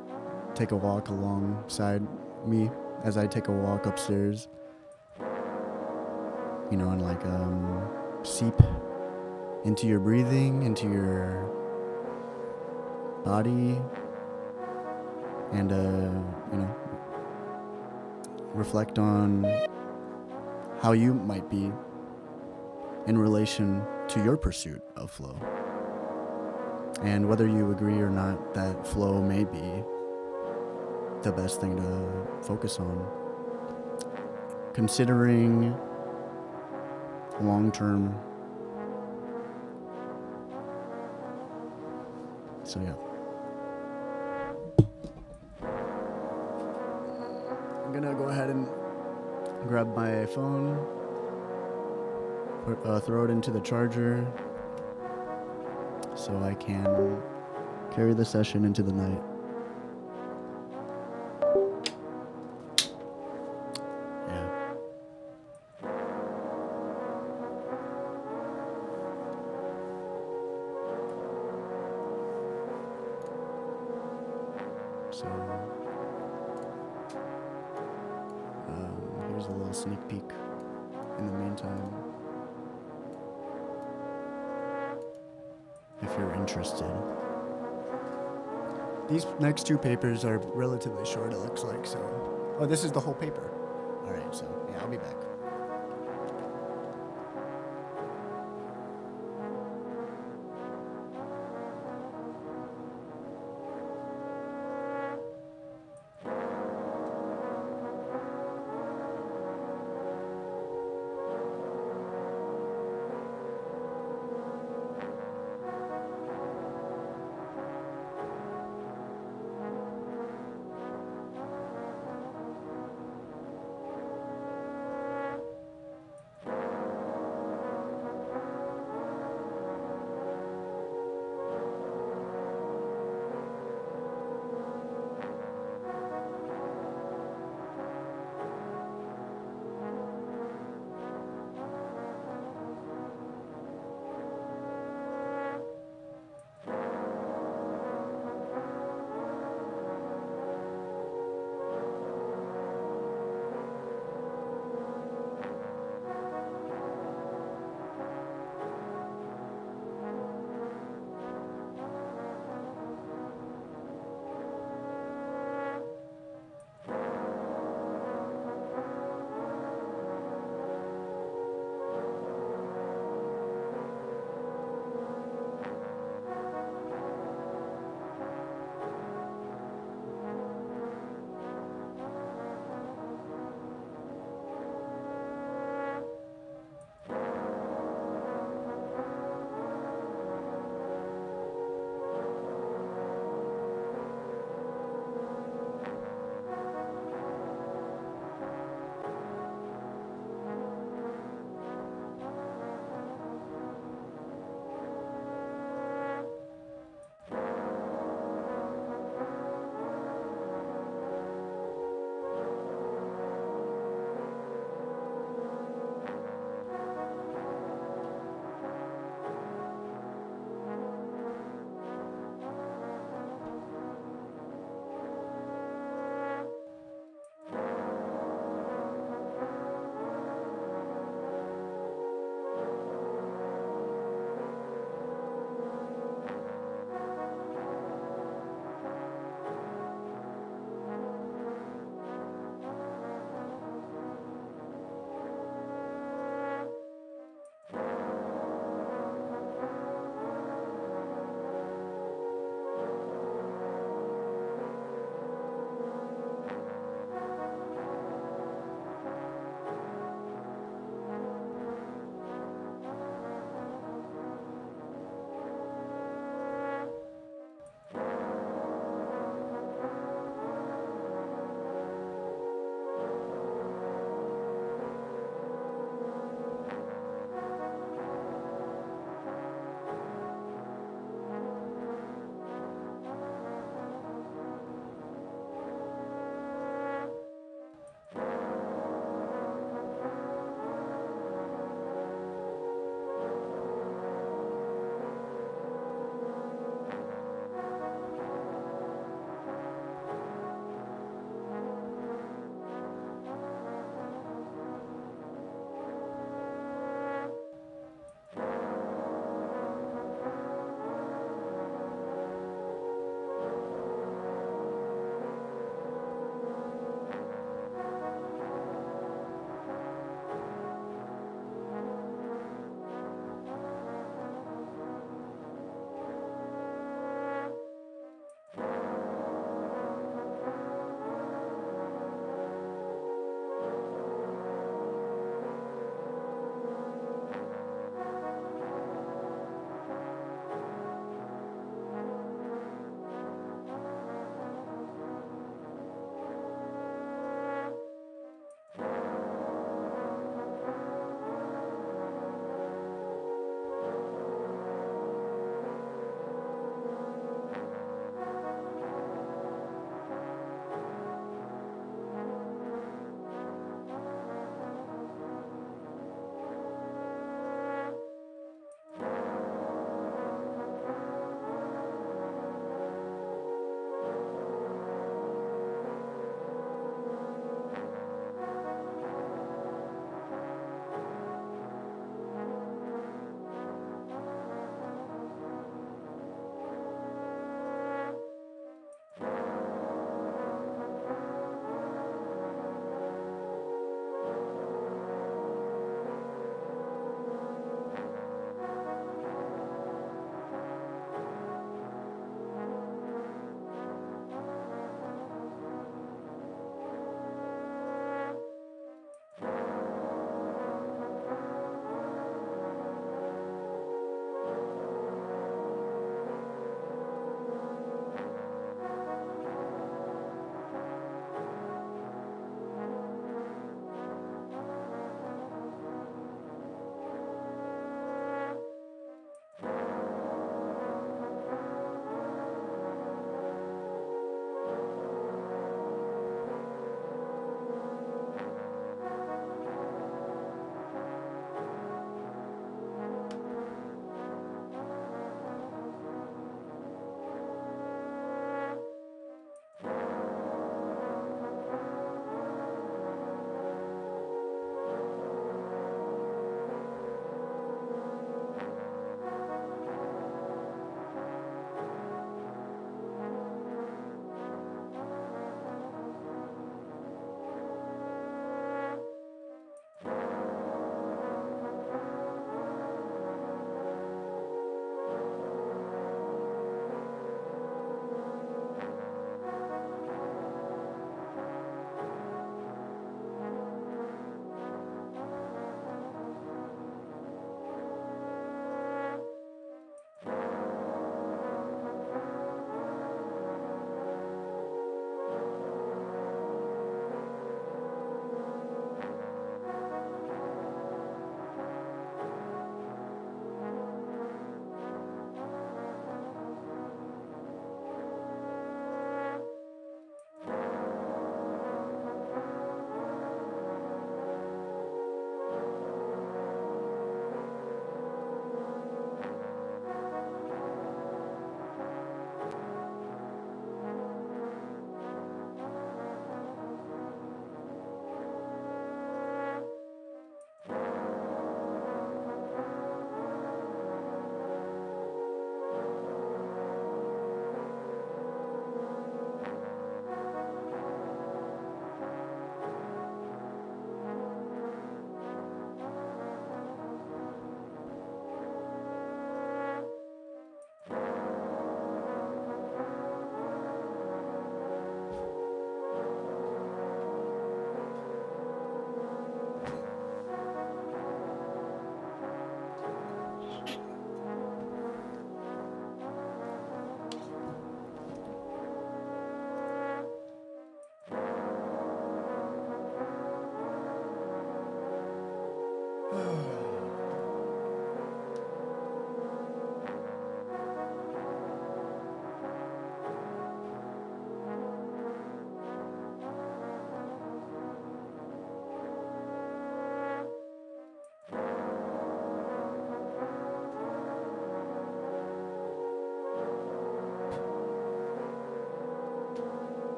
take a walk alongside me as I take a walk upstairs, and like seep into your breathing, into your body, and reflect on how you might be in relation to your pursuit of flow, and whether you agree or not that flow may be the best thing to focus on, considering long-term. So yeah, I'm gonna go ahead and grab my phone, throw it into the charger so I can carry the session into the night. Yeah. So here's a little sneak peek in the meantime, if you're interested. These next two papers are relatively short, it looks like, so... Oh, this is the whole paper. Alright, so, yeah, I'll be back.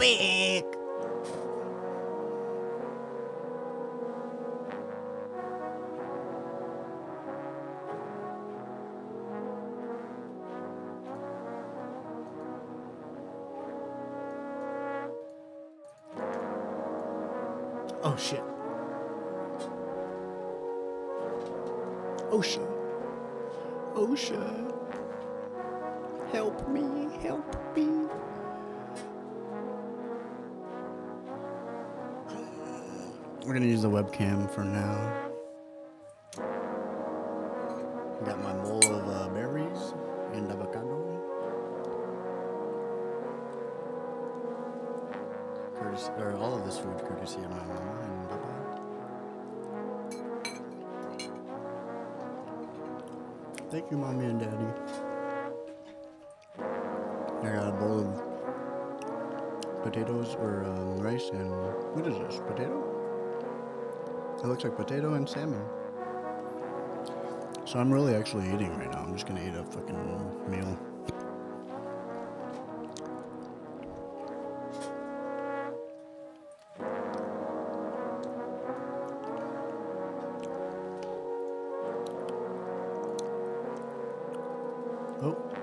topic. Oh shit. OSHA. OSHA. Help me, help me. We're gonna use the webcam for now. Got my bowl of berries and avocado. Courtesy, or all of this food courtesy of my mama and papa. Thank you, mommy and daddy. I got a bowl of potatoes or rice and what is this? Potato? It looks like potato and salmon. So I'm really actually eating right now. I'm just gonna eat a fucking meal. Oh.